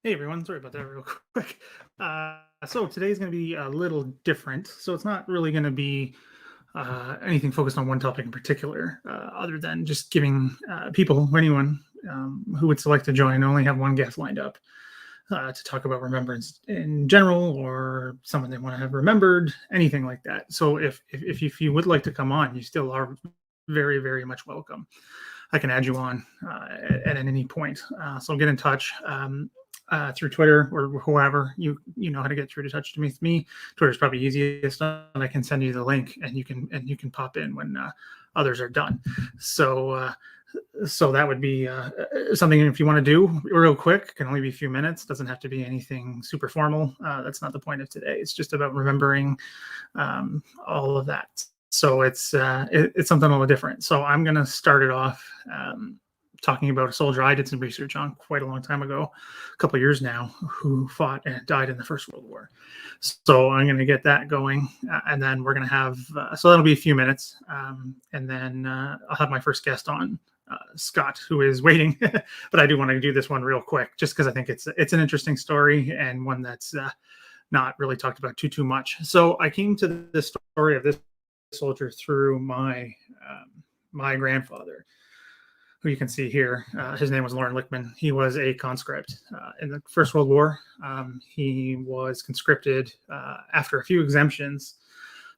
Hey everyone, sorry about that real quick. So today's going to be a little different. So it's not really going to be anything focused on one topic in particular, other than just giving people, anyone who would select to join, only have one guest lined up to talk about remembrance in general or someone they want to have remembered, anything like that. So if you would like to come on, you still are very, very much welcome. I can add you on at any point. So get in touch. Through Twitter or whoever you know how to get through to touch to me. Twitter's probably easiest, and I can send you the link, and you can pop in when others are done. So that would be something if you want to do real quick. Can only be a few minutes. Doesn't have to be anything super formal. That's not the point of today. It's just about remembering all of that. So it's something a little different. So I'm gonna start it off. Talking about a soldier I did some research on quite a long time ago, a couple of years now, who fought and died in the First World War. So I'm going to get that going, and then we're going to have, so that'll be a few minutes, and then I'll have my first guest on, Scott, who is waiting, but I do want to do this one real quick, just because I think it's an interesting story and one that's not really talked about too much. So I came to this story of this soldier through my grandfather, who you can see here. His name was Lichtman. He was a conscript in the First World War. He was conscripted after a few exemptions,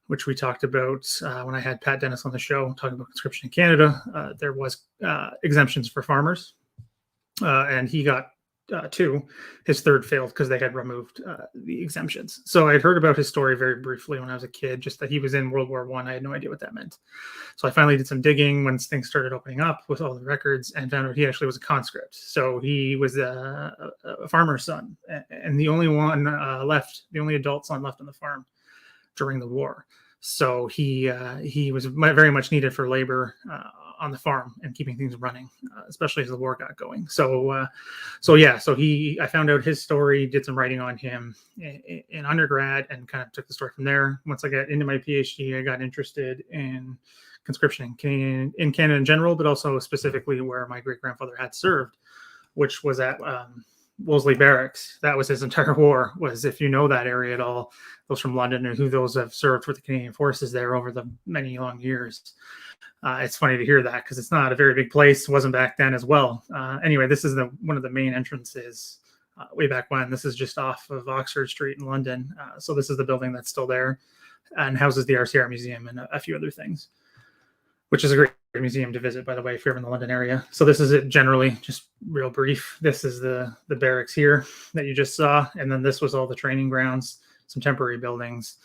which we talked about when I had Pat Dennis on the show talking about conscription in Canada. There was exemptions for farmers, and he got two. His third failed because they had removed the exemptions. So I had heard about his story very briefly when I was a kid, just that he was in World War I. I had no idea what that meant. So I finally did some digging when things started opening up with all the records and found out he actually was a conscript. So he was a farmer's son and the only one left, the only adult son left on the farm during the war. So he was very much needed for labor on the farm and keeping things running, especially as the war got going. So I found out his story, did some writing on him in undergrad, and kind of took the story from there. Once I got into my PhD, I got interested in conscription in Canada in general, but also specifically where my great grandfather had served, which was at Wolseley Barracks. That was his entire war. Was, if you know that area at all, those from London and who those have served for the Canadian forces there over the many long years. It's funny to hear that because it's not a very big place. It wasn't back then as well. Anyway, this is one of the main entrances way back when. This is just off of Oxford Street in London. So this is the building that's still there and houses the RCAF Museum and a few other things, which is a great museum to visit, by the way, if you're in the London area. So this is it generally, just real brief. This is the barracks here that you just saw. And then this was all the training grounds, some temporary buildings,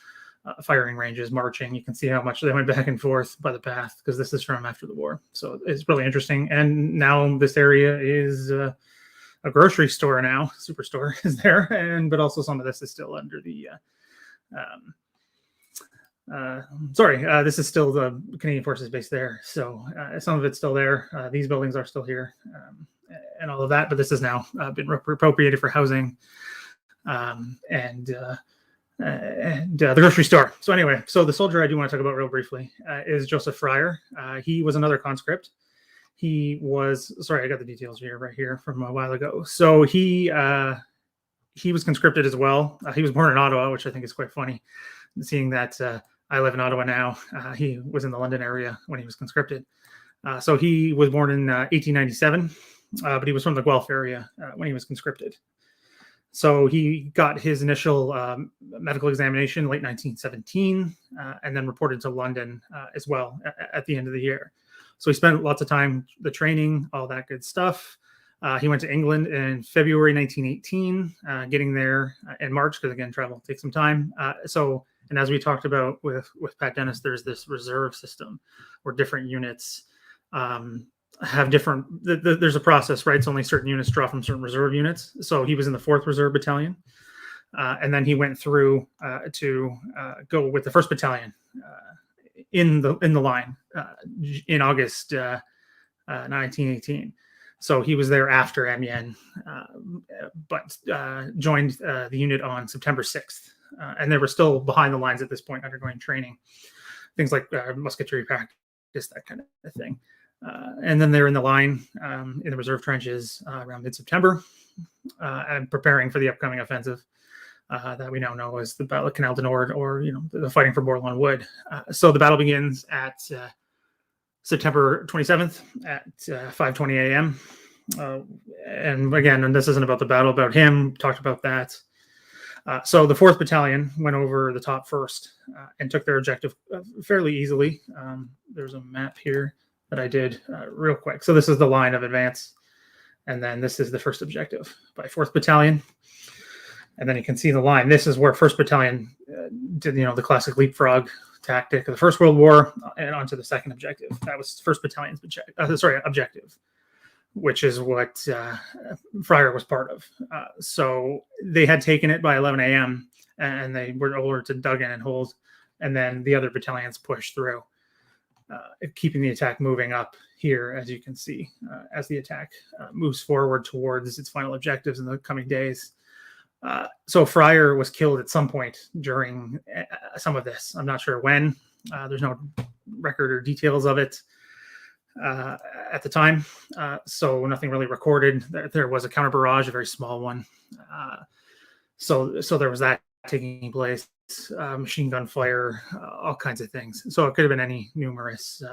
firing ranges, marching. You can see how much they went back and forth by the path because this is from after the war. So it's really interesting. And now this area is a grocery store now. Superstore is there. But also some of this is still under the... this is still the Canadian Forces base there. So some of it's still there. These buildings are still here and all of that, but this has now been appropriated for housing and the grocery store. So anyway, so the soldier I do want to talk about real briefly is Joseph Fryer. He was another conscript. He was, sorry, I got the details here right here from a while ago. So he was conscripted as well. He was born in Ottawa, which I think is quite funny, seeing that I live in Ottawa now. He was in the London area when he was conscripted. So he was born in 1897, but he was from the Guelph area when he was conscripted. So he got his initial medical examination late 1917 and then reported to London as well at the end of the year. So he spent lots of time, the training, all that good stuff. He went to England in February 1918, getting there in March, because again, travel takes some time. And as we talked about with Pat Dennis, there's this reserve system where different units have different, there's a process, right? So only certain units draw from certain reserve units. So he was in the 4th Reserve Battalion. And then he went through to go with the 1st Battalion in the line in August 1918. So he was there after Amiens, but joined the unit on September 6th. And they were still behind the lines at this point, undergoing training, things like musketry practice, that kind of thing. And then they're in the line in the reserve trenches around mid-September. and preparing for the upcoming offensive that we now know as the Battle of Canal du Nord, or the fighting for Bourlon Wood. So the battle begins at September 27th at 5:20 a.m. And again, and this isn't about the battle, about him. Talked about that. So the 4th Battalion went over the top first and took their objective fairly easily. There's a map here that I did real quick. So this is the line of advance. And then this is the first objective by 4th Battalion. And then you can see the line. This is where 1st Battalion did, the classic leapfrog tactic of the First World War and onto the second objective. That was 1st Battalion's objective, which is what Fryer was part of. So they had taken it by 11 a.m. and they were ordered to dug in and hold. And then the other battalions pushed through, keeping the attack moving up here, as you can see, as the attack moves forward towards its final objectives in the coming days. So Fryer was killed at some point during some of this. I'm not sure when. There's no record or details of it at the time. So nothing really recorded. There was a counter barrage, a very small one. So there was that taking place, machine gun fire, all kinds of things. So it could have been any numerous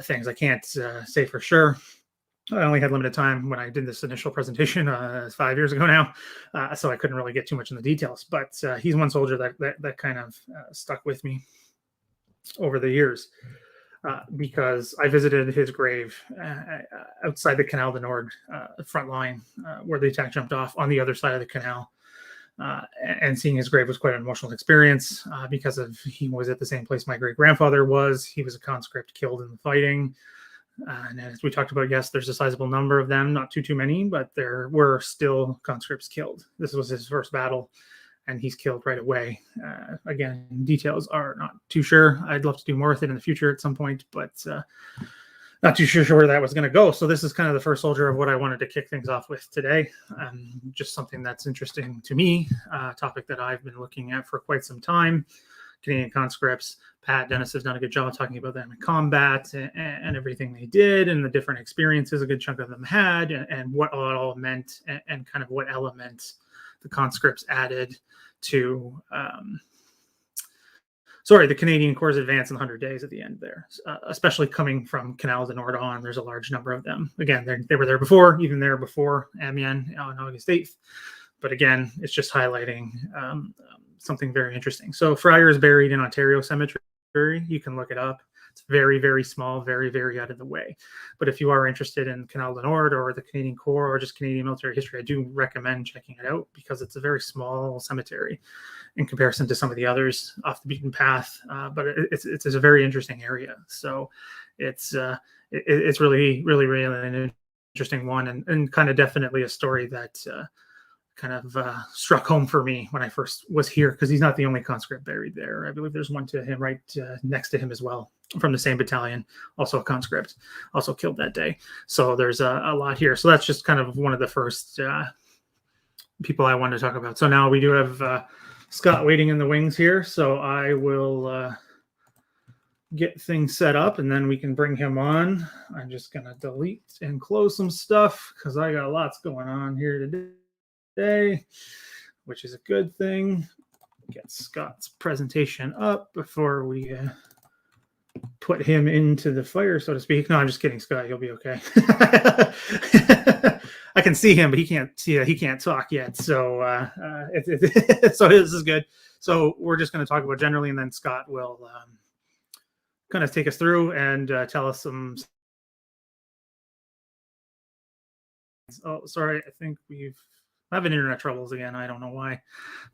things. I can't say for sure. I only had limited time when I did this initial presentation 5 years ago now, so I couldn't really get too much in the details. But he's one soldier that kind of stuck with me over the years, because I visited his grave outside the Canal du Nord front line, where the attack jumped off on the other side of the canal. And seeing his grave was quite an emotional experience, because he was at the same place my great grandfather was. He was a conscript killed in the fighting. And as we talked about, yes, there's a sizable number of them, not too many, but there were still conscripts killed. This was his first battle, and he's killed right away. Again, details are not too sure. I'd love to do more with it in the future at some point, but not too sure where that was going to go. So this is kind of the first soldier of what I wanted to kick things off with today. Just something that's interesting to me, a topic that I've been looking at for quite some time. Canadian conscripts. Pat Dennis has done a good job of talking about them in combat and everything they did and the different experiences a good chunk of them had, and what it all meant, and kind of what elements the conscripts added to the Canadian Corps' advance in the 100 days at the end there, especially coming from Canal du Nord on. There's a large number of them. Again, they were there before, even there before Amiens on August 8th. But again, it's just highlighting something very interesting. So Fryer is buried in Ontario Cemetery. You can look it up. It's very, very small, very, very out of the way. But if you are interested in Canal du Nord or the Canadian Corps or just Canadian military history, I do recommend checking it out, because it's a very small cemetery in comparison to some of the others off the beaten path. But it's a very interesting area. So it's really, really, really an interesting one, and kind of definitely a story that kind of struck home for me when I first was here, because he's not the only conscript buried there. I believe there's one to him right next to him as well, from the same battalion, also a conscript, also killed that day. So there's a lot here. So that's just kind of one of the first people I wanted to talk about. So now we do have Scott waiting in the wings here. So I will get things set up, and then we can bring him on. I'm just going to delete and close some stuff, because I got lots going on here today, which is a good thing. Get Scott's presentation up before we put him into the fire, so to speak. No, I'm just kidding, Scott. You'll be okay. I can see him, but he can't talk yet. So so this is good. So we're just going to talk about generally, and then Scott will kind of take us through and tell us some. Oh, sorry. I think we've having internet troubles again. I don't know why.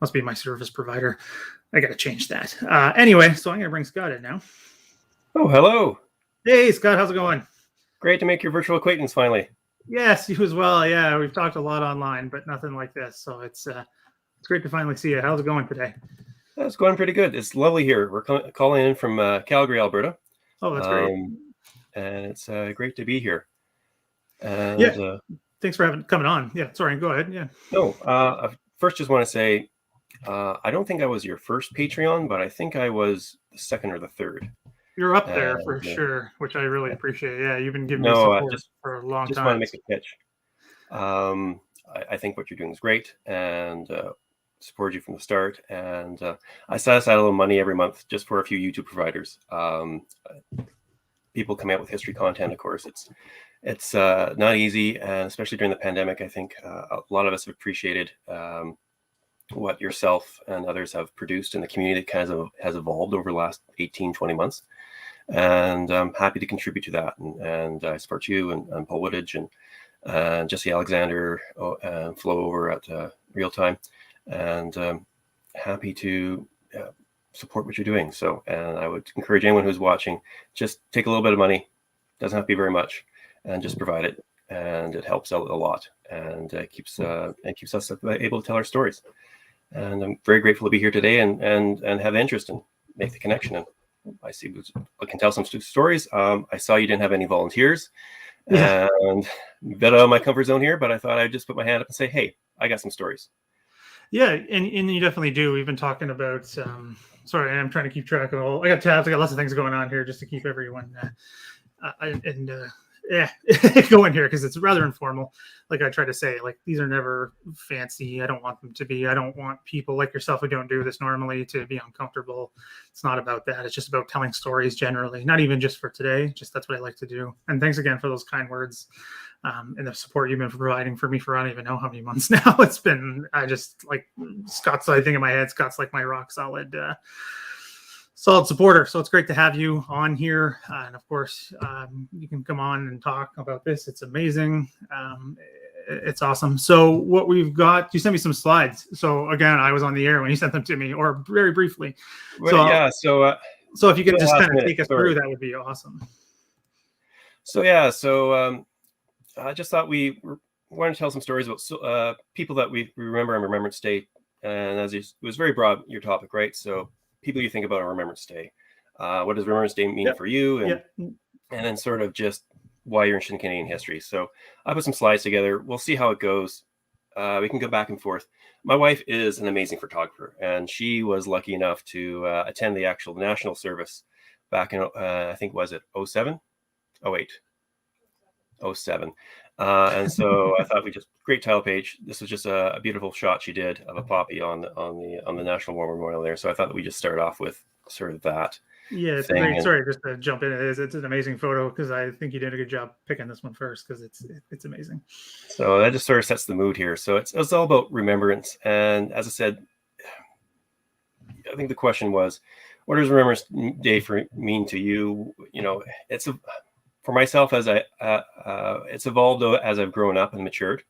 Must be my service provider. I got to change that. Anyway, so I'm going to bring Scott in now. Oh, hello. Hey, Scott. How's it going? Great to make your virtual acquaintance finally. Yes, you as well. Yeah, we've talked a lot online, but nothing like this. So it's great to finally see you. How's it going today? It's going pretty good. It's lovely here. We're calling in from Calgary, Alberta. Oh, that's great. And it's great to be here. And, yeah. Thanks for coming on. Yeah, sorry. Go ahead. Yeah. No, I first just want to say, I don't think I was your first Patreon, but I think I was the second or the third. You're up there for sure, which I really appreciate. Yeah, you've been giving me support for a long time. Just want to make a pitch. I think what you're doing is great, and supported you from the start. And I set aside a little money every month just for a few YouTube providers. People come out with history content, of course. It's not easy, and especially during the pandemic, I think a lot of us have appreciated what yourself and others have produced in the community that kind of has evolved over the last 18, 20 months. And I'm happy to contribute to that. And I support you and Paul Woodage and Jesse Alexander and Flo over at Real Time. And happy to support what you're doing. So, and I would encourage anyone who's watching, just take a little bit of money. Doesn't have to be very much, and just provide it. And it helps out a lot, and keeps us able to tell our stories. And I'm very grateful to be here today and have interest and make the connection. And I can tell some stories. I saw you didn't have any volunteers, and a bit out of my comfort zone here, but I thought I'd just put my hand up and say, hey, I got some stories. Yeah, and you definitely do. We've been talking about. Sorry, I'm trying to keep track of all. I got tabs. I got lots of things going on here just to keep everyone going here because it's rather informal. Like I try to say, like these are never fancy. I don't want them to be. I don't want people like yourself who don't do this normally to be uncomfortable. It's not about that. It's just about telling stories generally, not even just for today. Just that's what I like to do. And thanks again for those kind words and the support you've been providing for me for I don't even know how many months now. It's been I just like Scott's. I think in my head, Scott's like my rock solid supporter. So it's great to have you on here. And of course, you can come on and talk about this. It's amazing. It's awesome. So what we've got, you sent me some slides. So again, I was on the air when you sent them to me or very briefly. Well, so if you could just kind of take us through, that would be awesome. So I just thought we wanted to tell some stories about people that we remember on Remembrance Day. And as it was very broad, your topic, right? So people you think about on Remembrance Day. What does Remembrance Day mean for you? And then sort of just why you're interested in Canadian history. So I put some slides together. We'll see how it goes. We can go back and forth. My wife is an amazing photographer, and she was lucky enough to attend the actual national service back in, I think, was it 07? 08? 07. And so I thought great title page. This was just a beautiful shot she did of a poppy on the National War Memorial there. So I thought that we just start off with sort of that. Yeah, it's great. Sorry, just to jump in. It's an amazing photo because I think you did a good job picking this one first because it's amazing. So that just sort of sets the mood here. So it's all about remembrance. And as I said, I think the question was, what does Remembrance Day mean to you? You know, for myself, as it's evolved as I've grown up and matured.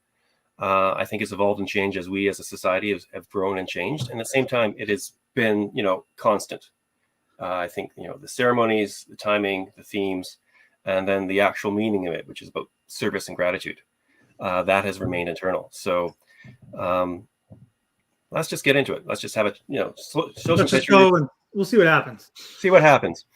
I think it's evolved and changed as we as a society have grown and changed. And at the same time, it has been, constant. I think, the ceremonies, the timing, the themes, and then the actual meaning of it, which is about service and gratitude, that has remained eternal. So let's just get into it. Let's just have it, show some pictures. Go and we'll see what happens. See what happens.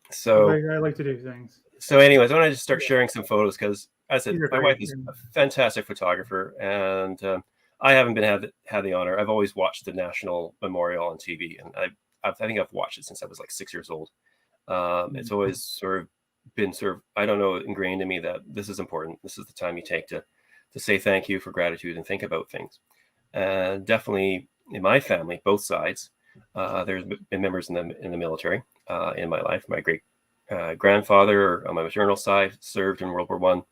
So I like to do things. So anyways, I want to just start sharing some photos because, as I said, my wife is a fantastic photographer, and I haven't had the honor. I've always watched the National Memorial on TV, and I think I've watched it since I was like 6 years old. It's always sort of been I don't know, ingrained in me that this is important. This is the time you take to say thank you for gratitude and think about things. And definitely in my family, both sides, there's been members in the military in my life. My great grandfather on my maternal side served in World War One.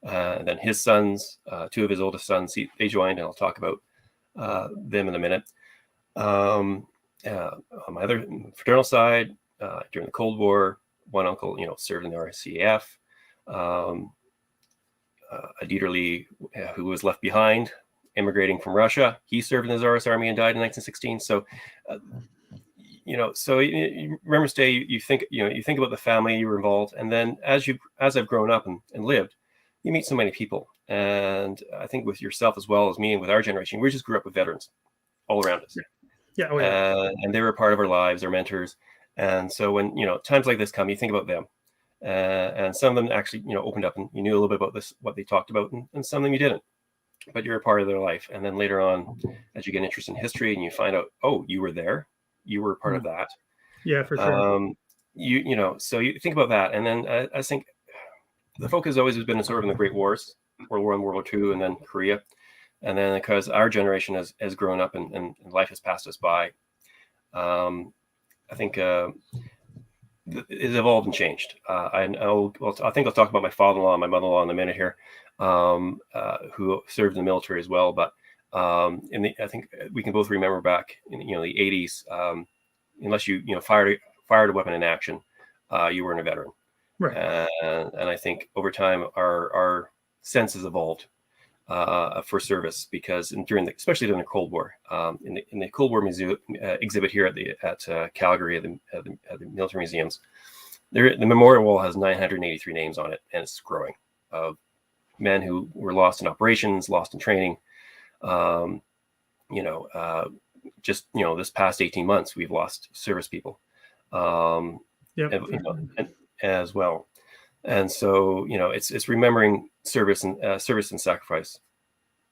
And then his sons, two of his oldest sons, they joined, and I'll talk about them in a minute. On my other fraternal side, during the Cold War, one uncle, served in the RCAF. A Diordo, who was left behind, immigrating from Russia, he served in the Tsarist Army and died in 1916. So, so Remembrance Day, you think about the family you were involved, and then as I've grown up and lived, you meet so many people, and I think with yourself as well as me and with our generation, we just grew up with veterans all around us. Yeah. Oh, yeah. And they were a part of our lives, our mentors, and so when times like this come, you think about them, and some of them actually opened up and you knew a little bit about what they talked about, and some of them you didn't, but you're a part of their life. And then later on, as you get interested in history and you find out, oh, you were there. You were part of that. Yeah, for sure. So you think about that. And then I think the focus always has been sort of in the Great Wars, World War I, World War II, and then Korea. And then because our generation has grown up and life has passed us by, I think it's evolved and changed. I think I'll talk about my father-in-law and my mother-in-law in a minute here, who served in the military as well. But I think we can both remember back in the 80s, unless you fired a weapon in action, you weren't a veteran. Right. And I think over time our senses evolved for service, because especially during the Cold War, in the Cold War Museum exhibit here at Calgary at the military museums, the memorial wall has 983 names on it, and it's growing, of men who were lost in operations, lost in training. Just this past 18 months, we've lost service people, as well. And so, it's remembering service and sacrifice,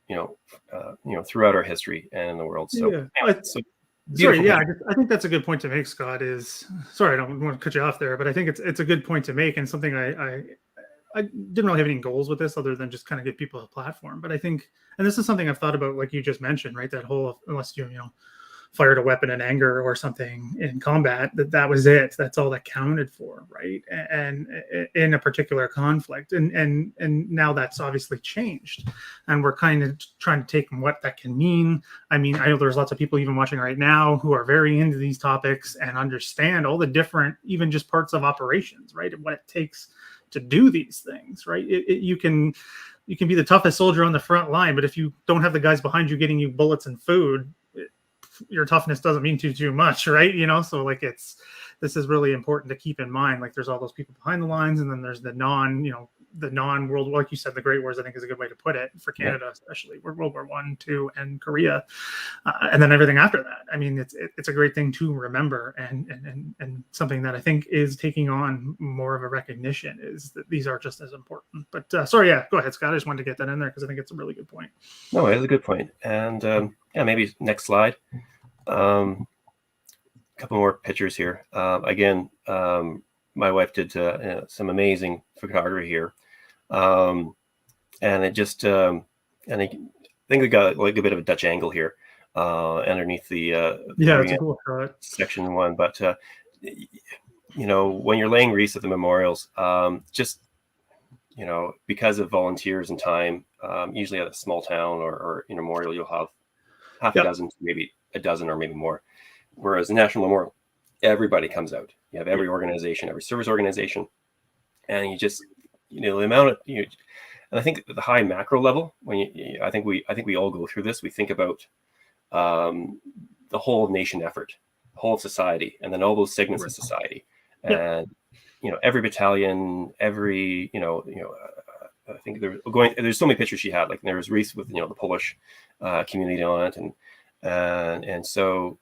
throughout our history and in the world. So, I think that's a good point to make, Scott. Sorry, I don't want to cut you off there, but I think it's a good point to make, and something I didn't really have any goals with this other than just kind of give people a platform. But I think, and this is something I've thought about, like you just mentioned, right? That whole, unless you fired a weapon in anger or something in combat, that was it. That's all that counted for, right? And in a particular conflict, and now that's obviously changed, and we're kind of trying to take what that can mean. I mean, I know there's lots of people even watching right now who are very into these topics and understand all the different, even just parts of operations, right? And what it takes to do these things, right? You can be the toughest soldier on the front line, but if you don't have the guys behind you getting you bullets and food, your toughness doesn't mean too much, right? So like this is really important to keep in mind. Like there's all those people behind the lines, and then there's the non-world, like you said, the Great Wars, I think is a good way to put it for Canada, especially. We're World War I, II, and Korea, and then everything after that. I mean, it's a great thing to remember, and something that I think is taking on more of a recognition, is that these are just as important. But go ahead, Scott. I just wanted to get that in there because I think it's a really good point. No, it is a good point. And maybe next slide. A couple more pictures here. Again, my wife did some amazing photography here, and it just and I think we got like a bit of a Dutch angle here underneath the it's a cool shot. Section 1. But when you're laying wreaths at the memorials, because of volunteers and time, usually at a small town or memorial, you'll have half a dozen, maybe a dozen, or maybe more. Whereas the National Memorial, everybody comes out. You have every organization, every service organization, and you just, the amount of and I think at the high macro level, I think we all go through this. We think about the whole nation effort, the whole of society, and then all those segments of society, and every battalion, every I think there's so many pictures she had. Like there was wreaths with the Polish community on it, and so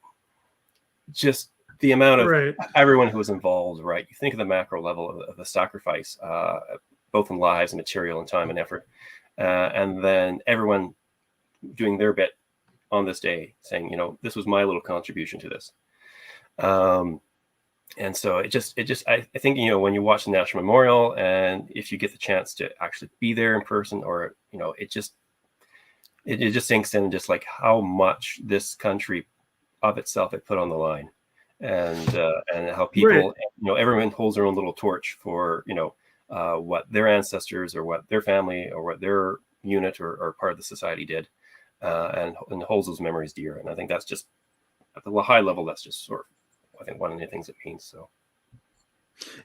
just the amount of everyone who was involved, right? You think of the macro level of the sacrifice, both in lives and material and time and effort, and then everyone doing their bit on this day, saying, this was my little contribution to this. And so it just I think when you watch the National Memorial, and if you get the chance to actually be there in person, or it just sinks in, just like how much this country of itself it put on the line, and how people everyone holds their own little torch for what their ancestors or what their family or what their unit or part of the society did, and holds those memories dear. And I think that's just at the high level, that's just sort of, I think, one of the things it means. So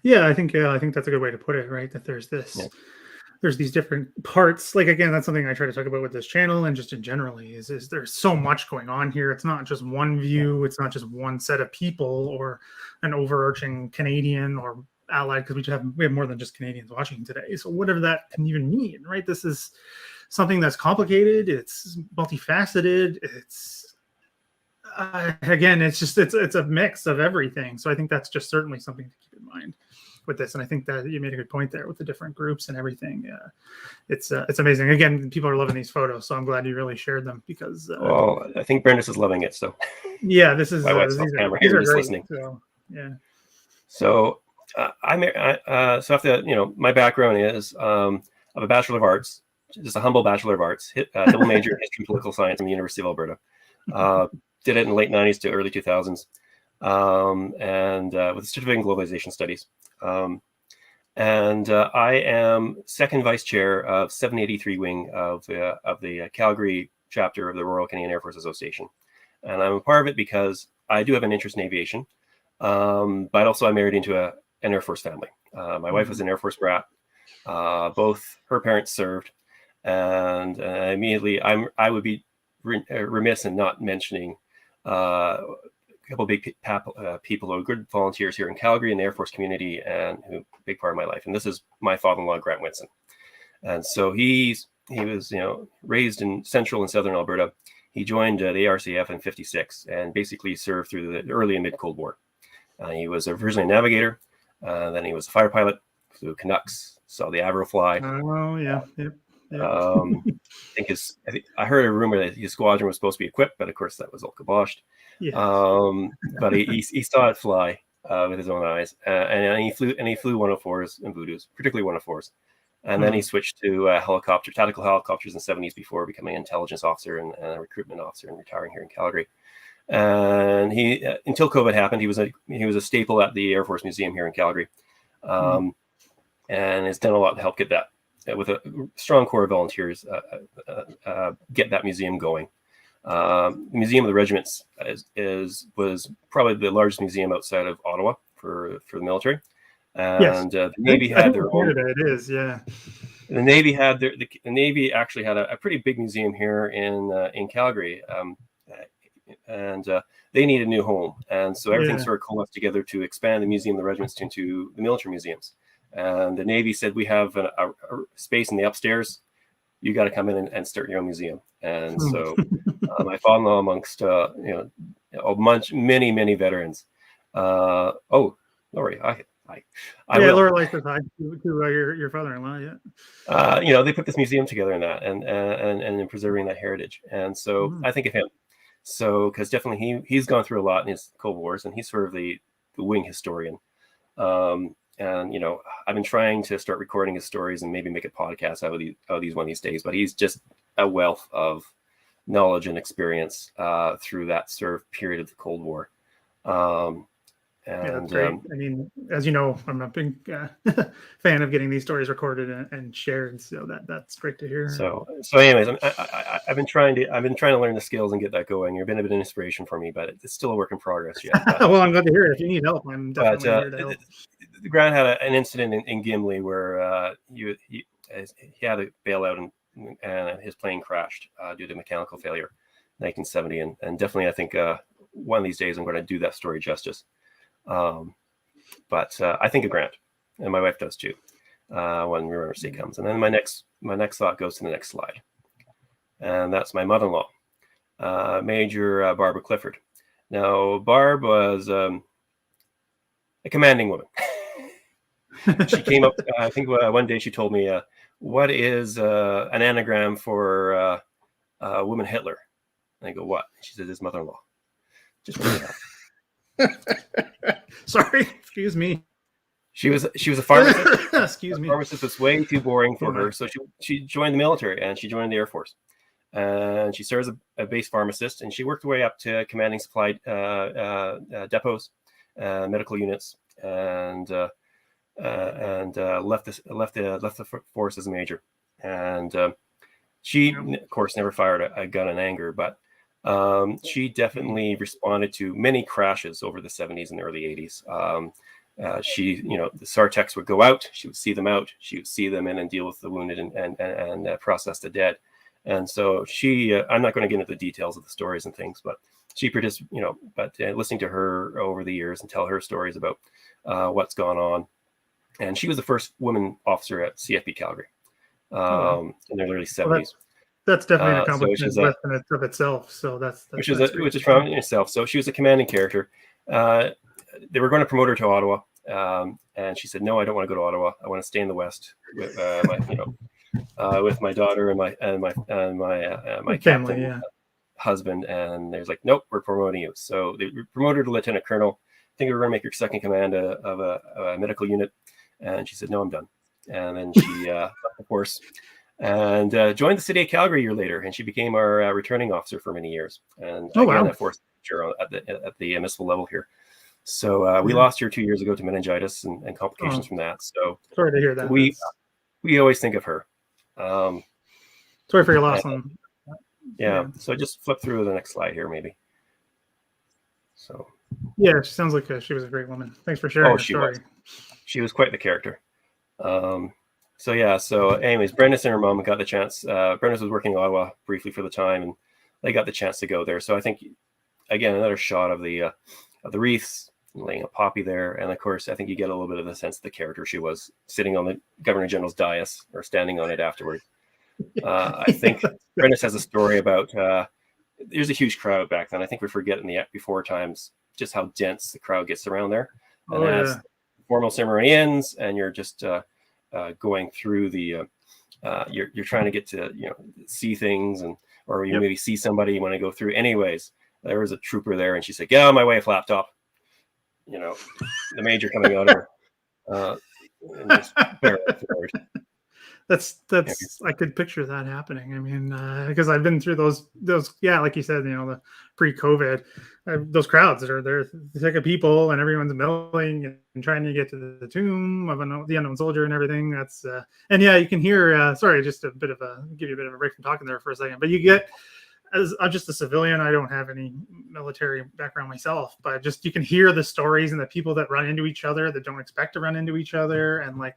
I think that's a good way to put it, right? That there's there's these different parts. Like, again, that's something I try to talk about with this channel and just in generally is there's so much going on here. It's not just one view. It's not just one set of people or an overarching Canadian or allied, because we have more than just Canadians watching today. So whatever that can even mean, right? This is something that's complicated. It's multifaceted. It's again, it's a mix of everything. So I think that's just certainly something to keep in mind with this. And I think that you made a good point there with the different groups and everything. It's amazing. Again, people are loving these photos, so I'm glad you really shared them, because well, I think Brandis is loving it. So this is my wife's on camera here, just listening. So So so after my background is I have a Bachelor of Arts, just a humble Bachelor of Arts, double major in history and political science from the University of Alberta. Did it in the late 90s to early 2000s, and with a certificate in globalization studies. I am second vice chair of 783 wing of the Calgary chapter of the Royal Canadian Air Force Association. And I'm a part of it because I do have an interest in aviation, but also I married into an Air Force family. My wife was an Air Force brat. Both her parents served, and immediately I would be remiss in not mentioning a couple of big people who are good volunteers here in Calgary in the Air Force community, and who a big part of my life. And this is my father-in-law, Grant Whitson. And so he was raised in central and southern Alberta. He joined the RCAF in '56 and basically served through the early and mid Cold War. He was originally a navigator, then he was a fighter pilot, flew Canucks, saw the Avro fly. Oh yeah, yep. I heard a rumor that his squadron was supposed to be equipped, but of course that was all kiboshed. Yes. But he saw it fly with his own eyes, and he flew 104s and Voodoos, particularly 104s. And then he switched to tactical helicopters in the '70s before becoming an intelligence officer and a recruitment officer and retiring here in Calgary. And he, until COVID happened, he was a staple at the Air Force Museum here in Calgary, and has done a lot to help get that, with a strong core of volunteers, get that museum going. The Museum of the Regiments was probably the largest museum outside of Ottawa for the military. And the Navy had their own. It is, yeah. The Navy had the Navy actually had a pretty big museum here in Calgary, and they needed a new home, and so everything sort of coalesced together to expand the Museum of the Regiments into the military museums. And the Navy said, we have a space in the upstairs. You got to come in and start your own museum. And so my father-in-law, amongst many veterans. Lori, Laura likes to talk to your father-in-law. Yeah. They put this museum together in that, and in preserving that heritage. And so I think of him. So because definitely he's gone through a lot in his Cold Wars, and he's sort of the wing historian. And I've been trying to start recording his stories and maybe make a podcast out of these one of these days. But he's just a wealth of knowledge and experience through that sort of period of the Cold War. That's great. I mean, as you know, I'm a big fan of getting these stories recorded and shared. So that's great to hear. So anyways, I've been trying to learn the skills and get that going. You've been a bit of inspiration for me, but it's still a work in progress. Yeah. Well, I'm glad to hear it. If you need help, I'm definitely here to help. Grant had an incident in Gimli where he had to bail out and his plane crashed due to mechanical failure, 1970, and definitely I think one of these days I'm going to do that story justice. But I think of Grant, and my wife does too, when Remembrance Day comes. And then my next thought goes to the next slide, and that's my mother-in-law, Major Barbara Clifford. Now, Barb was a commanding woman. She came up, I think one day she told me, what is an anagram for woman Hitler? And I go, what? She said, his mother-in-law. Just bring it up. Sorry, excuse me. She was a pharmacist. Excuse me. Pharmacist was way too boring for her, so she joined the military and she joined the Air Force. And she started as a base pharmacist, and she worked her way up to commanding supply depots, medical units, and left the force as a major. And she, of course, never fired a gun in anger, but she definitely responded to many crashes over the 70s and early 80s. The SAR-techs would go out, she would see them out, she would see them in and deal with the wounded and process the dead. And so I'm not going to get into the details of the stories and things, but she listening to her over the years and tell her stories about what's gone on. And she was the first woman officer at CFB Calgary in the early 70s. Well, that's definitely an accomplishment of itself. So which is from itself. So she was a commanding character. They were going to promote her to Ottawa, and she said, "No, I don't want to go to Ottawa. I want to stay in the West with with my daughter and my family, husband." And there's like, "Nope, we're promoting you." So they promoted her to lieutenant colonel. I think we were going to make her second command of a medical unit, and she said, "No, I'm done." And then she, of course. and joined the city of Calgary a year later, and she became our returning officer for many years, and Oh, again wow. a force teacher at the municipal level here. So we lost her 2 years ago to meningitis and complications from that. So sorry to hear that. we always think of her. Sorry for your loss. Yeah. So just flip through the next slide here, maybe. So. Yeah, she sounds like she was a great woman. Thanks for sharing her story. She was quite the character. So anyways, Brenda's and her mom got the chance. Brenda's was working in Ottawa briefly for the time, and they got the chance to go there. So I think, again, another shot of the wreaths, laying a poppy there. And of course, I think you get a little bit of the sense of the character she was, sitting on the Governor General's dais or standing on it afterwards. I think Brenda has a story about there's a huge crowd back then. I think we forget in the before times just how dense the crowd gets around there. And as the formal ceremony ends, and you're just going through the you're trying to get to see things, or you maybe see somebody you want to go through. Anyways, there was a trooper there, and she said, "Get out of my way, laptop." The major coming out of her. And just barreling forward. That's I could picture that happening. I mean, because I've been through those like you said, the pre-COVID, those crowds that are there, the sick of people, and everyone's milling and trying to get to the tomb of the unknown soldier and everything. That's and you can hear. Sorry, just give you a bit of a break from talking there for a second, but you get. As I'm just a civilian, I don't have any military background myself, but just you can hear the stories and the people that run into each other that don't expect to run into each other. And like,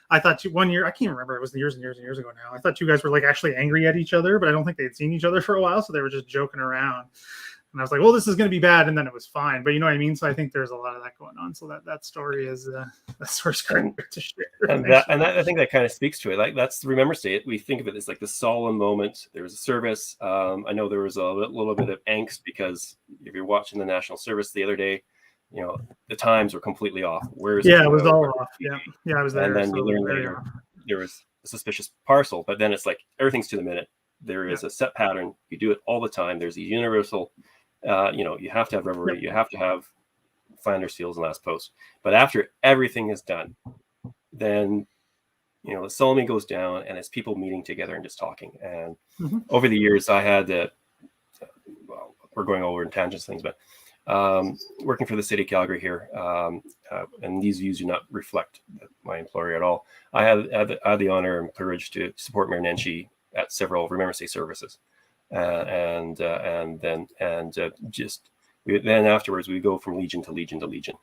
I thought one year, I can't remember, it was years and years and years ago now. I thought you guys were like actually angry at each other, but I don't think they had seen each other for a while. So they were just joking around. And I was like, well, this is going to be bad. And then it was fine. But you know what I mean? So I think there's a lot of that going on. So that story is that source great to share. And I think that kind of speaks to it. Like, that's the Remembrance Day. We think of it as like the solemn moment. There was a service. I know there was a little bit of angst because if you're watching the national service the other day, the times were completely off. It was all off. Yeah, I was there. And then you learn later there was a suspicious parcel, but then it's like everything's to the minute. There is a set pattern. You do it all the time. There's a universal, you have to have reverie. You have to have Flanders seals and last post. But after everything is done, then, the solemnity goes down, and it's people meeting together and just talking. And over the years, I had we're going over in tangents things, but working for the city of Calgary here, and these views do not reflect my employer at all. I had the honor and privilege to support Mayor Nenshi at several Remembrance Day services, and then afterwards we go from legion to legion to legion,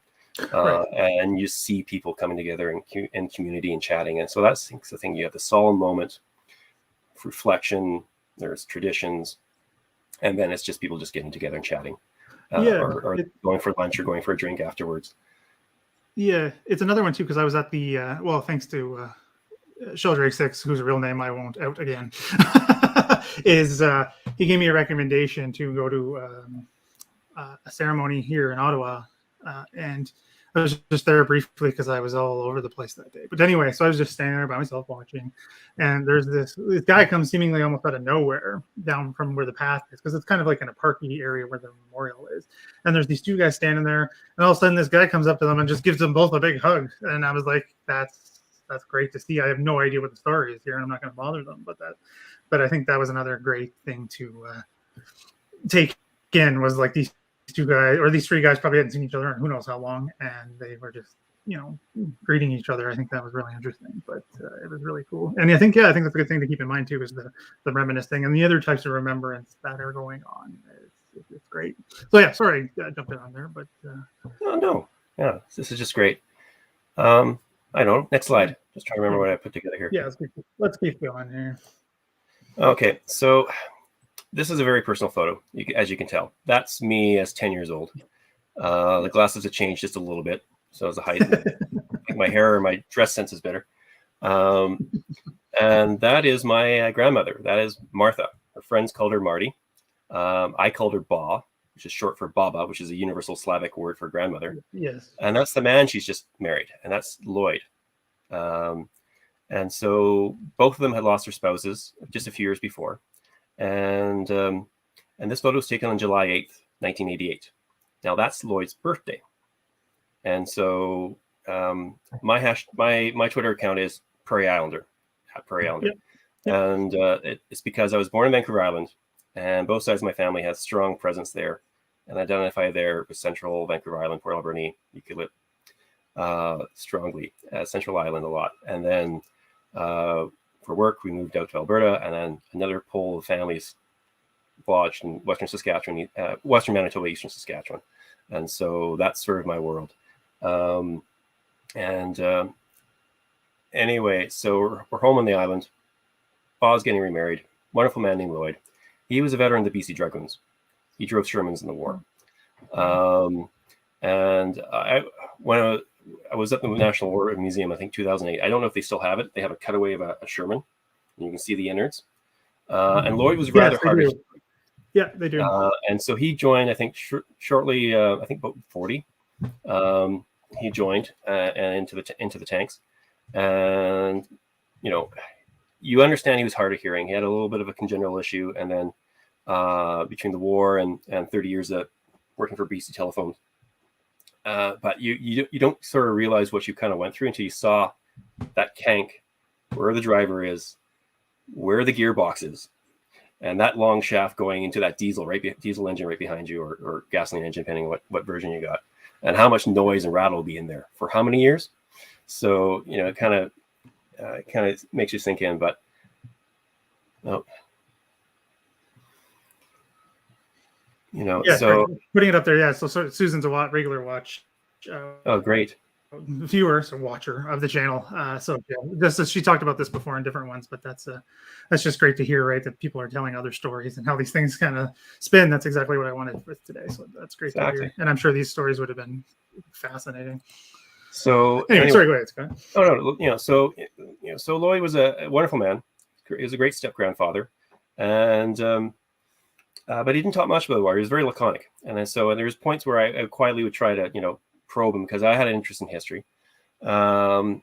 and you see people coming together in community and chatting, and so that's the thing. You have the solemn moment, reflection. There's traditions, and then it's just people just getting together and chatting. Or going for lunch or going for a drink afterwards. Yeah, it's another one too, because I was at the thanks to Sheldrake 6, whose real name I won't out again, is he gave me a recommendation to go to a ceremony here in Ottawa, and I was just there briefly because I was all over the place that day. But anyway, so I was just standing there by myself watching, and there's this guy comes seemingly almost out of nowhere down from where the path is, because it's kind of like in a parky area where the memorial is. And there's these two guys standing there, and all of a sudden this guy comes up to them and just gives them both a big hug. And I was like, that's great to see. I have no idea what the story is here, and I'm not going to bother them. But I think that was another great thing to take in, was like these two guys, or these three guys, probably hadn't seen each other in who knows how long, and they were just greeting each other. I think that was really interesting, but it was really cool. And I think that's a good thing to keep in mind too, is the reminiscing and the other types of remembrance that are going on. It's great. So sorry, I jumped in on there, but no, this is just great. I don't know. Next slide. Just trying to remember what I put together here. Yeah, let's keep going here. Okay, so this is a very personal photo, as you can tell. That's me as 10 years old. The glasses have changed just a little bit, so as a height, like my hair or my dress sense is better. And that is my grandmother. That is Martha. Her friends called her Marty. I called her Ba, which is short for Baba, which is a universal Slavic word for grandmother. Yes. And that's the man she's just married, and that's Lloyd. And so both of them had lost their spouses just a few years before. And this photo was taken on July 8th, 1988. Now that's Lloyd's birthday. And so my Twitter account is Prairie Islander, at Prairie Islander. Yep. And it's because I was born in Vancouver Island, and both sides of my family has strong presence there, and I identify there with Central Vancouver Island, Port Alberni, Iqaluit, strongly as Central Island a lot. And then for work, we moved out to Alberta, and then another pole of families lodged in Western Saskatchewan, Western Manitoba, Eastern Saskatchewan. And so that's sort of my world. Anyway, so we're home on the island. Pa's getting remarried. Wonderful man named Lloyd. He was a veteran of the BC Dragoons. He drove Shermans in the war. When I was at the National War Museum, I think 2008. I don't know if they still have it. They have a cutaway of a Sherman. And you can see the innards. And Lloyd was rather hard. Yeah, they do. And so he joined, I think, shortly, I think about 40. He joined and into the tanks. And, you know, you understand he was hard of hearing. He had a little bit of a congenital issue. And then between the war and 30 years of working for BC Telephones. But you don't sort of realize what you kind of went through until you saw that tank, where the driver is, where the gearbox is, and that long shaft going into that diesel engine right behind you, or gasoline engine, depending on what version you got, and how much noise and rattle will be in there for how many years. So, you know, it kind of makes you sink in. But you know, yeah, so putting it up there, yeah. So Susan's a regular watch. Oh, great. Viewer, so watcher of the channel. So yeah, just as she talked about this before in different ones, but that's just great to hear, right? That people are telling other stories and how these things kind of spin. That's exactly what I wanted with today. So that's great to hear. And I'm sure these stories would have been fascinating. So anyway, sorry, go ahead, Scott. Oh no, so Lloyd was a wonderful man. He was a great step grandfather, and but he didn't talk much about the war. He was very laconic, and so there was points where I quietly would try to probe him, because I had an interest in history. And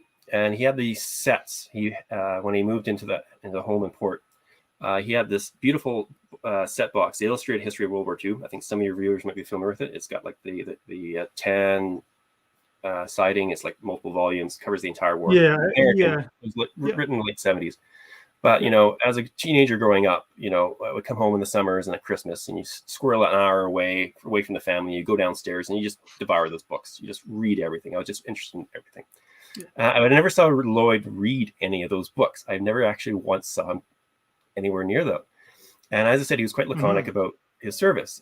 he had these sets. He when he moved into the home in Port, he had this beautiful set box, the Illustrated History of World War II. I think some of your viewers might be familiar with it. It's got like the 10 siding. It's like multiple volumes, covers the entire war. Yeah. It was written in the late 70s. But, as a teenager growing up, I would come home in the summers and at Christmas, and you squirrel an hour away from the family. You go downstairs and you just devour those books. You just read everything. I was just interested in everything. I never saw Lloyd read any of those books. I never actually once saw him anywhere near them. And as I said, he was quite laconic about his service.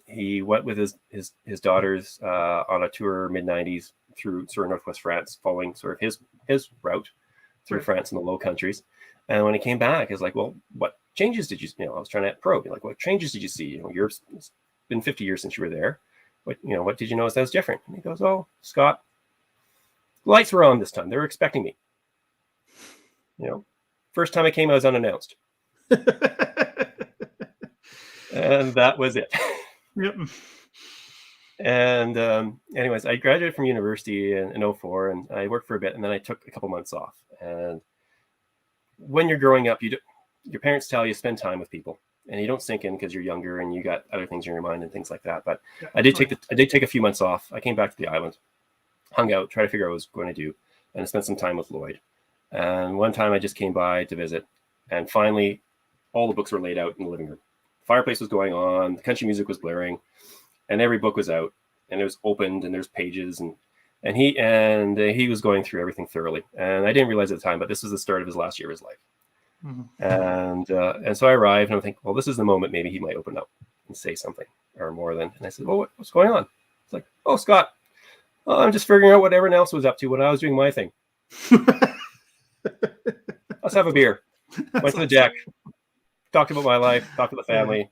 He went with his daughters on a tour mid-90s through sort of Northwest France, following sort of his route through France and the Low Countries. And when he came back, it's like, well, what changes did you? I was trying to probe. Like, what changes did you see? It's been 50 years since you were there. What did you notice that was different? And he goes, oh, Scott, lights were on this time. They were expecting me. First time I came, I was unannounced. And that was it. Yep. And anyways, I graduated from university in 2004, and I worked for a bit, and then I took a couple months off. And when you're growing up, your parents tell you spend time with people, and you don't sink in because you're younger and you got other things in your mind and things like that. But I did take a few months off. I came back to the island, hung out, tried to figure out what I was going to do, and I spent some time with Lloyd. And one time I just came by to visit, and finally all the books were laid out in the living room. The fireplace was going on, the country music was blaring, and every book was out, and it was opened, and there's pages, and he was going through everything thoroughly. And I didn't realize at the time, but this was the start of his last year of his life. And so I arrived, and I'm thinking, well, this is the moment maybe he might open up and say something or more than. And I said, well, what's going on? It's like, oh, Scott, I'm just figuring out what everyone else was up to when I was doing my thing. Let's have a beer. Went to the deck, talked about my life, talked to the family,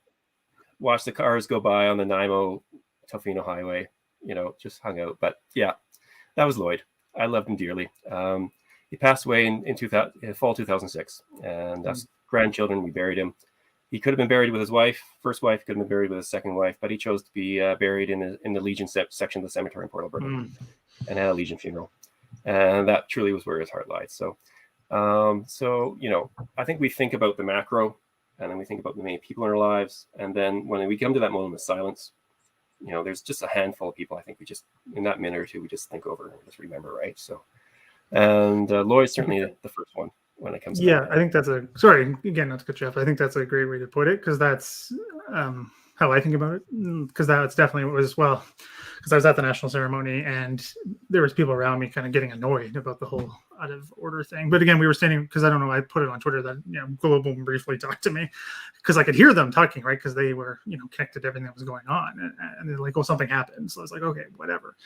watched the cars go by on the Nanaimo Tofino Highway, just hung out. But yeah, that was Lloyd. I loved him dearly. He passed away in fall 2006, and us grandchildren, we buried him. He could have been buried with his first wife, could have been buried with his second wife, but he chose to be buried in the Legion section of the cemetery in Port Alberta, and had a Legion funeral. And that truly was where his heart lies. So, I think we think about the macro, and then we think about the many people in our lives. And then when we come to that moment of silence, there's just a handful of people I think we just, in that minute or two, we just think over and just remember, right? So, and Lloyd's certainly the first one. when it comes to Yeah, that. I think that's sorry, again, not to cut you off. I think that's a great way to put it, because that's how I think about it. Because that's definitely what was, well, because I was at the national ceremony and there was people around me kind of getting annoyed about the whole out of order thing. But again, we were standing, because I don't know, I put it on Twitter that, Global briefly talked to me because I could hear them talking, right? Because they were, connected to everything that was going on. And they're like, oh, something happened. So I was like, okay, whatever.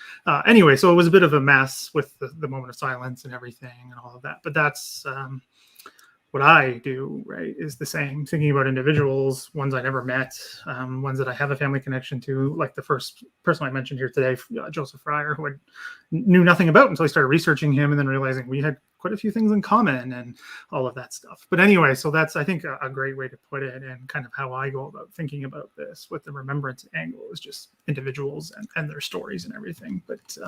Anyway, so it was a bit of a mess with the moment of silence and everything and all of that. But that's what I do, right, is the same. Thinking about individuals, ones I never met, ones that I have a family connection to, like the first person I mentioned here today, Joseph Fryer, who I knew nothing about until I started researching him and then realizing we had quite a few things in common and all of that stuff. But anyway, so that's, I think, a great way to put it, and kind of how I go about thinking about this with the remembrance angle is just individuals and their stories and everything. But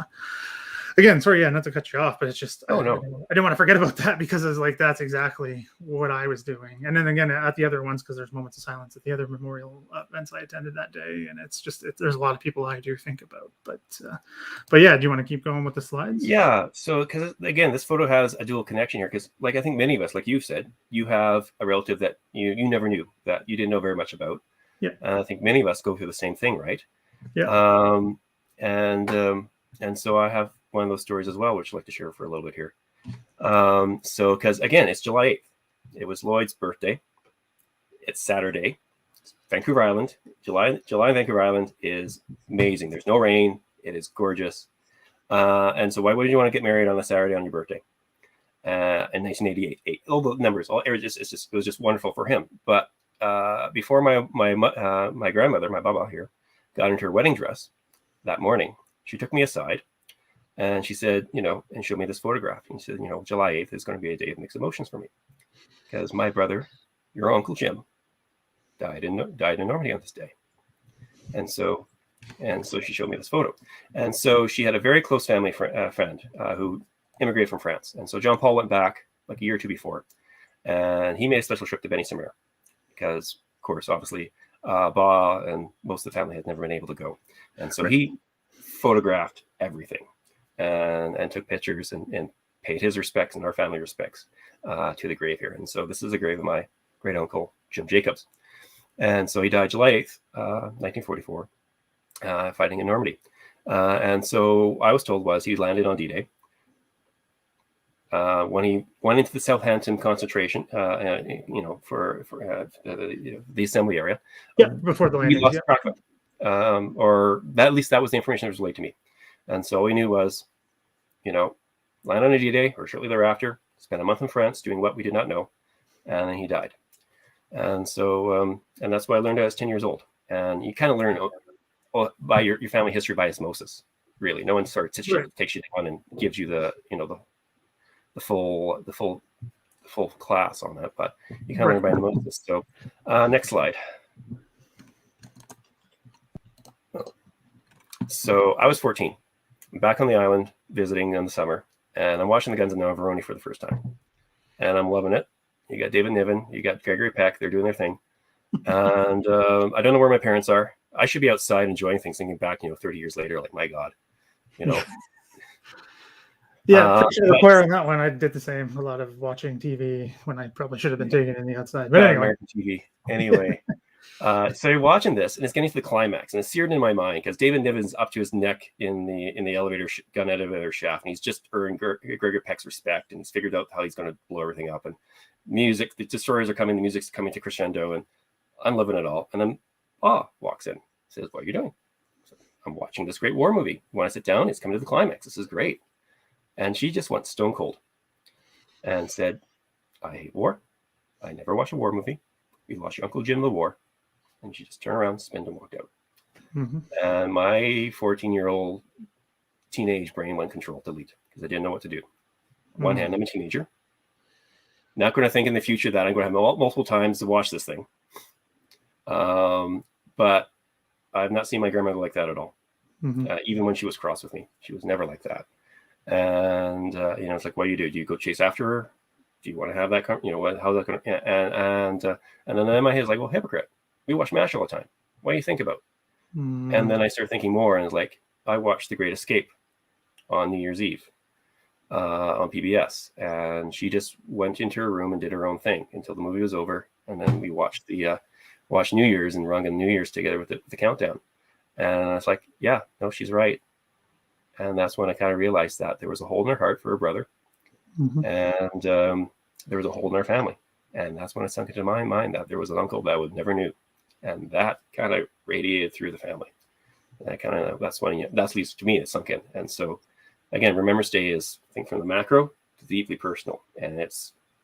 again, sorry, not to cut you off, but it's just, Oh, I didn't want to forget about that, because it's like, that's exactly what I was doing. And then again, at the other ones, because there's moments of silence at the other memorial events I attended that day. And it's just, there's a lot of people I do think about, but yeah, do you want to keep going with the slides? Yeah. So, because again, this photo has a dual connection here, because like, I think many of us, like you said, you have a relative that you never knew, that you didn't know very much about. Yeah. And I think many of us go through the same thing, right? Yeah. And so I have one of those stories as well, which I'd like to share for a little bit here. So, because again, it's July 8th. It was Lloyd's birthday. It's Saturday. Vancouver Island. July in Vancouver Island is amazing. There's no rain. It is gorgeous. And so why would you want to get married on a Saturday on your birthday? In 1988, all the numbers, it was just wonderful for him. But before my grandmother, my baba here, got into her wedding dress that morning, she took me aside and she said, and showed me this photograph. And she said, July 8th is going to be a day of mixed emotions for me, because my brother, your Uncle Jim, died in Normandy on this day. And so she showed me this photo. And so she had a very close family friend who immigrated from France. And so John Paul went back like a year or two before, and he made a special trip to Benny-Sur-Mer, because, of course, obviously, Ba and most of the family had never been able to go. And so he photographed everything and took pictures and paid his respects and our family respects to the grave here. And so this is a grave of my great uncle, Jim Jacobs. And so he died July 8th, 1944, fighting in Normandy. And so I was told he landed on D-Day. When he went into the Southampton concentration, for the assembly area. Yeah, before the landing. We lost track of it. Or at least that was the information that was relayed to me. And so all we knew was, land on a D-Day or shortly thereafter, spent a month in France doing what we did not know, and then he died. And so, and that's what I learned. I was 10 years old, and you kind of learn by your family history by osmosis. Really, no one sort of takes you down and gives you the full class on that, but you kind of learn by osmosis. So, next slide. So I was 14, I'm back on the island visiting in the summer, and I'm watching the Guns of Navarone for the first time, and I'm loving it. You got David Niven, you got Gregory Peck, they're doing their thing. And I don't know where my parents are. I should be outside enjoying things, thinking back, 30 years later, like, my God, Yeah, the choir on that one, I did the same. A lot of watching TV when I probably should have been taking in the outside. But anyway. American TV. Anyway, so you're watching this, and it's getting to the climax, and it's seared in my mind because David Niven's up to his neck in the elevator gun elevator shaft, and he's just earned Gregory Peck's respect, and he's figured out how he's going to blow everything up. And music, the destroyers are coming, the music's coming to crescendo, and I'm loving it all. And then walks in, says, "What are you doing?" So, "I'm watching this great war movie. You want to sit down? It's coming to the climax. This is great." And she just went stone cold and said, "I hate war. I never watch a war movie. We lost your Uncle Jim in the war." And she just turned around, spun, and walked out. Mm-hmm. And my 14-year-old teenage brain went control delete because I didn't know what to do. On one hand, I'm a teenager. Not going to think in the future that I'm going to have multiple times to watch this thing. But I've not seen my grandmother like that at all. Mm-hmm. Even when she was cross with me, she was never like that. And it's like, what do you do? Do you go chase after her? Do you want to have that? How's that going to? And then in my head, it's like, well, hypocrite. We watch MASH all the time. What do you think about? And then I start thinking more, and it's like, I watched The Great Escape on New Year's Eve, on PBS, and she just went into her room and did her own thing until the movie was over, and then we watched New Year's and rung in New Year's together with the countdown, and I was like, yeah, no, she's right. And that's when I kind of realized that there was a hole in her heart for her brother, and there was a hole in our family, and that's when it sunk into my mind that there was an uncle that we never knew, and that kind of radiated through the family. And that's when, at least to me, it sunk in. And so, again, Remembrance Day is, I think, from the macro to deeply personal, and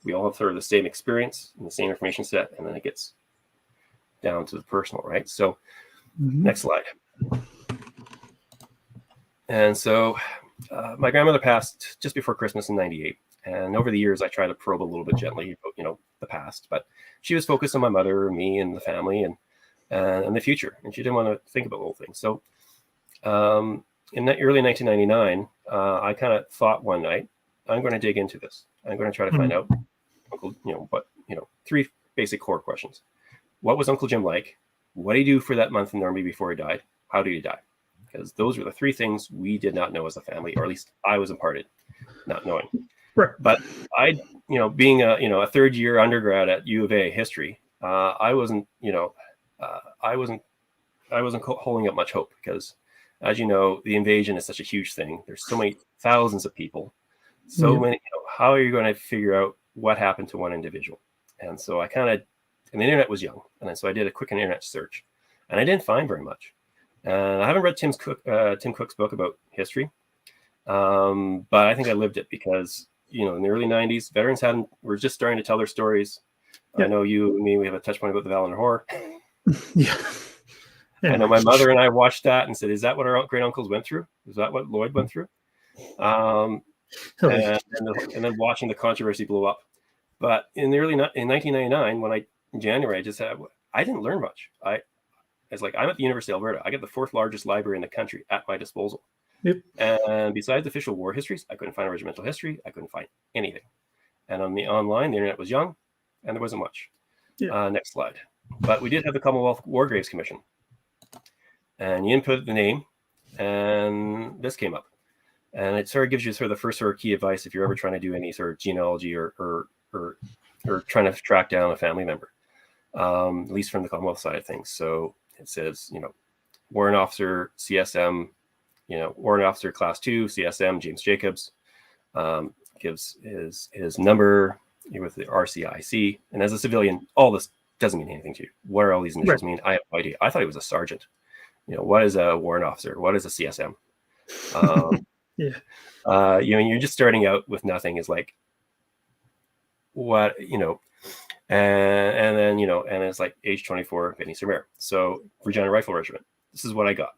we all have sort of the same experience and the same information set, and then it gets down to the personal, right? So, next slide. And so, my grandmother passed just before Christmas in '98, and over the years, I tried to probe a little bit gently about, the past, but she was focused on my mother, me, and the family, and the future, and she didn't want to think about old things. So, in the early 1999, I kind of thought one night, I'm going to dig into this. I'm going to try to find out, Uncle, three basic core questions. What was Uncle Jim like? What did he do for that month in the Army before he died? How did he die? Because those were the three things we did not know as a family, or at least I was imparted not knowing. Right. But I, being a third year undergrad at U of A history, I wasn't holding up much hope, because, as you know, the invasion is such a huge thing. There's so many thousands of people, so many. How are you going to figure out what happened to one individual? And so and the internet was young, and so I did a quick internet search, and I didn't find very much. And I haven't read Tim Cook's book about history, but I think I lived it, because in the early '90s, veterans were just starting to tell their stories. I know you and me, we have a touch point about the Valiant Horror. Yeah. I know my mother and I watched that and said, is that what our great uncles went through? Is that what Lloyd went through? And then watching the controversy blow up. But in 1999, in January, I didn't learn much. It's like, I'm at the University of Alberta. I get the 4th largest library in the country at my disposal. Yep. And besides official war histories, I couldn't find a regimental history. I couldn't find anything. And on the internet was young, and there wasn't much. Next slide. But we did have the Commonwealth War Graves Commission. And you input the name, and this came up. And it sort of gives you sort of the first sort of key advice if you're ever trying to do any sort of genealogy or trying to track down a family member, at least from the Commonwealth side of things. So it says, Warrant Officer CSM, Warrant Officer Class 2, CSM, James Jacobs, gives his number with the RCIC. And as a civilian, all this doesn't mean anything to you. What are all these initials mean? I have no idea. I thought he was a sergeant. What is a warrant officer? What is a CSM? You're just starting out with nothing. Is like, what, and then, and it's like age 24, Benny-sur-Mer. So Regina Rifle Regiment. This is what I got.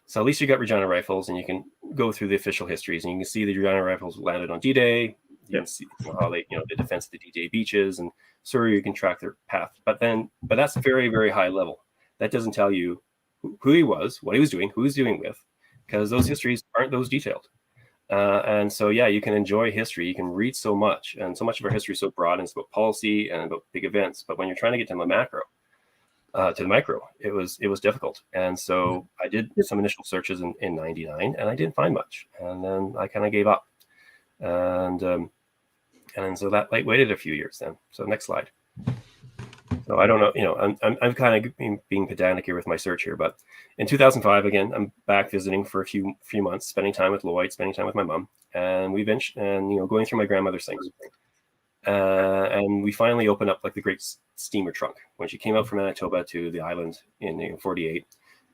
So at least you got Regina Rifles, and you can go through the official histories, and you can see the Regina Rifles landed on D-Day. You can see how they, the defense of the D-Day beaches, and sort of you can track their path. But that's very, very high level. That doesn't tell you who he was, what he was doing, who he was doing with, because those histories aren't those detailed. And so, you can enjoy history. You can read so much, and so much of our history is so broad, and it's about policy and about big events. But when you're trying to get to the macro, to the micro, it was difficult. And so I did some initial searches in '99, and I didn't find much. And then I kind of gave up. And so that waited a few years then. So next slide. So I don't know, I'm kind of being pedantic here with my search here, but in 2005, again, I'm back visiting for a few months, spending time with Lloyd, spending time with my mom, and going through my grandmother's things. And we finally opened up like the great steamer trunk. When she came out from Manitoba to the island in 48,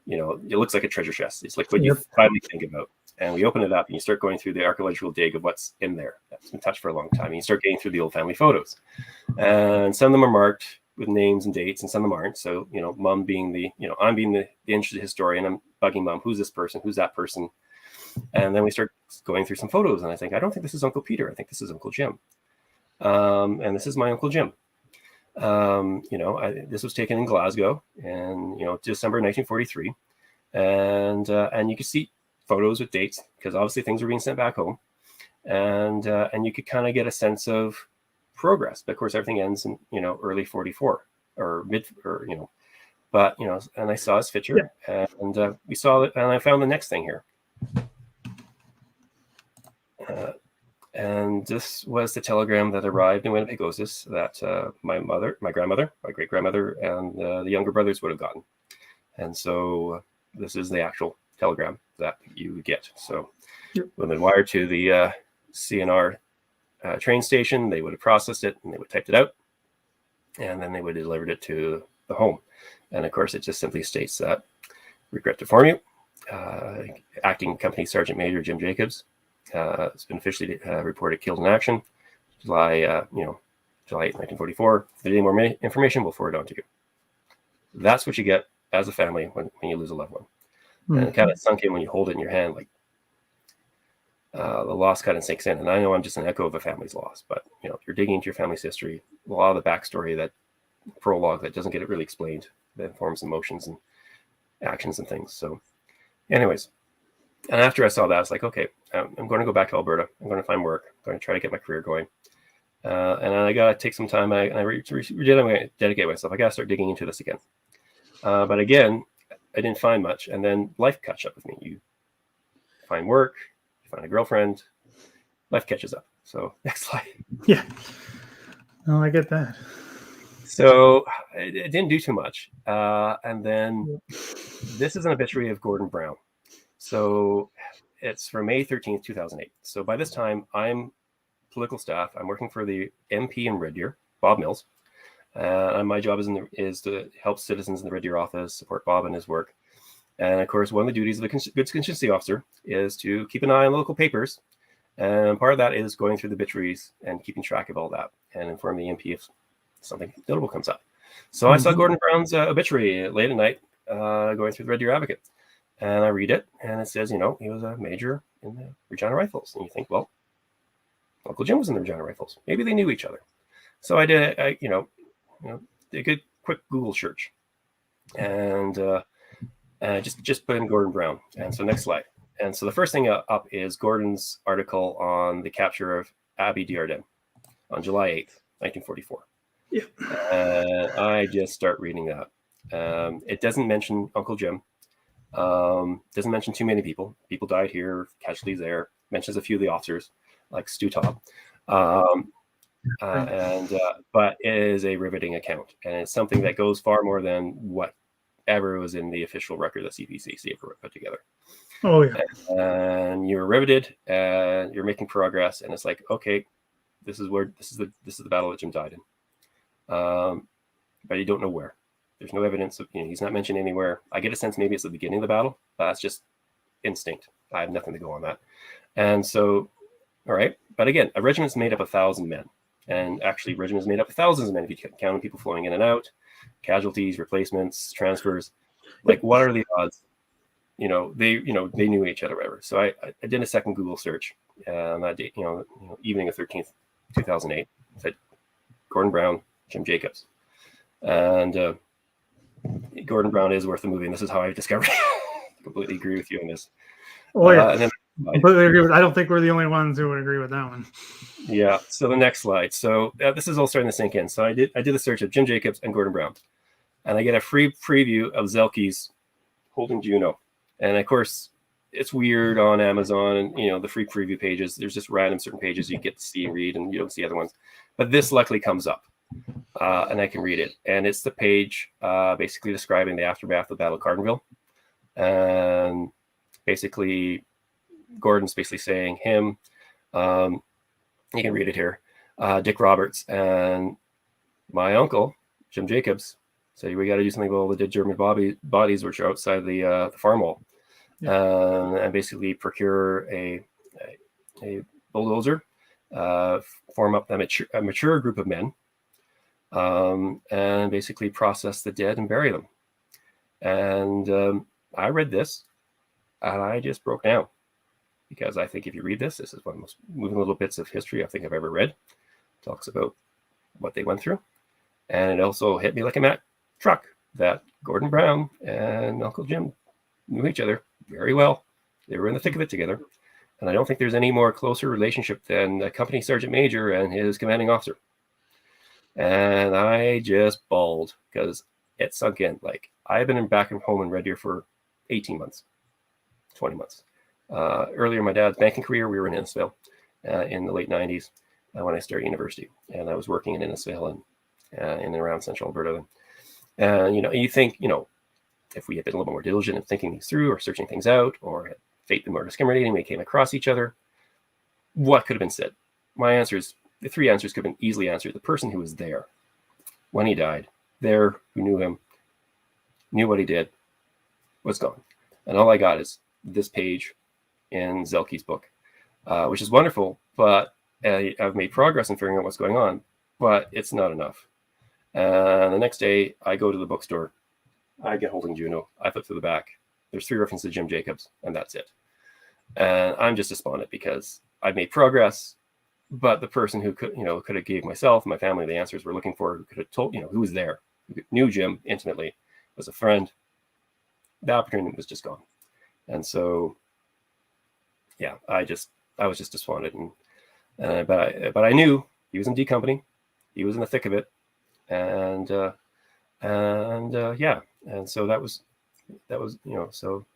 it looks like a treasure chest. It's like what you finally think about. And we open it up, and you start going through the archaeological dig of what's in there. That's been touched for a long time. And you start getting through the old family photos. And some of them are marked with names and dates, and some of them aren't. So, mom being I'm being the interested historian. I'm bugging mom, who's this person? Who's that person? And then we start going through some photos, and I think, I don't think this is Uncle Peter. I think this is Uncle Jim. And this is my Uncle Jim. This was taken in Glasgow in, December 1943. And you could see photos with dates, because obviously things were being sent back home. And you could kind of get a sense of progress. But of course, everything ends in, early 44 or mid, or, but, and I saw his picture, and we saw it, and I found the next thing here. And this was the telegram that arrived in Winnipegosis that my grandmother, my great grandmother, and the younger brothers would have gotten. And so this is the actual telegram that you would get. So Yep. would have been wired to the CNR train station. They would have processed it and they would have typed it out. And then they would have delivered it to the home. And of course, it just simply states that, regret to inform you, Acting Company Sergeant Major Jim Jacobs has been officially reported killed in action, July 8, 1944. If there's any more information, we'll forward it on to you. That's what you get as a family when you lose a loved one. Mm-hmm. And it kind of sunk in when you hold it in your hand, like the loss kind of sinks in. And I know I'm just an echo of a family's loss, but you're digging into your family's history, a lot of the backstory, that prologue that doesn't get it really explained, that informs emotions and actions and things. So anyways, and after I saw that, I was like, okay, I'm going to go back to Alberta. I'm going to find work. I'm going to try to get my career going. And I got to take some time. I'm going to dedicate myself. I got to start digging into this again. But again, I didn't find much. And then life catch up with me. You find work, you find a girlfriend, life catches up. So next slide. Yeah. Oh, I get that. So it didn't do too much. And then this is an obituary of Gordon Brown. So it's from May 13th, 2008. So by this time, I'm political staff. I'm working for the MP in Red Deer, Bob Mills. And my job is to help citizens in the Red Deer office, support Bob in his work. And of course, one of the duties of a good contingency officer is to keep an eye on local papers. And part of that is going through the obituaries and keeping track of all that and informing the MP if something notable comes up. So I saw Gordon Brown's obituary late at night, going through the Red Deer Advocate. And I read it, and it says, he was a major in the Regina Rifles. And you think, well, Uncle Jim was in the Regina Rifles. Maybe they knew each other. So I did, a good quick Google search, and just put in Gordon Brown. And so next slide. And so the first thing up is Gordon's article on the capture of Abbey Diordo on July 8th, 1944. Yeah. And I just start reading that. It doesn't mention Uncle Jim. Doesn't mention too many people. People died here, casualties there. Mentions a few of the officers, like Stu Taub. But it is a riveting account, and it's something that goes far more than whatever was in the official record that CPCC ever put together. Oh yeah. And you're riveted, and you're making progress, and it's like, okay, this is the battle that Jim died in. But you don't know where. There's no evidence of, he's not mentioned anywhere. I get a sense maybe it's the beginning of the battle, but that's just instinct. I have nothing to go on that. And so, all right. But again, a regiment's made up of 1,000 men. And actually, regiments made up of thousands of men if you count people flowing in and out, casualties, replacements, transfers. Like, what are the odds? They knew each other, whatever. So I did a second Google search on that date, evening of 13th, 2008. I said, Gordon Brown, Jim Jacobs. And Gordon Brown is worth the movie, and this is how I discovered it. I completely agree with you on this. Oh yeah, and then, completely agree with. I don't think we're the only ones who would agree with that one. Yeah. So the next slide. So this is all starting to sink in. So I did the search of Jim Jacobs and Gordon Brown, and I get a free preview of Zelke's Holding Juno, and of course it's weird on Amazon, and the free preview pages. There's just random certain pages you get to see and read, and you don't see other ones. But this luckily comes up. And I can read it. And it's the page basically describing the aftermath of the Battle of Cardenville. And basically, Gordon's basically saying him, you can read it here, Dick Roberts and my uncle, Jim Jacobs, said, we got to do something with all the dead German bodies which are outside the farm wall. Yeah. And basically procure a bulldozer, form up a mature group of men, and basically process the dead and bury them. And I read this, and I just broke down, because I think if you read this is one of the most moving little bits of history I think I've ever read. It talks about what they went through, and it also hit me like a Mack truck that Gordon Brown and Uncle Jim knew each other very well. They were in the thick of it together, and I don't think there's any more closer relationship than a company sergeant major and his commanding officer. And I just bawled because it sunk in. Like, I've been back home in Red Deer for 18 months, 20 months. Earlier, my dad's banking career, we were in Innisfail. in the late 90s when I started university. And I was working in Innisfail and in and around central Alberta. And, you think, if we had been a little bit more diligent in thinking these through or searching things out or had faith in more discriminating, we came across each other, what could have been said? The three answers could have been easily answered. The person who was there when he died, there, who knew him, knew what he did, was gone. And all I got is this page in Zelke's book, which is wonderful, but I've made progress in figuring out what's going on, but it's not enough. And the next day, I go to the bookstore. I get holding Juno. I flip through the back. There's 3 references to Jim Jacobs, and that's it. And I'm just despondent because I've made progress, but the person who could have gave myself, my family, the answers we're looking for, who could have told, who was there, who knew Jim intimately, was a friend, the opportunity was just gone. And so, yeah, I was just despondent. And but I knew he was in D Company, he was in the thick of it, and yeah, and so that was so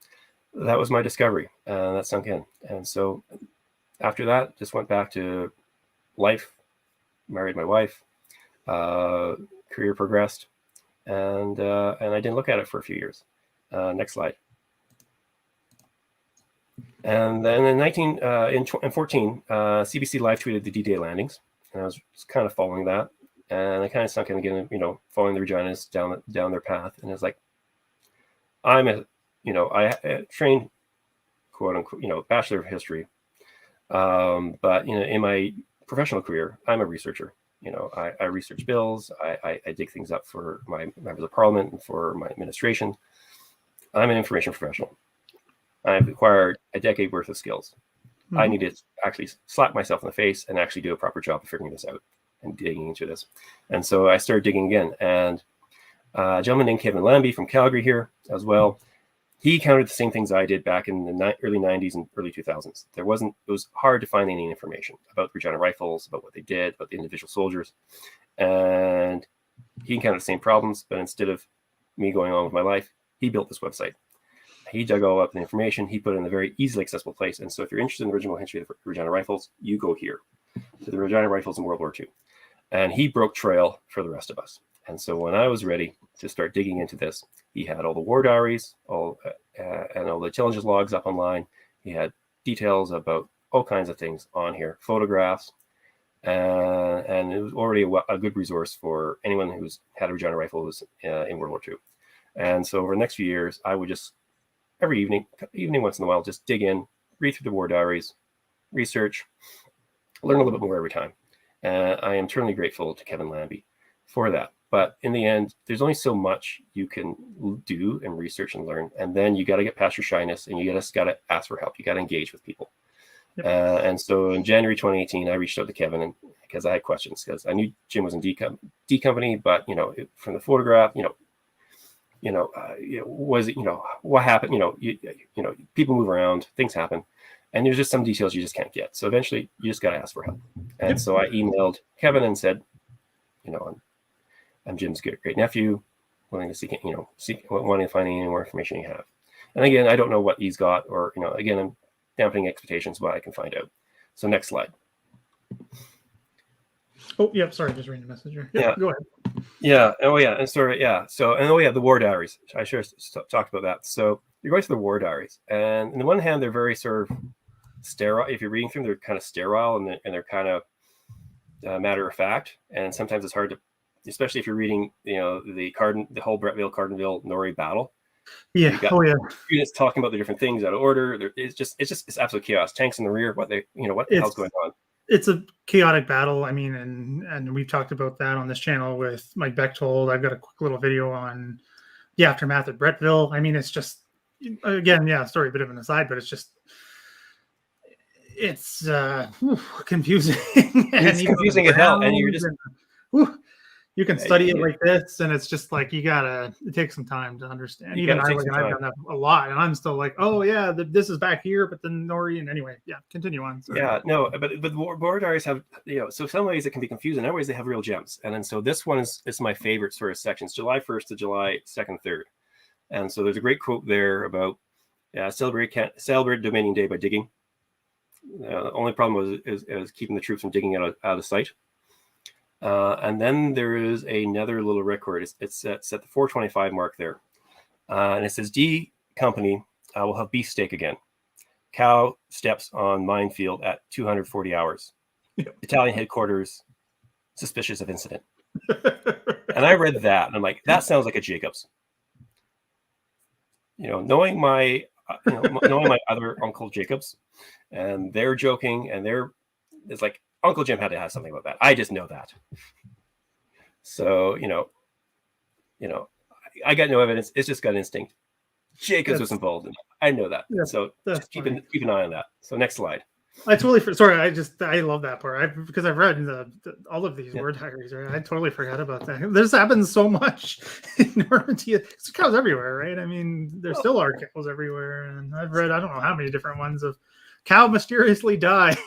that was my discovery, and that sunk in. And so after that, just went back to life, married my wife, career progressed, and I didn't look at it for a few years. Next slide. And then in 2014, CBC live tweeted the D-Day landings, and I was kind of following that, and I kind of sunk in again, following the Reginas down their path, and it's like, I trained, quote unquote, Bachelor of History, but in my professional career, I'm a researcher. I research bills, I dig things up for my members of Parliament and for my administration. I'm an information professional. I've acquired a decade worth of skills. Mm-hmm. I need to actually slap myself in the face and actually do a proper job of figuring this out and digging into this. And so I started digging again. And a gentleman named Kevin Lambie from Calgary here as well, he encountered the same things I did back in the early 90s and early 2000s. It was hard to find any information about Regina Rifles, about what they did, about the individual soldiers. And he encountered the same problems, but instead of me going on with my life, he built this website. He dug all up the information. He put it in a very easily accessible place. And so if you're interested in the original history of the Regina Rifles, you go here to the Regina Rifles in World War II. And he broke trail for the rest of us. And so when I was ready to start digging into this, he had all the War Diaries, and all the intelligence logs up online. He had details about all kinds of things on here, photographs, and it was already a good resource for anyone who's had a Regina Rifle in World War II. And so over the next few years, I would just every evening once in a while, just dig in, read through the War Diaries, research, learn a little bit more every time. And I am eternally grateful to Kevin Lambie for that. But in the end, there's only so much you can do and research and learn. And then you got to get past your shyness and you got to ask for help. You got to engage with people. Yep. And so in January 2018, I reached out to Kevin because I had questions, because I knew Jim was in D Company, but, from the photograph, was it, what happened? People move around, things happen, and there's just some details you just can't get. So eventually you just got to ask for help. And yep. So I emailed Kevin and said, I'm Jim's great nephew, willing to wanting to find any more information you have. And again, I don't know what he's got, or, again, I'm dampening expectations, but I can find out. So next slide. Oh, yeah. Sorry, just reading the message here. Yeah. Go ahead. Yeah. Oh, yeah. And sorry. Yeah. So, the War Diaries. I should have talked about that. So you're going to the War Diaries, and on the one hand, they're very sort of sterile. If you're reading through them, they're kind of sterile and they're kind of matter of fact. And sometimes it's hard to, especially if you're reading, the whole Bretteville-Cardenville Norrie battle. Yeah. Students talking about the different things out of order. It's absolute chaos. Tanks in the rear. What the hell's going on? It's a chaotic battle. I mean, and we've talked about that on this channel with Mike Bechtold. I've got a quick little video on the aftermath of Bretteville. I mean, it's just, again, sorry, a bit of an aside, but it's confusing. It's confusing as hell, and you're just. You can study it like this, and it's just like it takes some time to understand. Even I've done that a lot, and I'm still like, oh yeah, this is back here, but then Norrie, and anyway, continue on. Sorry. Yeah, no, but the War Diaries have, so some ways it can be confusing, in other ways they have real gems, and then so this one is my favorite sort of sections, July 1st to July 2nd, 3rd, and so there's a great quote there about celebrate Dominion Day by digging. The only problem is keeping the troops from digging it out of sight. And then there is another little record. It's at the 425 mark there. And it says, D Company will have beefsteak again. Cow steps on minefield at 240 hours. Italian headquarters, suspicious of incident. And I read that, and I'm like, that sounds like a Jacobs. Knowing my other Uncle Jacobs, and they're joking, and it's like Uncle Jim had to have something about that. I just know that. So I got no evidence. It's just got instinct. Jacobs was involved in it. I know that. So just keep an eye on that. So next slide. I totally sorry. I love that part because I've read all of these War Diaries. Right? I totally forgot about that. This happens so much in Normandy. There's cows everywhere, right? I mean, there still are cows everywhere, and I've read I don't know how many different ones of cow mysteriously died.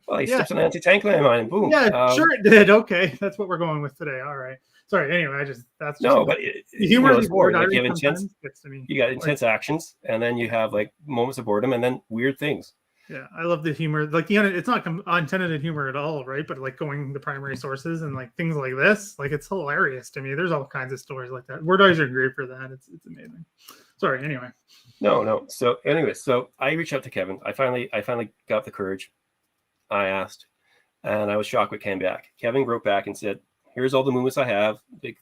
Well, he steps on an anti-tank landmine and boom. Yeah, sure it did. Okay, that's what we're going with today. All right. Sorry. Anyway, but the humor is boring. Like you have gets to me. You got intense actions, and then you have like moments of boredom, and then weird things. Yeah, I love the humor. Like it's not unintended humor at all, right? But like going the primary sources and like things like this, like it's hilarious to me. There's all kinds of stories like that. War Diaries are great for that. It's amazing. Sorry. Anyway. No. So anyway, so I reached out to Kevin. I finally got the courage. I asked, and I was shocked what came back. Kevin wrote back and said, "Here's all the movements I have. The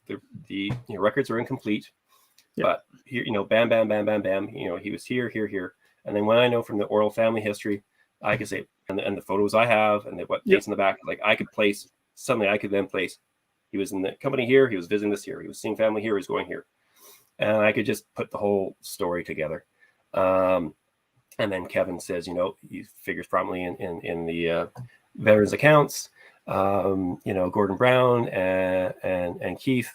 records are incomplete, but here, bam, bam, bam, bam, bam. He was here, here, here." And then when I know from the oral family history, I could say, and the photos I have, and what dates in the back, like I could then place. He was in the company here. He was visiting this here. He was seeing family here. He was going here, and I could just put the whole story together. And then Kevin says, he figures prominently in the veterans accounts. Gordon Brown and Keith.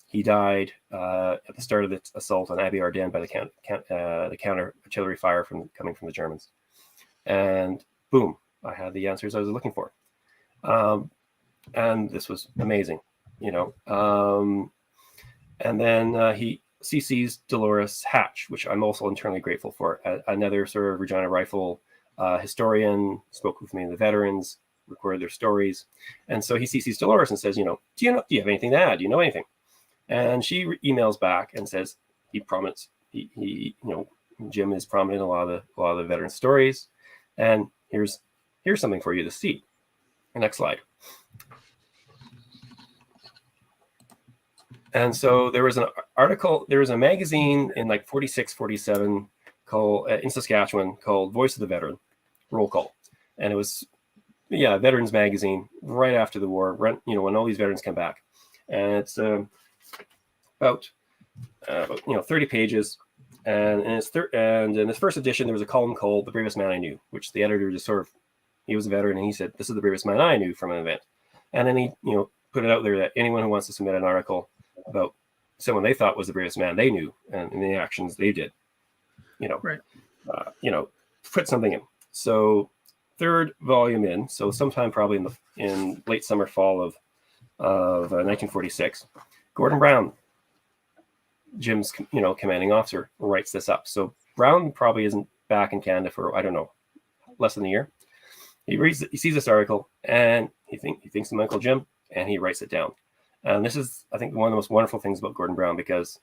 He died at the start of the assault on Abbey Ardennes by the counter artillery fire coming from the Germans. And boom, I had the answers I was looking for. And this was amazing, And then he CC's Dolores Hatch, which I'm also internally grateful for. Another sort of Regina Rifle historian, spoke with me and the veterans, recorded their stories. And so he CC's Dolores and says, do you have anything to add? Do you know anything? And she emails back and says Jim is prominent in a lot of the veteran stories, and here's something for you to see. Next slide. And so there was an article, there was a magazine in like 46, 47 called in Saskatchewan called Voice of the Veteran, roll call, and it was veterans magazine right after the war, when all these veterans come back, and it's about 30 pages, and in this first edition there was a column called "The Bravest Man I Knew," which the editor just he was a veteran and he said, "This is the bravest man I knew from an event," and then he put it out there that anyone who wants to submit an article about someone they thought was the bravest man they knew and the actions they did, put something in. So third volume in, so sometime probably in late summer, fall of 1946, Gordon Brown, Jim's commanding officer, writes this up. So Brown probably isn't back in Canada for, I don't know, less than a year. He sees this article and he thinks of Uncle Jim and he writes it down. And this is, I think, one of the most wonderful things about Gordon Brown, because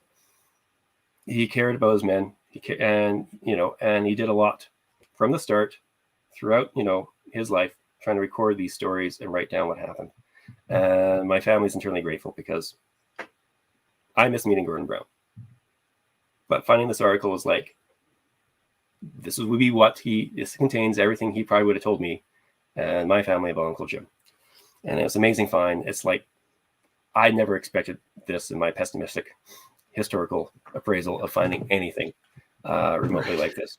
he cared about his men. And he did a lot from the start throughout, his life, trying to record these stories and write down what happened. And my family's internally grateful because I miss meeting Gordon Brown. But finding this article was like, this would be this contains everything he probably would have told me and my family about Uncle Jim. And it was an amazing find. It's like, I never expected this in my pessimistic historical appraisal of finding anything remotely like this.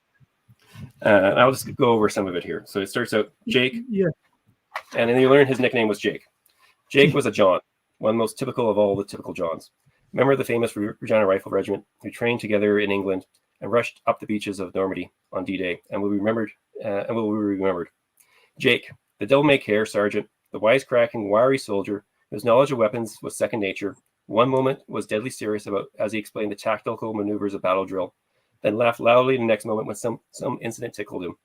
I'll just go over some of it here. So it starts out, Jake. Yeah. And then you learn his nickname was Jake. Jake was a John, one most typical of all the typical Johns. Member of the famous Regina Rifle Regiment, who trained together in England and rushed up the beaches of Normandy on D-Day, and will be remembered. Jake, the devil-may-care sergeant, the wisecracking, wiry soldier, whose knowledge of weapons was second nature, one moment was deadly serious as he explained the tactical maneuvers of battle drill, then laughed loudly the next moment when some incident tickled him.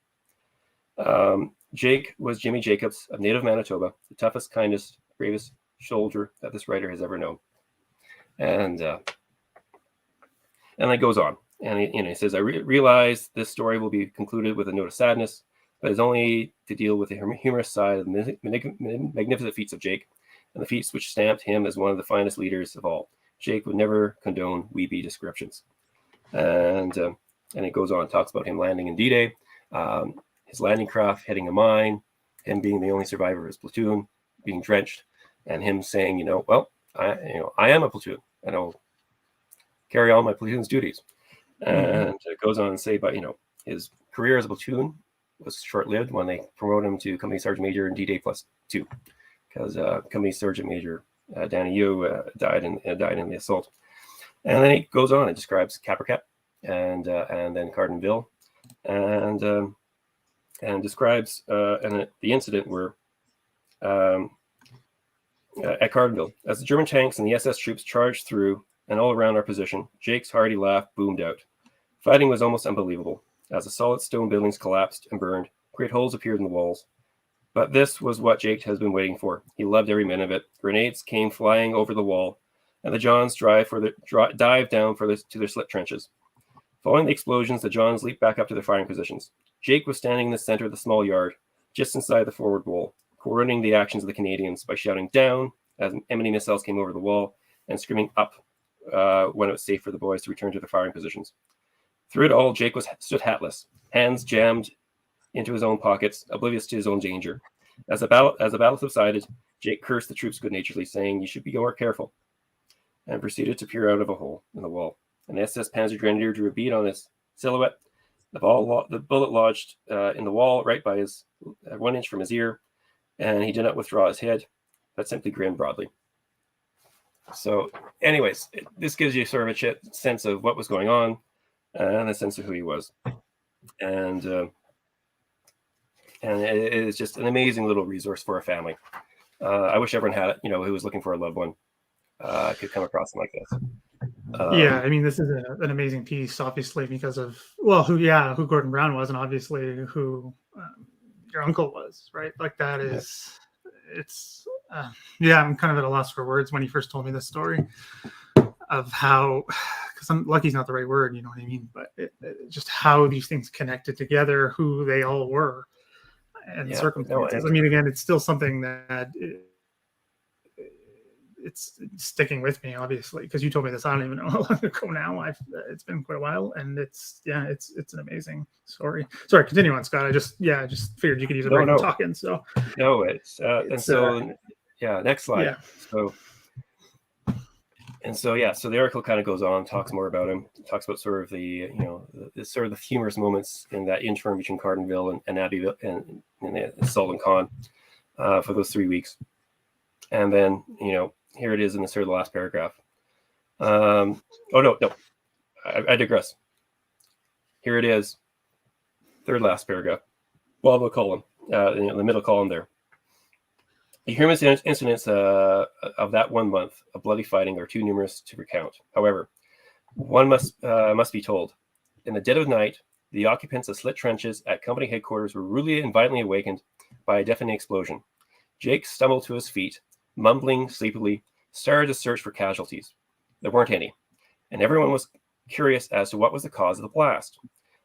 Jake was Jimmy Jacobs of native Manitoba, the toughest, kindest, bravest soldier that this writer has ever known. And it goes on. And he says, I realize this story will be concluded with a note of sadness, but it's only to deal with the humorous side of the magnificent feats of Jake, and the feats which stamped him as one of the finest leaders of all. Jake would never condone weepy descriptions. And it goes on, talks about him landing in D-Day, his landing craft hitting a mine, him being the only survivor of his platoon, being drenched, and him saying, well, I am a platoon, and I'll carry on my platoon's duties. And it goes on to say, but his career as a platoon was short-lived when they promoted him to Company Sergeant Major in D-Day +2, because Company Sergeant Major Danny Yu died in the assault. And then he goes on and describes Capricat and then Cardenville, and describes the incident where at Cardenville, as the German tanks and the SS troops charged through and all around our position, Jake's hearty laugh boomed out. Fighting was almost unbelievable. As the solid stone buildings collapsed and burned, great holes appeared in the walls. But this was what Jake has been waiting for. He loved every minute of it. Grenades came flying over the wall, and the Johns dived down to their slit trenches. Following the explosions, the Johns leaped back up to their firing positions. Jake was standing in the center of the small yard, just inside the forward wall, coordinating the actions of the Canadians by shouting down as enemy missiles came over the wall, and screaming up when it was safe for the boys to return to their firing positions. Through it all, Jake stood hatless, hands jammed into his own pockets, oblivious to his own danger. As the battle subsided, Jake cursed the troops good-naturedly, saying, "You should be more careful," and proceeded to peer out of a hole in the wall. An SS Panzer Grenadier drew a bead on his silhouette. The bullet lodged in the wall right by 1 inch from his ear, and he did not withdraw his head, but simply grinned broadly. So, anyways, this gives you sort of a sense of what was going on and a sense of who he was. And it is just an amazing little resource for a family. I wish everyone had it, who was looking for a loved one, could come across something like this. Yeah, I mean, this is an amazing piece, obviously, because of who Gordon Brown was, and obviously who your uncle was, right? Like that is, it's I'm kind of at a loss for words when he first told me this story of how, because I'm lucky's not the right word, you know what I mean, but just how these things connected together, who they all were, and circumstances. I mean, again, it's still something that it's sticking with me, obviously, because you told me this. I don't even know how long ago now. It's been quite a while, and it's an amazing story. Sorry, continue on, Scott. I just figured you could use a break from talking. So next slide. Yeah. So the article kind of goes on, talks more about him, talks about sort of the sort of the humorous moments in that interim between Cardenville and Abbeville and Sullivan Con for those 3 weeks, and then here it is in the sort of the last paragraph. I digress. Here it is, third last paragraph, bottom of the column, in the middle column there. The humorous incidents of that 1 month of bloody fighting are too numerous to recount. However, one must be told. In the dead of night, the occupants of slit trenches at company headquarters were rudely and violently awakened by a deafening explosion. Jake stumbled to his feet, mumbling sleepily, started to search for casualties. There weren't any, and everyone was curious as to what was the cause of the blast.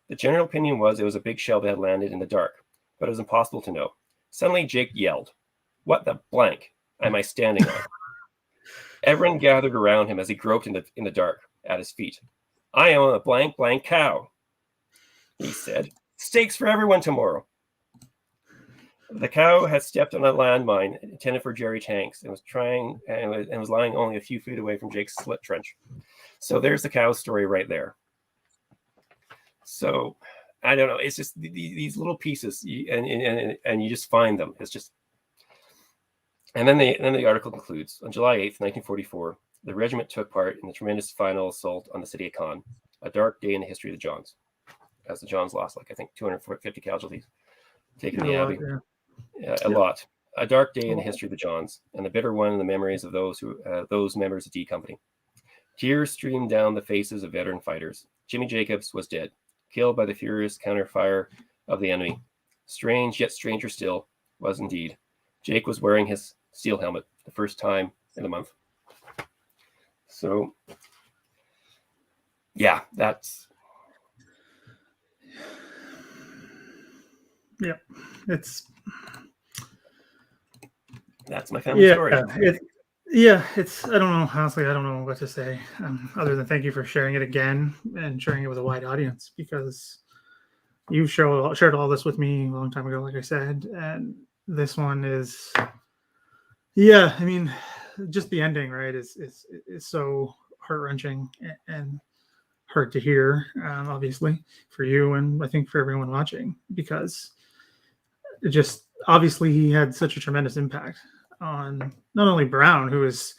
The general opinion was it was a big shell that had landed in the dark, but it was impossible to know. Suddenly, Jake yelled, "What the blank am I standing on?" Everyone gathered around him as he groped in the dark at his feet. "I am on a blank cow," he said. "Steaks for everyone tomorrow." The cow had stepped on a landmine intended for Jerry tanks and was lying only a few feet away from Jake's slit trench. So there's the cow story right there. So I don't know. It's just these little pieces, and you just find them. It's just. And then the article concludes. On July 8th, 1944, the regiment took part in the tremendous final assault on the city of Caen, a dark day in the history of the Johns, as the Johns lost, 250 casualties, taking the Abbey. A lot. A dark day in the history of the Johns, and a bitter one in the memories of those members of D Company. Tears streamed down the faces of veteran fighters. Jimmy Jacobs was dead, killed by the furious counterfire of the enemy. Strange, yet stranger still, was indeed Jake was wearing his steel helmet the first time in a month. So, yeah, that's my family story. It's I don't know, honestly, I don't know what to say other than thank you for sharing it again and sharing it with a wide audience, because you shared all this with me a long time ago, like I said, and this one is, I mean, just the ending, right, is so heart-wrenching and hard to hear, obviously, for you and I think for everyone watching, because it just obviously he had such a tremendous impact on not only Brown, who is,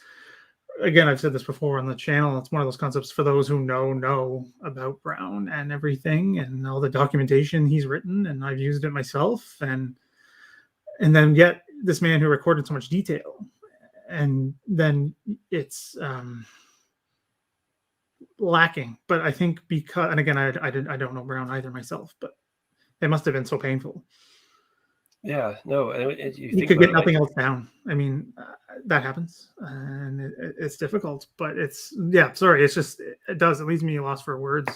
again, I've said this before on the channel, it's one of those concepts for those who know about Brown and everything and all the documentation he's written, and I've used it myself, and then yet this man who recorded so much detail, and then it's lacking. But I think because, and again, I don't know Brown either myself, but it must have been so painful. Yeah, no, You could get nothing else down. I mean, that happens, and it's difficult. But it's sorry. It's just it leaves me lost for words,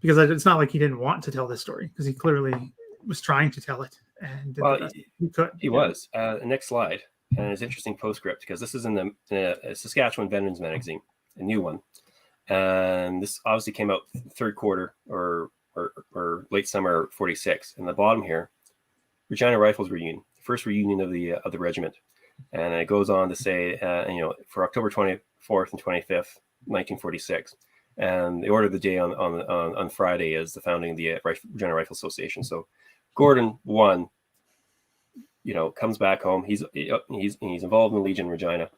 because it's not like he didn't want to tell this story, because he clearly was trying to tell it, and did the best he could. He was. Next slide, and it's interesting postscript, because this is in the Saskatchewan Veterans Magazine, a new one, and this obviously came out third quarter or late summer '46. And the bottom here, Regina Rifles reunion, the first reunion of the regiment, and it goes on to say, for October 24th and 25th, 1946, and the order of the day on Friday is the founding of the Regina Rifle Association. So Gordon won, comes back home. He's involved in the Legion Regina.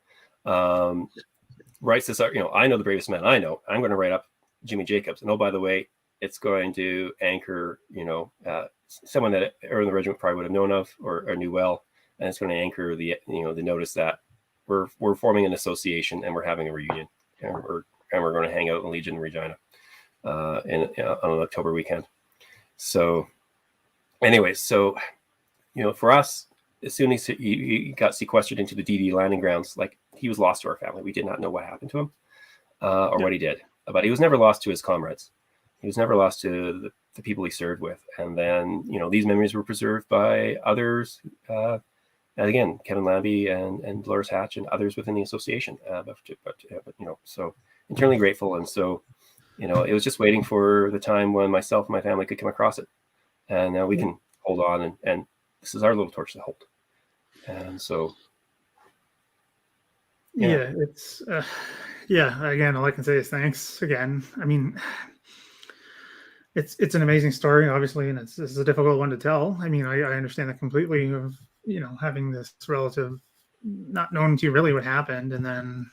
Writes this, I know the bravest man I know. I'm going to write up Jimmy Jacobs, and oh, by the way, it's going to anchor, someone that early in the regiment probably would have known of or knew well, and it's going to anchor the notice that we're forming an association and we're having a reunion, and we're going to hang out in Legion Regina on an October weekend. So, anyways, for us, as soon as he got sequestered into the DD landing grounds, like, he was lost to our family. We did not know what happened to him or what he did, but he was never lost to his comrades. He was never lost to the people he served with. And then, these memories were preserved by others. And again, Kevin Lambie and Dolores Hatch and others within the association. So internally grateful. And so, it was just waiting for the time when myself and my family could come across it. And now we can hold on, and this is our little torch to hold. And so, it's, again, all I can say is thanks again. I mean, it's an amazing story, obviously, and it's a difficult one to tell. I mean, I understand that completely, of having this relative not knowing to you really what happened, and then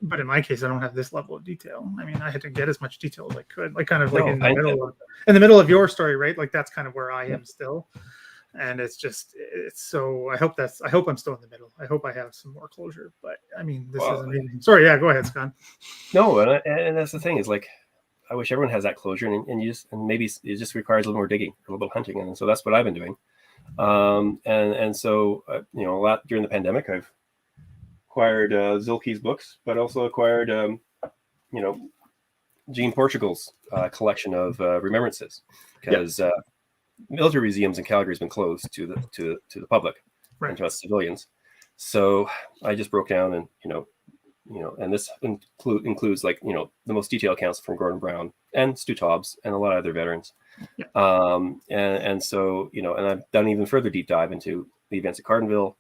but in my case, I don't have this level of detail. I mean, I had to get as much detail as I could, like kind of like in the middle of your story, right? Like, that's kind of where I am still, and it's so. I hope I'm still in the middle. I hope I have some more closure. But I mean, this is amazing. Sorry, go ahead, Scott. No, and that's the thing, is like, I wish everyone has that closure, and maybe it just requires a little more digging, a little bit of hunting, and so that's what I've been doing. And so a lot during the pandemic, I've acquired Zilke's books, but also acquired Jean Portugal's collection of remembrances, because military museums in Calgary has been closed to the public, right, and to us civilians. So I just broke down and and this includes like the most detailed accounts from Gordon Brown and Stu Tobbs and a lot of other veterans. And so and I've done even further deep dive into the events at Cardenville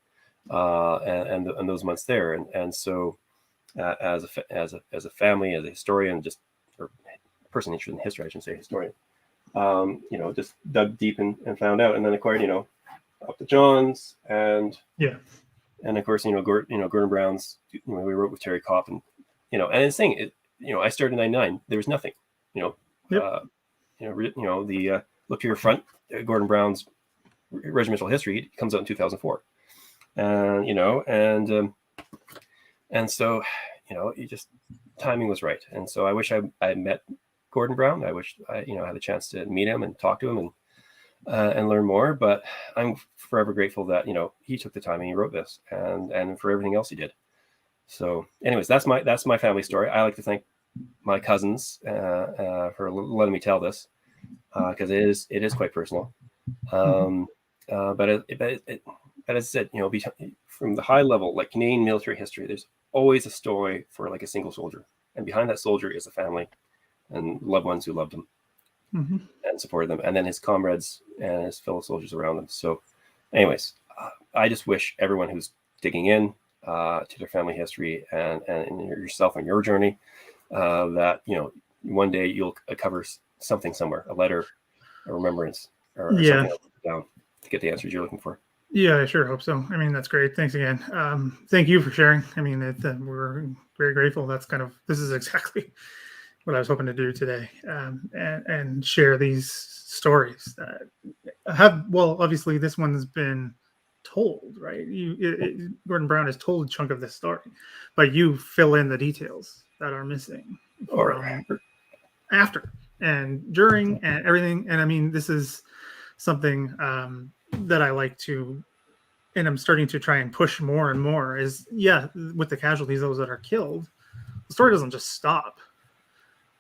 and those months there. And so as a family, as a historian, or person interested in history, I shouldn't say historian, just dug deep and found out, and then acquired Up to John's and of course, Gordon Brown's, we wrote with Terry Kopp, and, and it's saying, I started in 1999. There was nothing, look to your front, Gordon Brown's regimental history comes out in 2004. And so, timing was right. And so I wish I met Gordon Brown. I wish I had a chance to meet him and talk to him. and learn more. But I'm forever grateful that, he took the time and he wrote this, and for everything else he did. So anyways, that's my family story. I like to thank my cousins for letting me tell this, because it is quite personal. But as I said, from the high level, like Canadian military history, there's always a story for like a single soldier, and behind that soldier is a family and loved ones who loved him and supported them, and then his comrades and his fellow soldiers around them. So anyways, I just wish everyone who's digging in to their family history and yourself on your journey, that one day you'll cover something somewhere, a letter, a remembrance, or something else down to get the answers you're looking for. Yeah, I sure hope so. I mean, that's great. Thanks again. Thank you for sharing. I mean, we're very grateful. This is exactly what I was hoping to do today, and share these stories that obviously this one's been told, right? Gordon Brown has told a chunk of this story, but you fill in the details that are missing after and during and everything. And I mean, this is something that I like to, and I'm starting to try and push more and more, is with the casualties, those that are killed, the story doesn't just stop,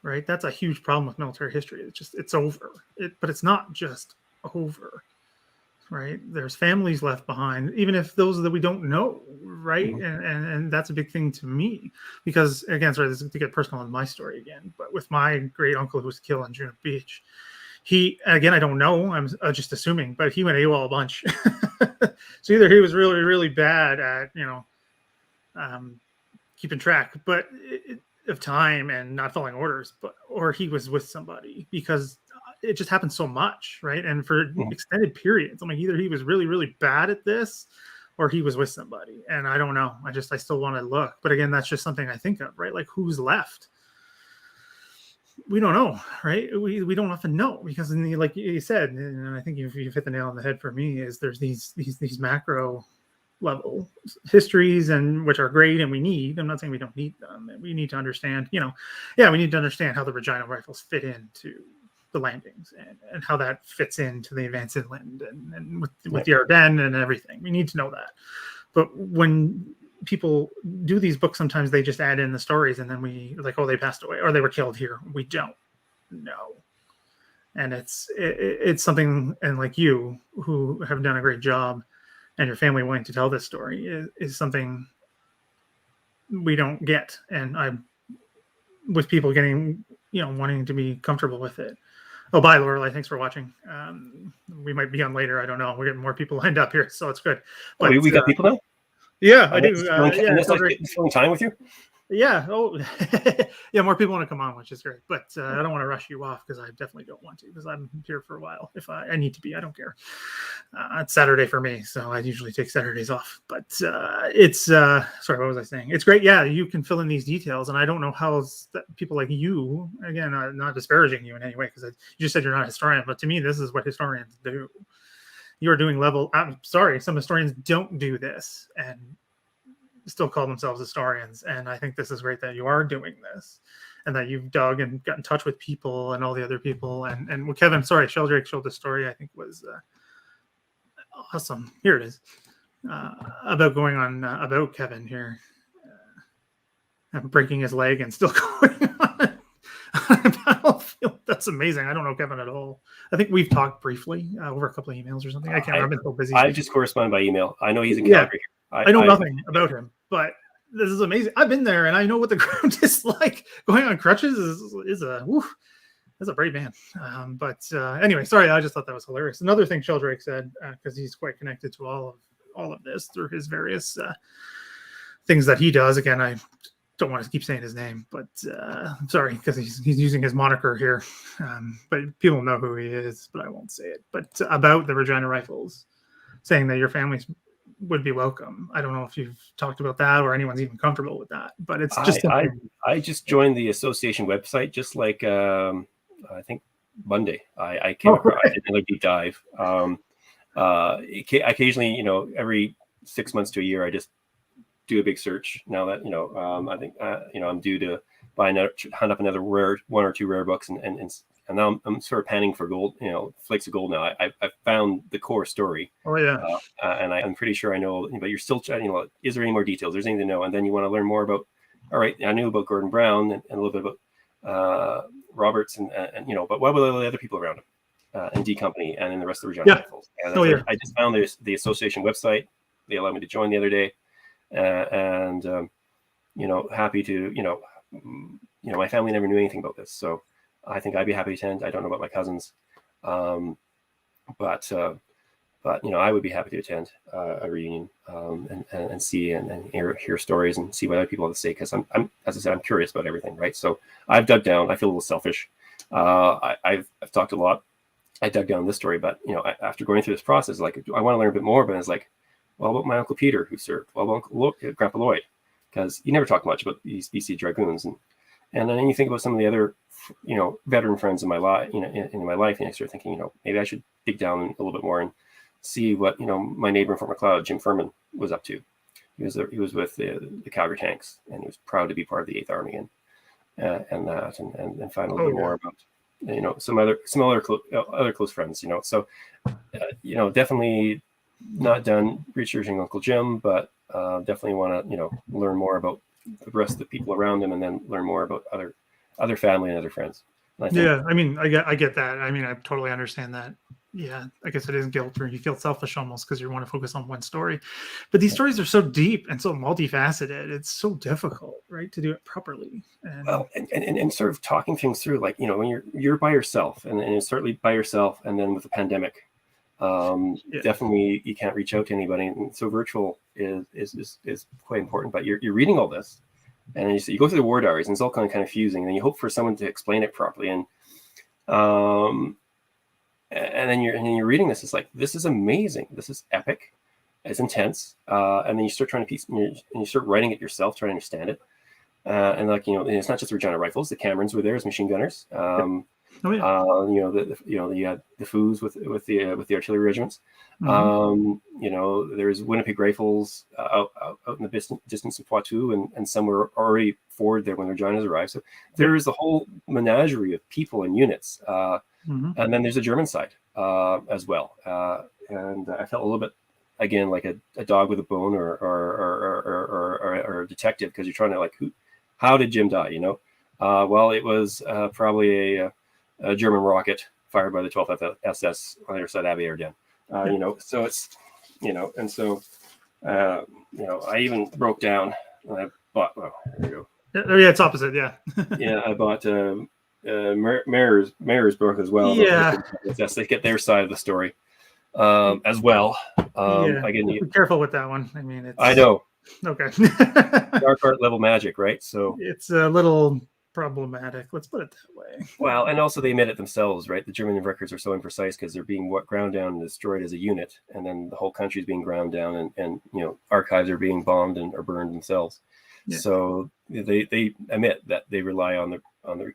right? That's a huge problem with military history. It's over. But it's not just over, right? There's families left behind, even if those that we don't know, right? And that's a big thing to me, because again, sorry, this is to get personal in my story again, but with my great uncle who was killed on Juno Beach, again, I don't know, I'm just assuming, but he went AWOL a bunch. So either he was really, really bad at, keeping track, of time and not following orders, or he was with somebody, because it just happened so much, right? And for extended periods, I'm like, either he was really, really bad at this, or he was with somebody, and I don't know. I still want to look, but again, that's just something I think of, right? Like, who's left? We don't know, right? We don't often know, because like you said, and I think you've hit the nail on the head for me, is there's these macro level histories, and which are great, and I'm not saying we don't need them. We need to understand, we need to understand how the Regina Rifles fit into the landings, and how that fits into the advance inland, and with the Ardennes and everything. We need to know that. But when people do these books, sometimes they just add in the stories, and then we like, oh, they passed away or they were killed here. We don't know. And it's something, and like you, who have done a great job, and your family wanting to tell this story, is something we don't get. And with people getting, wanting to be comfortable with it. Oh, bye, Lorelei. Thanks for watching. We might be on later. I don't know. We're getting more people lined up here, so it's good. But we got people now? Yeah, I do. Filling time with you? Yeah. Oh, yeah. More people want to come on, which is great. But I don't want to rush you off, because I definitely don't want to, because I'm here for a while. If I need to be, I don't care. It's Saturday for me, so I usually take Saturdays off. But it's sorry, what was I saying? It's great. Yeah, you can fill in these details, and I don't know how people like you, again, not disparaging you in any way, because you just said you're not a historian, but to me, this is what historians do. You're doing I'm sorry, some historians don't do this and still call themselves historians. And I think this is great that you are doing this, and that you've dug and got in touch with people and all the other people. And with Kevin, sorry, Sheldrake showed the story, I think was awesome. Here it is, about going on, about Kevin here, breaking his leg and still going on a battlefield. That's amazing. I don't know Kevin at all. I think we've talked briefly over a couple of emails or something. I can't remember. I've been so busy. I've just corresponded by email. I know he's in Calgary. I know nothing about him, but this is amazing. I've been there, and I know what the ground is like. Going on crutches is a brave man. But anyway, sorry, I just thought that was hilarious. Another thing Sheldrake said, because he's quite connected to all of this through his various things that he does. Again, I don't want to keep saying his name, but I'm sorry, because he's using his moniker here. But people know who he is, but I won't say it. But about the Regina Rifles, saying that your families would be welcome. I don't know if you've talked about that, or anyone's even comfortable with that, but it's just I just joined the association website, just like I think Monday. I came across, I did a deep dive. Occasionally, every 6 months to a year, I just do a big search. Now that I think I'm due to hunt up another one or two rare books, and now I'm sort of panning for gold, flakes of gold now. I've found the core story. Oh yeah. And I'm pretty sure I know, but you're still trying, is there any more details? There's anything to know. And then you want to learn more about, all right, I knew about Gordon Brown and a little bit about Roberts and but what about the other people around him in D Company and in the rest of the Regina Rifles? And I just found the association website. They allowed me to join the other day. Happy to, my family never knew anything about this. So I think I'd be happy to attend. I don't know about my cousins. But I would be happy to attend a reunion and see and hear stories and see what other people have to say, because I'm as I said, I'm curious about everything, right? So I've dug down. I feel a little selfish. I've talked a lot. I dug down this story, but after going through this process, like I want to learn a bit more. But it's like, well, about my Uncle Peter who served, well, about Grandpa Lloyd, because you never talk much about these BC Dragoons, and then you think about some of the other veteran friends in my life, in my life, and I start thinking, maybe I should dig down a little bit more and see what my neighbor in Fort Macleod, Jim Furman, was up to. He was with the Calgary Tanks, and he was proud to be part of the 8th Army, and find a little bit more about some other close friends. So definitely not done researching Uncle Jim, but definitely want to learn more about the rest of the people around him, and then learn more about other family and other friends. I get that. I totally understand that. Yeah, I guess it is guilt, or you feel selfish almost because you want to focus on one story. But these stories are so deep and so multifaceted. It's so difficult, right, to do it properly. And sort of talking things through, like, when you're by yourself, and certainly by yourself, and then with the pandemic, definitely you can't reach out to anybody. And so virtual is quite important. But you're reading all this, and then you go through the War Diaries, and it's all kind of confusing. And then you hope for someone to explain it properly. And then you're reading this. It's like, this is amazing. This is epic. It's intense. And then you start trying to and you start writing it yourself, trying to understand it. And it's not just the Regina Rifles. The Camerons were there as machine gunners. You had the Foos with the artillery regiments. There's Winnipeg Rifles out in the distance of Poitou, and some were already forward there when the Reginas arrived. So there is a whole menagerie of people and units. And then there's a German side as well. And I felt a little bit, again, like a dog with a bone, or a detective, because you're trying to, how did Jim die? Well, it was probably a German rocket fired by the 12th SS on the other side of Abbey Ardennes. So it's, and so, I even broke down, and I bought, there we go. Yeah, it's opposite. Yeah. Yeah, I bought Mayor's book as well. Yeah. Yes, they get their side of the story as well. Again, be careful with that one. I know. Okay. Dark art level magic, right? So it's a little problematic. Let's put it that way. Well, and also they admit it themselves, right? The German records are so imprecise because they're being ground down and destroyed as a unit, and then the whole country is being ground down, and archives are being bombed or burned themselves. Yeah. So they admit that they rely on the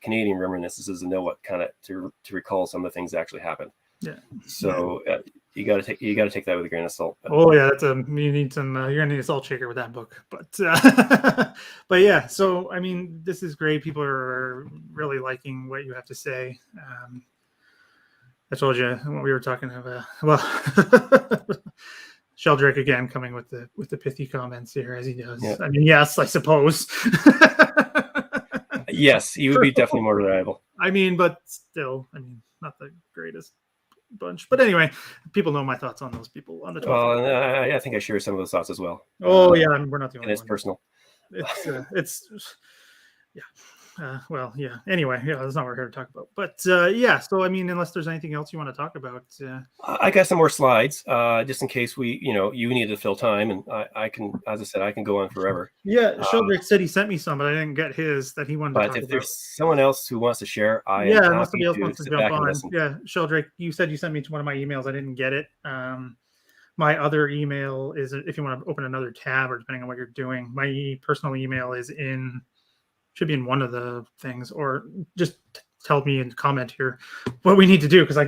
Canadian reminiscences and know what kind of to recall some of the things that actually happened. Yeah. So you got to take that with a grain of salt. Oh yeah, you need some. You're gonna need a salt shaker with that book. But but yeah. So this is great. People are really liking what you have to say. I told you what we were talking about. Well. Sheldrake again coming with the pithy comments here, as he does. Yeah. Yes, I suppose. Yes, he would be definitely more reliable. But still, not the greatest bunch. But anyway, people know my thoughts on those people on the 12th. Well, I think I share some of those thoughts as well. Oh yeah, we're not the only one. It's personal. It's yeah. Anyway, that's not what we're here to talk about. But so unless there's anything else you want to talk about, I got some more slides just in case you need to fill time, and I can, as I said, I can go on forever. Yeah, Sheldrake said he sent me some, but I didn't get his that he wanted to talk about. But if there's someone else who wants to share, unless somebody else wants to jump on. Yeah, Sheldrake, you said you sent me to one of my emails. I didn't get it. My other email is, if you want to open another tab, or depending on what you're doing, my personal email should be in one of the things, or just tell me and comment here what we need to do, because I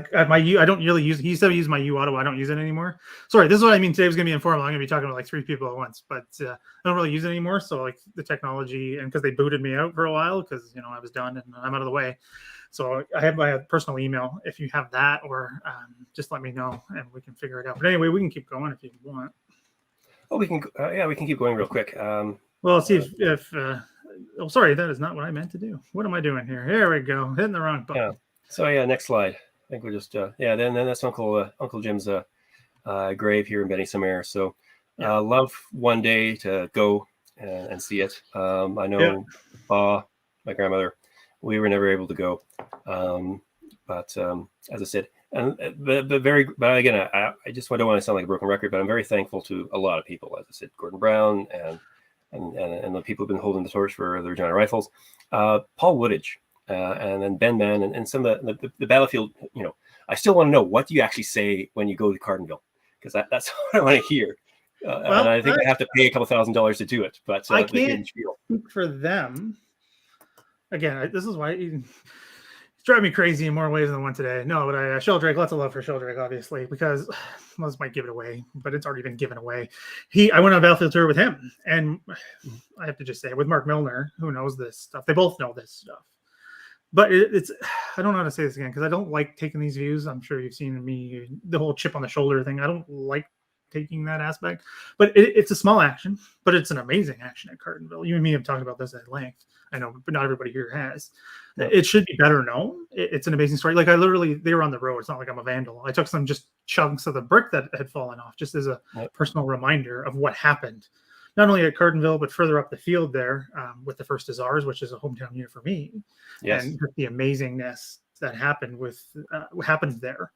don't really use. He said I use my U Auto. I don't use it anymore. Sorry, this is what I mean. Today was going to be informal. I'm going to be talking to like 3 people at once, but I don't really use it anymore. So like the technology, and because they booted me out for a while because I was done and I'm out of the way. So I have my personal email. If you have that, or just let me know and we can figure it out. But anyway, we can keep going if you want. Oh, we can. We can keep going real quick. Well, see if oh, sorry, that is not what I meant to do. What am I doing here? Here we go, hitting the wrong button. Yeah. So next slide. I think we'll just Then that's Uncle Jim's grave here in Benny Samare. So love one day to go and see it. I know my grandmother, we were never able to go, but as I said, and but again, I just don't want to sound like a broken record, but I'm very thankful to a lot of people, as I said, Gordon Brown and the people who've been holding the torch for the Regina Rifles, Paul Woodage, and then Ben Mann, and some of the battlefield. I still want to know, what do you actually say when you go to Cardenville, because that's what I want to hear. And I think I have to pay a couple $1,000s to do it, but I can't speak for them. Again, this is why it's driving me crazy in more ways than one today. No, but Sheldrake, lots of love for Sheldrake, obviously, because this might give it away, but it's already been given away. I went on a battlefield tour with him, and I have to just say, with Mark Milner, who knows this stuff. They both know this stuff. But it's I don't know how to say this again, because I don't like taking these views. I'm sure you've seen me, the whole chip on the shoulder thing. I don't like taking that aspect, but it's a small action, but it's an amazing action at Cardenville. You and me have talked about this at length. I know, but not everybody here has. No. It should be better known. It's an amazing story. Like they were on the road. It's not like I'm a vandal. I took some just chunks of the brick that had fallen off, just as a personal reminder of what happened, not only at Cardenville, but further up the field there with the 1st Hussars, which is a hometown unit for me. Yes. And the amazingness that happened happened there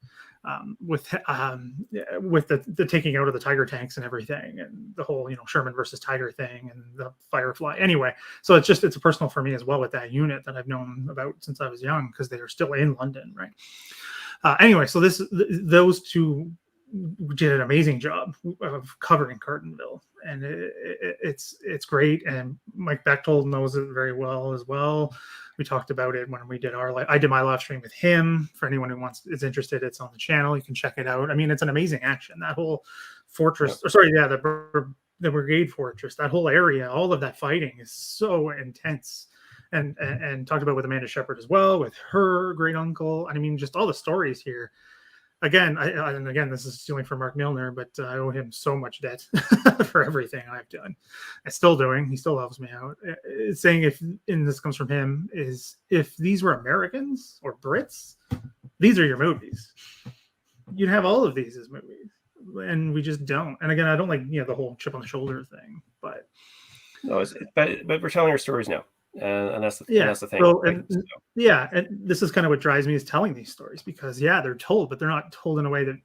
with the taking out of the Tiger tanks and everything, and the whole Sherman versus Tiger thing and the Firefly. Anyway, so it's a personal for me as well with that unit that I've known about since I was young, because they are still in London, right? Anyway, so those two did an amazing job of covering Cardenville, and it's great. And Mike Bechtold knows it very well as well. We talked about it when we did I did my live stream with him. For anyone who is interested, it's on the channel. You can check it out. I mean, it's an amazing action. That whole fortress, the brigade fortress, that whole area, all of that fighting is so intense. And talked about with Amanda Shepard as well, with her great uncle. I mean, just all the stories here. Again, this is stealing from Mark Milner, but I owe him so much debt for everything I've done. I'm still doing. He still helps me out. Saying this comes from him, is if these were Americans or Brits, these are your movies. You'd have all of these as movies, and we just don't. And again, I don't like the whole chip on the shoulder thing, but no, but we're telling our stories now. And that's the thing. So, and this is kind of what drives me, is telling these stories, because they're told, but they're not told in a way that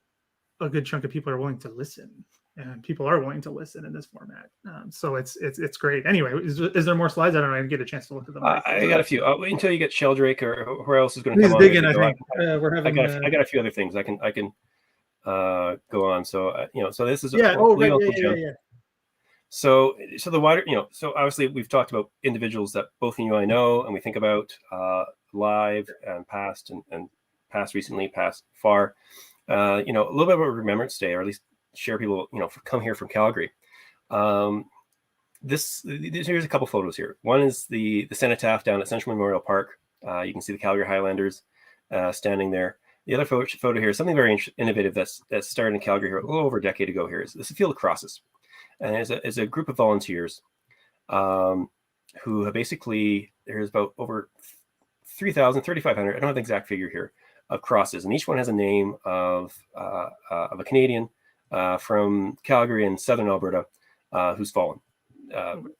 a good chunk of people are willing to listen, and people are willing to listen in this format. So it's great. Anyway, is there more slides? I don't know. I didn't get a chance to look at them. I got a few. I'll wait until you get Sheldrake or who else is going to come on. I think I got a few other things I can go on. So so this is So the wider, so obviously we've talked about individuals that both you and I know, and we think about live and past and past recently, past far. A little bit about Remembrance Day, or at least share people, come here from Calgary. Here's a couple photos here. One is the cenotaph down at Central Memorial Park. You can see the Calgary Highlanders standing there. The other photo here is something very innovative that's started in Calgary here a little over a decade ago. Here is this is Field of Crosses. And there's a group of volunteers who have basically, there's about over 3,000, 3,500, I don't have the exact figure here, of crosses. And each one has a name of a Canadian from Calgary and Southern Alberta who's fallen. The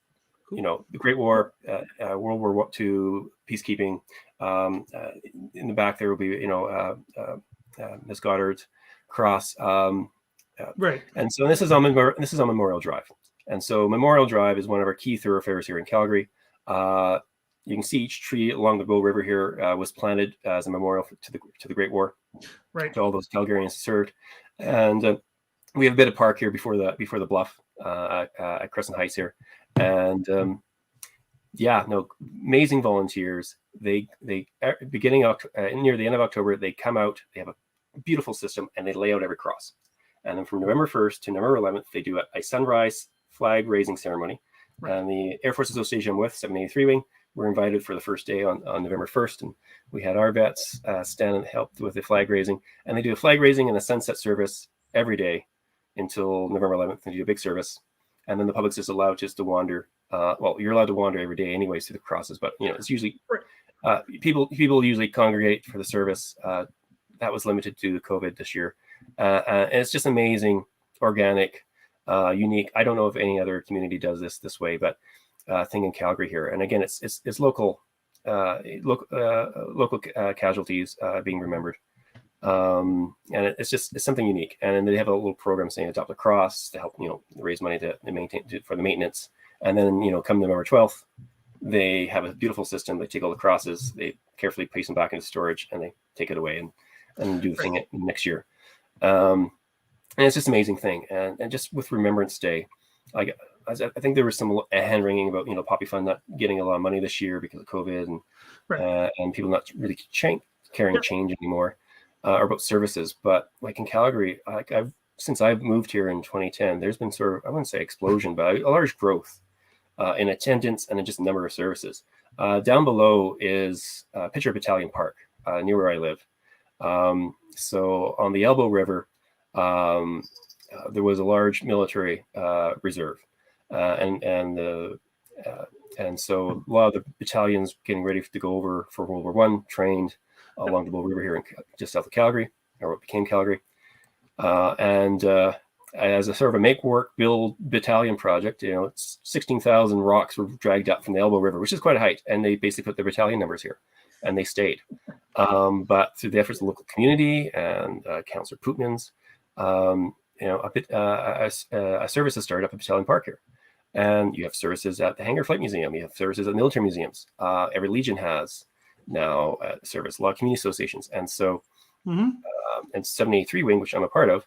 Great War, World War II, peacekeeping. In the back there will be, Miss Goddard's cross. Right. And so this is on Memorial Drive. And so Memorial Drive is one of our key thoroughfares here in Calgary. You can see each tree along the Bow River here was planted as a memorial to the Great War, right? To all those Calgarians served. And we have a bit of park here before the bluff at Crescent Heights here. And Yeah, no, amazing volunteers. They beginning near the end of October, they come out. They have a beautiful system, and they lay out every cross. And then from November 1st to November 11th, they do a sunrise flag raising ceremony. Right. And the Air Force Association I'm with, 783 Wing, were invited for the first day on November 1st, and we had our vets stand and help with the flag raising. And they do a flag raising and a sunset service every day until November 11th. They do a big service, and then the public's just allowed just to wander. Well, you're allowed to wander every day anyways through the crosses, but it's usually people usually congregate for the service. That was limited to COVID this year, and it's just amazing, organic, unique. I don't know if any other community does this way, but thing in Calgary here. And again, it's local casualties being remembered. And it's something unique. And they have a little program saying adopt a cross to help, raise money to maintain for the maintenance. And then, come November 12th, they have a beautiful system. They take all the crosses, they carefully place them back into storage, and they take it away and do the thing next year. And it's just an amazing thing. And just with Remembrance Day, I think there was some hand wringing about, Poppy Fund not getting a lot of money this year because of COVID and people not really carrying change anymore, or about services. But like in Calgary, since I've moved here in 2010, there's been sort of, I wouldn't say explosion, but a large growth in attendance and in just number of services. Down below is Pitcher Battalion Park, near where I live. So on the Elbow River, there was a large military reserve, and so a lot of the battalions getting ready to go over for World War I trained along the Bow River here just south of Calgary, or what became Calgary, and as a sort of a make work build battalion project, it's 16,000 rocks were dragged up from the Elbow River, which is quite a height, and they basically put their battalion numbers here, and they stayed. But through the efforts of the local community and Councillor Putman's, a service has started up at Battalion Park here. And you have services at the Hangar Flight Museum. You have services at military museums. Every Legion has now a service, a lot of community associations. And so, and 783 Wing, which I'm a part of,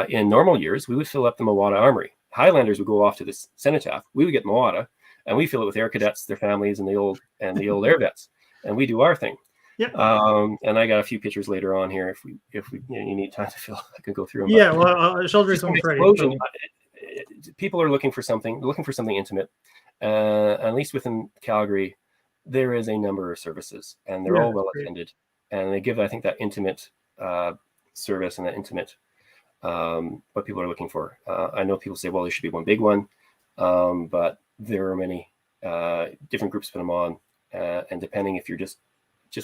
in normal years, we would fill up the Mawada Armory. Highlanders would go off to the cenotaph. We would get Mawada, and we fill it with air cadets, their families, and the old air vets. And we do our thing. Yep. And I got a few pictures later on here. If you need time to fill, I can go through them. Yeah, well, Sheldrick's almost ready. So. People are looking for something intimate. At least within Calgary, there is a number of services, and they're all well attended, and they give, I think, that intimate service and that intimate what people are looking for. I know people say, well, there should be one big one, but there are many different groups put them on, and depending if you're just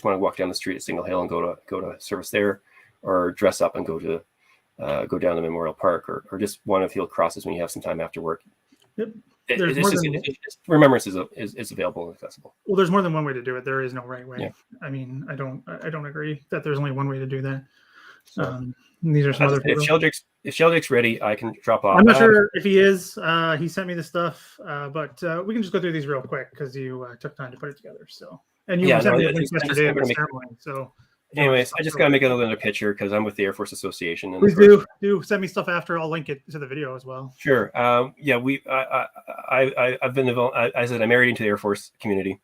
want to walk down the street at Single Hill and go to service there, or dress up and go down to Memorial Park, or just want to feel crosses when you have some time after work. Yep. Remembrance is available and accessible. Well, there's more than one way to do it. There is no right way. Yeah. I mean, I don't agree that there's only one way to do that. So, these are some other people. If Sheldrick's ready, I can drop off. I'm not sure if he is. He sent me the stuff, but we can just go through these real quick because you took time to put it together. So, and you sent me a link yesterday of the ceremony. So, anyways, I just gotta make another picture because I'm with the Air Force Association. And please do send me stuff after. I'll link it to the video as well. Sure. I've been involved. I said I'm married into the Air Force community.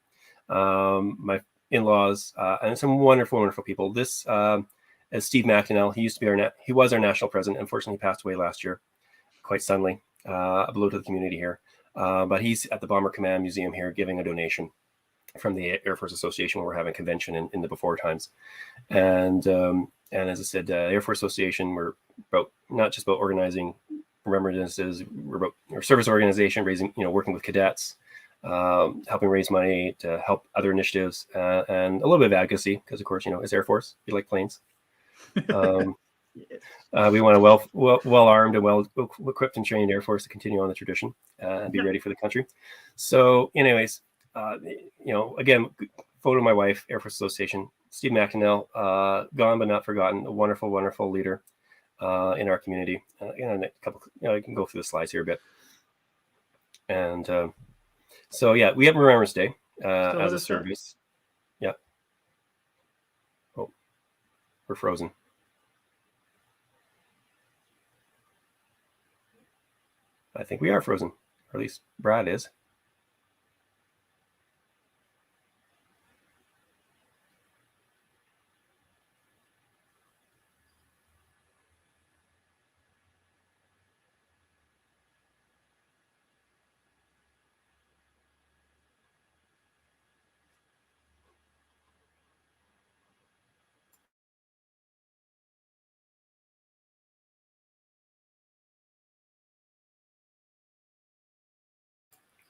My in-laws and some wonderful people. This is Steve McInell. He was our national president. Unfortunately, he passed away last year, quite suddenly. A blow to the community here. But he's at the Bomber Command Museum here, giving a donation from the Air Force Association when we're having a convention in the before times. And as I said, Air Force Association, we're about not just about organizing remembrances, we're about our service organization, working with cadets, helping raise money to help other initiatives, and a little bit of advocacy because, of course, it's Air Force. We like planes. We want a well armed and well equipped and trained Air Force to continue on the tradition and be ready for the country. So, anyways. Again, photo of my wife, Air Force Association, Steve McInell, gone but not forgotten, a wonderful, wonderful leader in our community. I can go through the slides here a bit. And we have Remembrance Day as a service. Yeah. Oh, we're frozen. I think we are frozen, or at least Brad is.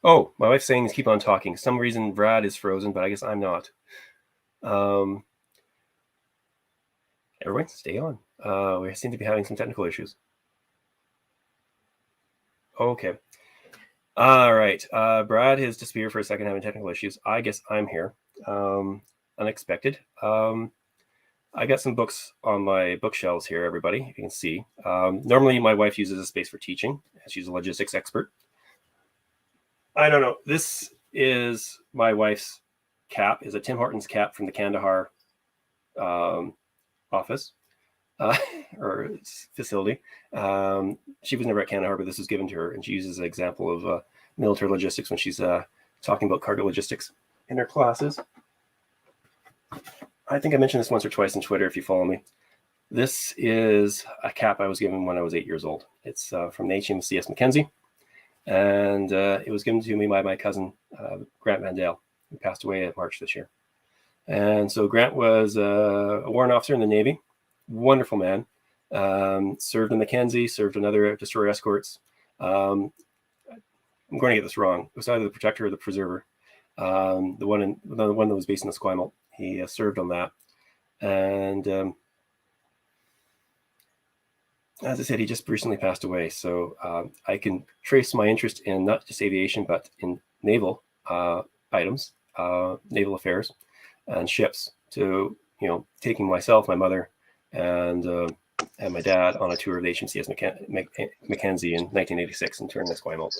Oh, my wife's saying keep on talking. Some reason Brad is frozen, but I guess I'm not. Everyone, stay on. We seem to be having some technical issues. Okay. All right. Brad has disappeared for a second, having technical issues. I guess I'm here. Unexpected. I got some books on my bookshelves here, everybody, if you can see. Normally, my wife uses a space for teaching. She's a logistics expert. I don't know. This is my wife's cap, is a Tim Hortons cap from the Kandahar office or facility. She was never at Kandahar, but this was given to her, and she uses an example of military logistics when she's talking about cargo logistics in her classes. I think I mentioned this once or twice on Twitter if you follow me. This is a cap I was given when I was 8 years old. It's from the HMCS Mackenzie, and it was given to me by my cousin, Grant Mandel, who passed away in March this year. And so Grant was a warrant officer in the Navy, wonderful man, served in Mackenzie, served in other destroyer escorts. I'm going to get this wrong. It was either the Protector or the Preserver, the one that was based in the Esquimalt. He served on that. And as I said, he just recently passed away. So I can trace my interest in not just aviation, but in naval items, naval affairs, and ships to, taking myself, my mother, and my dad on a tour of the HMCS Mackenzie in 1986 and touring the Esquimalt.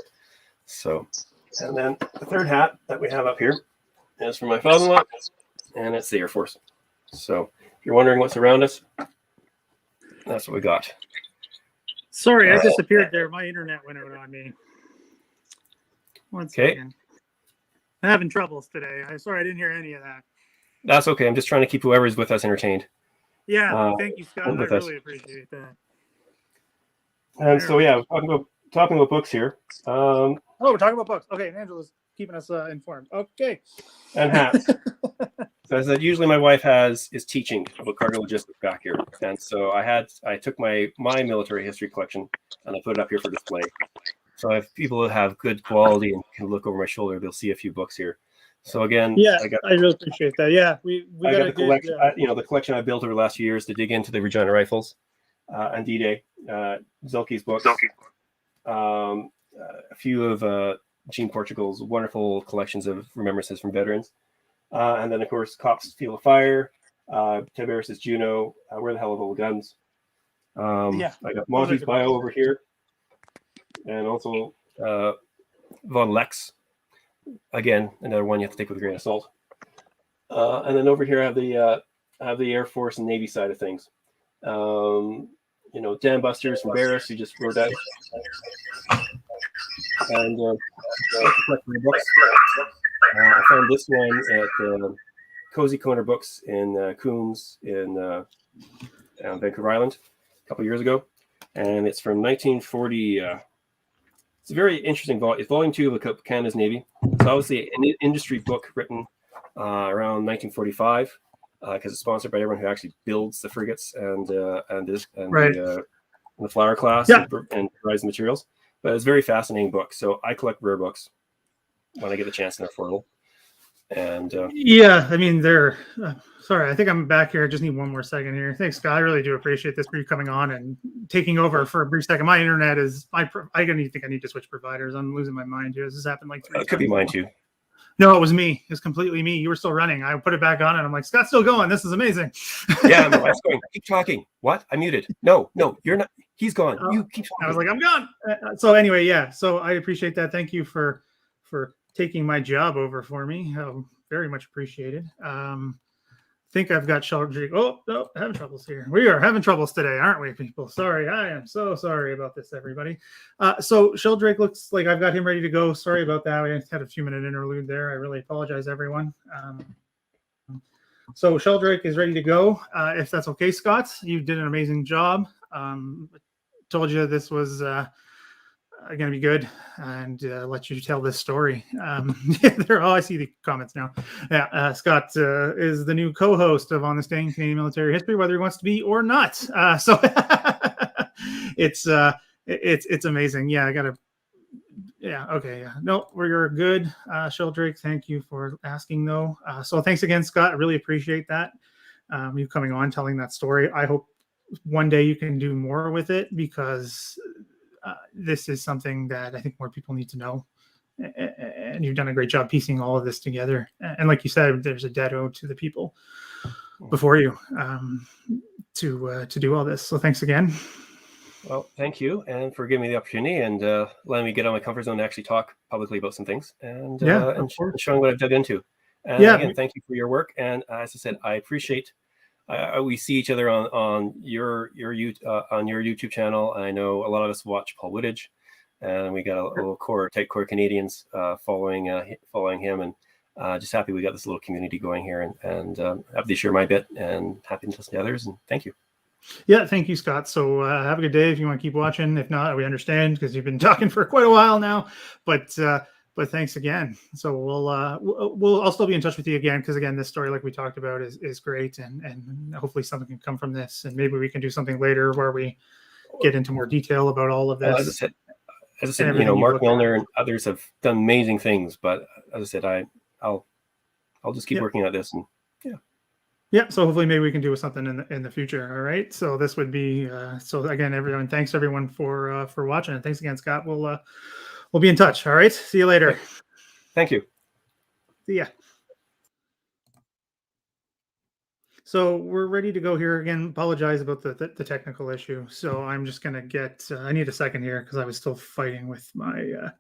So, and then the third hat that we have up here is from my father-in-law, and it's the Air Force. So if you're wondering what's around us, that's what we got. Sorry, I disappeared there. My internet went out on me. One second. I'm having troubles today. I'm sorry I didn't hear any of that. That's okay. I'm just trying to keep whoever's with us entertained. Yeah, thank you, Scott. I really appreciate that. And so, yeah, we're talking about books here. We're talking about books. Okay, and Angela's keeping us informed. Okay. And hats. So as I said, usually my wife is teaching about cargo logistics back here. And so I took my military history collection and I put it up here for display. So if people have good quality and can look over my shoulder, they'll see a few books here. So again, I really appreciate that. Yeah, we got the collection. The collection I built over the last few years to dig into the Regina rifles and D-Day, Zelke's books, a few of Jean Portugal's wonderful collections of remembrances from veterans, and then of course Cops Field of Fire, Ted Barris's Juno, Where the Hell Are All the Guns? I got Monty's bio over here, and also Von Lex. Again, another one you have to take with a grain of salt. And then over here I have the Air Force and Navy side of things. Dan Busters from Barris, who just wrote that. And books. I found this one at Cozy Corner Books in Coombs in Vancouver Island a couple years ago. And it's from 1940. It's a very interesting volume. It's volume 2 of Canada's Navy. It's obviously an industry book written around 1945 because it's sponsored by everyone who actually builds the frigates and the Flower class and provides the materials. But it's a very fascinating book. So I collect rare books when I get the chance in their portal. And they're sorry, I think I'm back here. I just need one more second here. Thanks, Scott. I really do appreciate this for you coming on and taking over for a brief second. My internet is I think I need to switch providers. I'm losing my mind here. This has happened like 3 times. It could be mine too. No, it was me. It was completely me. You were still running. I put it back on and I'm like, Scott's still going. This is amazing. Yeah, my wife's going, keep talking. What? I muted. No, you're not. He's gone. You keep talking. I was like, I'm gone. So anyway, yeah. So I appreciate that. Thank you for taking my job over for me. Very much appreciated. Think I've got Sheldrake. Oh, no, having troubles here. We are having troubles today, aren't we, people? Sorry. I am so sorry about this, everybody. So Sheldrake looks like I've got him ready to go. Sorry about that. We had a few minute interlude there. I really apologize, everyone. So Sheldrake is ready to go. If that's okay, Scott, you did an amazing job. Told you this was going to be good and let you tell this story. I see the comments now. Yeah, Scott is the new co-host of On This Day in Canadian Military History, whether he wants to be or not. So it's amazing. Yeah, Yeah. Okay. Yeah. No, we're good. Sheldrake, thank you for asking, though. So thanks again, Scott. I really appreciate that. You coming on, telling that story. I hope one day you can do more with it, because this is something that I think more people need to know. And you've done a great job piecing all of this together. And like you said, there's a debt owed to the people before you, to do all this. So thanks again. Well, thank you, and for giving me the opportunity and letting me get on my comfort zone and actually talk publicly about some things, and Yeah, and showing what I've dug into. And yeah, again, thank you for your work. And as I said, I appreciate. We see each other on your YouTube channel. I know a lot of us watch Paul Woodage, and we got a little tight core Canadians following him, and just happy we got this little community going here, and happy to share my bit, and happy to listen to others. And thank you. Yeah, thank you, Scott. So have a good day if you want to keep watching. If not, we understand, because you've been talking for quite a while now. But thanks again. So I'll still be in touch with you again, because again, this story, like we talked about, is great, and hopefully something can come from this, and maybe we can do something later where we get into more detail about all of this. As I said, Mark Milner and others have done amazing things. But as I said, I'll just keep working at this, and yeah, so hopefully maybe we can do something in the future. All right. So this would be so again, everyone. Thanks everyone for watching, and thanks again, Scott. We'll be in touch. All right. See you later. Thank you. See ya. So we're ready to go here again. Apologize about the technical issue. So I'm just gonna get. I need a second here, because I was still fighting with my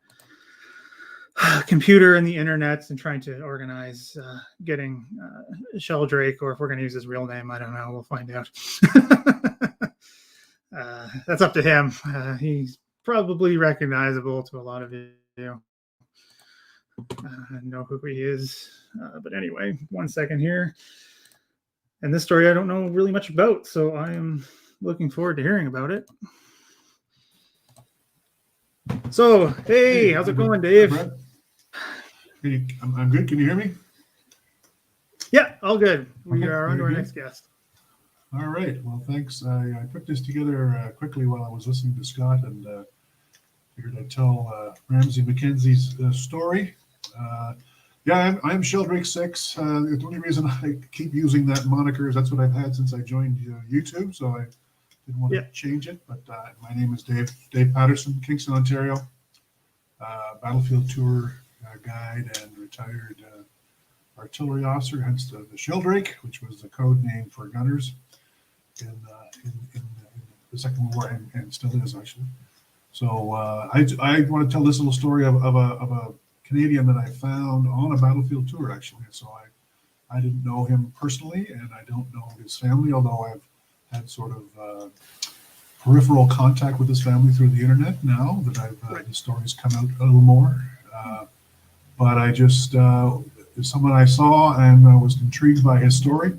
computer and the internet, and trying to organize getting Sheldrake, or if we're going to use his real name, I don't know. We'll find out. That's up to him. He's probably recognizable to a lot of you. Know who he is. But anyway, 1 second here. And this story I don't know really much about, so I am looking forward to hearing about it. So, hey, how's it going, Dave? I'm good. Can you hear me? Yeah, all good. We are on to our next guest. All right. Well, thanks. I put this together quickly while I was listening to Scott, and figured I'd tell Ramsey Mackenzie's story. Yeah, I'm Sheldrake 6. The only reason I keep using that moniker is that's what I've had since I joined YouTube, so I didn't want to change it. But my name is Dave Patterson, Kingston, Ontario. Battlefield tour guide and retired artillery officer, hence the Sheldrake, which was the code name for gunners in the Second World War, and still is, actually. So I want to tell this little story of a Canadian that I found on a battlefield tour, actually. So I didn't know him personally, and I don't know his family, although I've had sort of peripheral contact with his family through the internet now that the story's come out a little more. But I just, someone I saw and was intrigued by his story.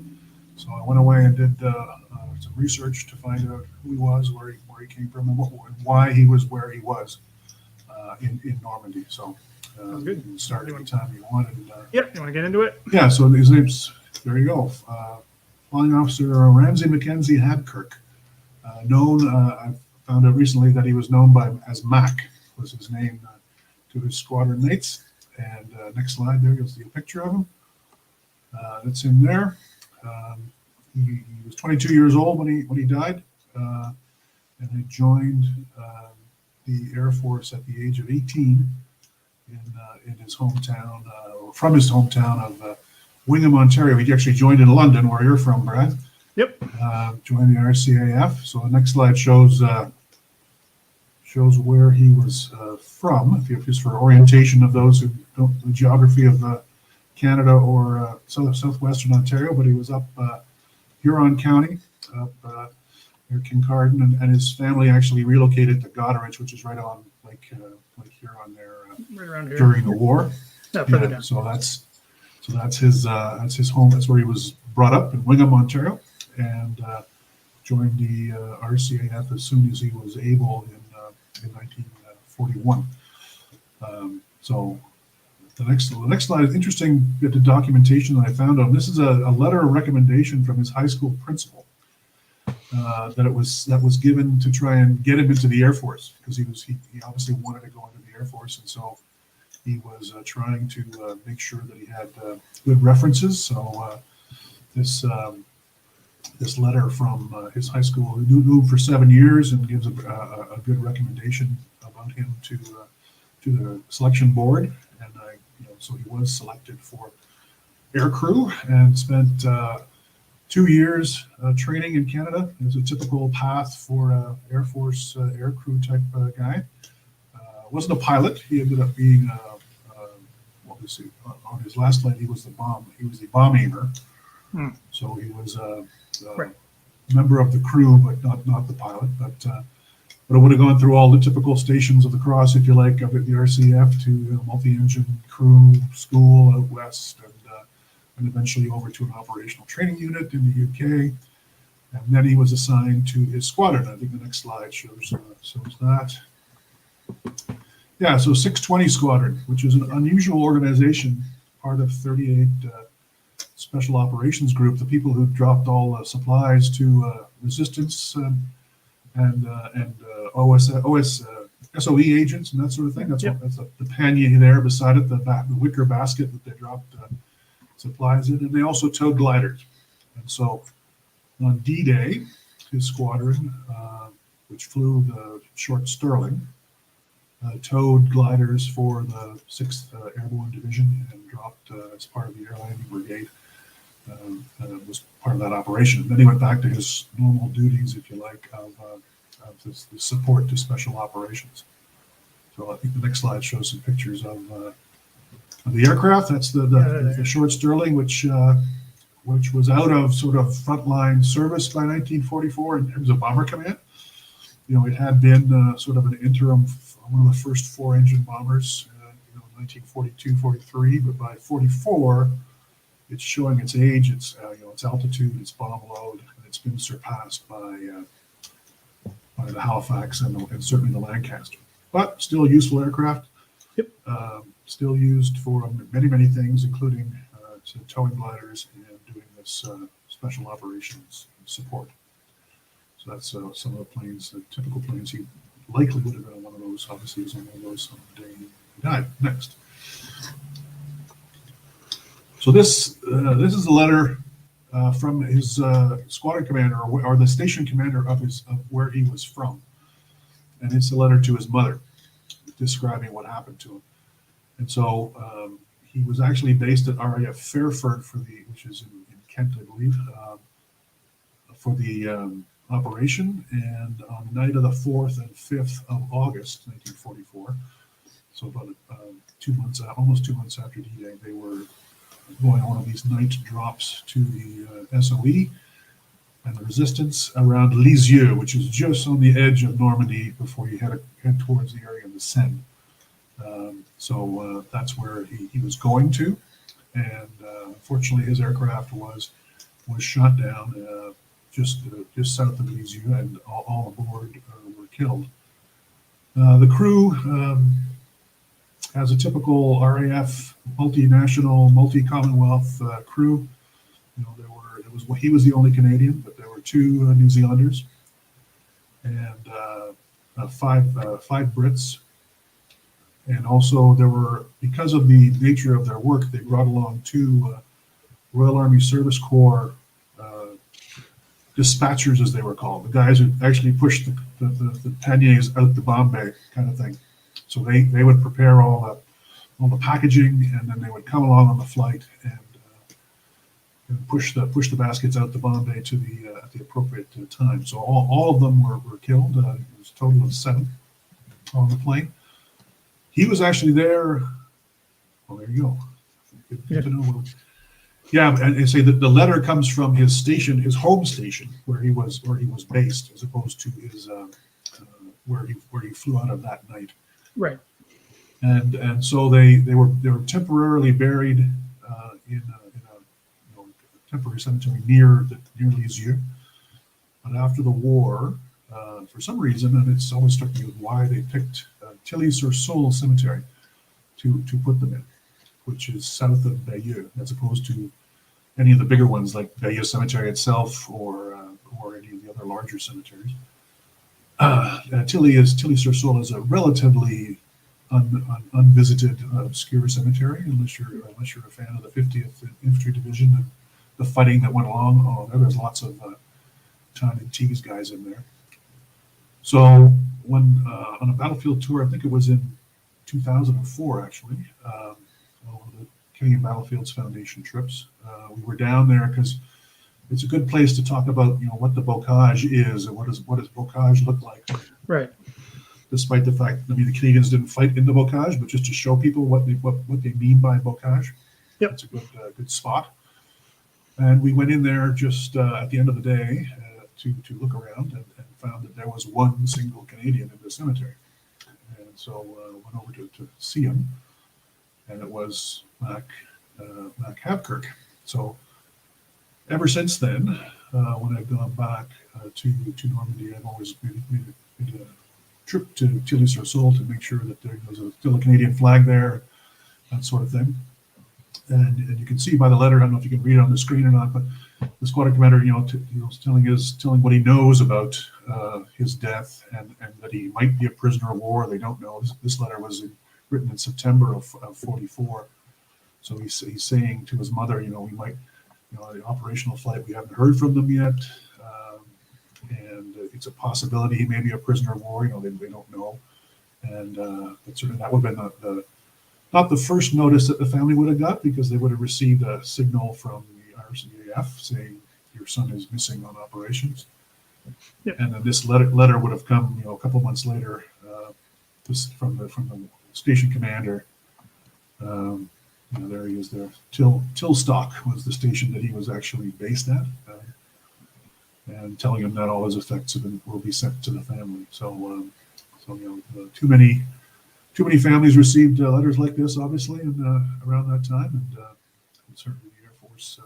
So I went away and did some research to find out who he was, where he came from, and why he was where he was in Normandy. So you can start anytime you want. And, you want to get into it? Yeah, so his name's, there you go, Flying Officer Ramsey Mackenzie Habkirk. I found out recently that he was known as Mac, was his name to his squadron mates. And next slide, there you'll see a picture of him. That's him there. He was 22 years old when he died, and he joined the Air Force at the age of 18 in his hometown, from his hometown of Wingham, Ontario. He actually joined in London, where you're from, Brad. Yep. Joined the RCAF. So the next slide shows where he was from, just for orientation of those who don't know the geography of Canada or southwestern Ontario. But he was up Huron County, up near Kincardine, and his family actually relocated to Goderich, which is right on Lake Huron there, right around here during the war. Further down. So that's his home. That's where he was brought up, in Wingham, Ontario, and joined the RCAF as soon as he was able in 1941. So the next slide is interesting bit of documentation that I found on. This is a letter of recommendation from his high school principal that was given to try and get him into the Air Force, because he obviously wanted to go into the Air Force, and so he was trying to make sure that he had good references. So this letter from his high school, who knew him for 7 years, and gives a good recommendation about him to the selection board, and so he was selected for air crew and spent 2 years training in Canada. It was a typical path for Air Force air crew type guy. Wasn't a pilot. He ended up being what was he? On his last flight, he was the bomb aimer. So he was a member of the crew, but not the pilot. But it would have gone through all the typical stations of the cross, if you like, of the RCAF to multi-engine crew school out west, and eventually over to an operational training unit in the UK. And then he was assigned to his squadron. I think the next slide shows that. Yeah, so 620 Squadron, which is an unusual organization, part of 38 Special Operations Group, the people who dropped all supplies to resistance and SOE agents and that sort of thing. That's the pannier there beside it, the wicker basket that they dropped supplies in, and they also towed gliders. And so on D-Day, his squadron, which flew the short Sterling, towed gliders for the 6th Airborne Division and dropped as part of the Air Landing Brigade. Was part of that operation. And then he went back to his normal duties, if you like, of this support to special operations. So I think the next slide shows some pictures of the aircraft. That's the short Sterling, which was out of sort of frontline service by 1944 in terms of bomber command. It had been sort of an interim, one of the first 4-engine bombers, 1942, 43, but by 44, it's showing its age, its altitude, its bomb load, and it's been surpassed by the Halifax and certainly the Lancaster. But still a useful aircraft. Yep. Still used for many things, including towing gliders and doing this special operations support. So that's some of the planes, the typical planes. He likely would have been on one of those. Obviously, he was on one of those on the day he died. Next. So this is a letter from his squadron commander or the station commander of where he was from, and it's a letter to his mother describing what happened to him. And so he was actually based at RAF Fairford which is in Kent, I believe, for the operation. And on the night of the 4th and 5th of August, 1944, so about 2 months, almost 2 months after D-Day, they were going on one of these night drops to the SOE and the resistance around Lisieux, which is just on the edge of Normandy before you head towards the area of the Seine. So that's where he was going to, and unfortunately his aircraft was shot down just south of Lisieux, and all aboard were killed. The crew has a typical RAF multinational, multi-Commonwealth crew. He was the only Canadian, but there were 2 New Zealanders and 5 Brits. And also there were, because of the nature of their work, they brought along 2 Royal Army Service Corps dispatchers, as they were called, the guys who actually pushed the panniers out the bomb bay kind of thing. So they would prepare all the packaging, and then they would come along on the flight and push the baskets out the bomb bay to at the appropriate time. So all of them were killed. It was a total of 7 on the plane. He was actually there. Well, there you go. Good to know. Yeah, and say that the letter comes from his station, his home station, where he was based, as opposed to his where he flew out of that night. Right. And so they were temporarily buried in a temporary cemetery near Lisieux. But after the war, for some reason, and it's always struck me with why they picked Tilly-sur-Seulles Cemetery to put them in, which is south of Bayeux, as opposed to any of the bigger ones like Bayeux Cemetery itself or any of the other larger cemeteries. Tilly-sur-Seulles is a relatively unvisited obscure cemetery, unless you're a fan of the 50th Infantry Division and the fighting that went along. Oh, there's lots of Tom and Teague's guys in there. So when on a battlefield tour, I think it was in 2004 actually, one of the Canadian Battlefields Foundation trips, we were down there because it's a good place to talk about, what the bocage is and what does bocage look like. Right. Despite the fact, the Canadians didn't fight in the bocage, but just to show people what they mean by bocage. Yep. It's a good spot. And we went in there just at the end of the day to look around and found that there was one single Canadian in the cemetery. And so went over to see him, and it was Mac Habkirk. So ever since then, when I've gone back to Normandy, I've always made a trip to Tilly-sur-Seulles to make sure that there was still a Canadian flag there, that sort of thing. And you can see by the letter, I don't know if you can read it on the screen or not, but the squadron commander, telling what he knows about his death and that he might be a prisoner of war. They don't know. This letter was written in September of 44. So he's saying to his mother, we might, the operational flight, we haven't heard from them yet. And it's a possibility he may be a prisoner of war. They don't know. And that would have been not the first notice that the family would have got, because they would have received a signal from the RCAF saying your son is missing on operations. Yep. And then this letter would have come, a couple months later, from the station commander. There he is there. Tilstock was the station that he was actually based at, and telling him that all his effects will be sent to the family. So too many families received letters like this, obviously, and around that time, and certainly the Air Force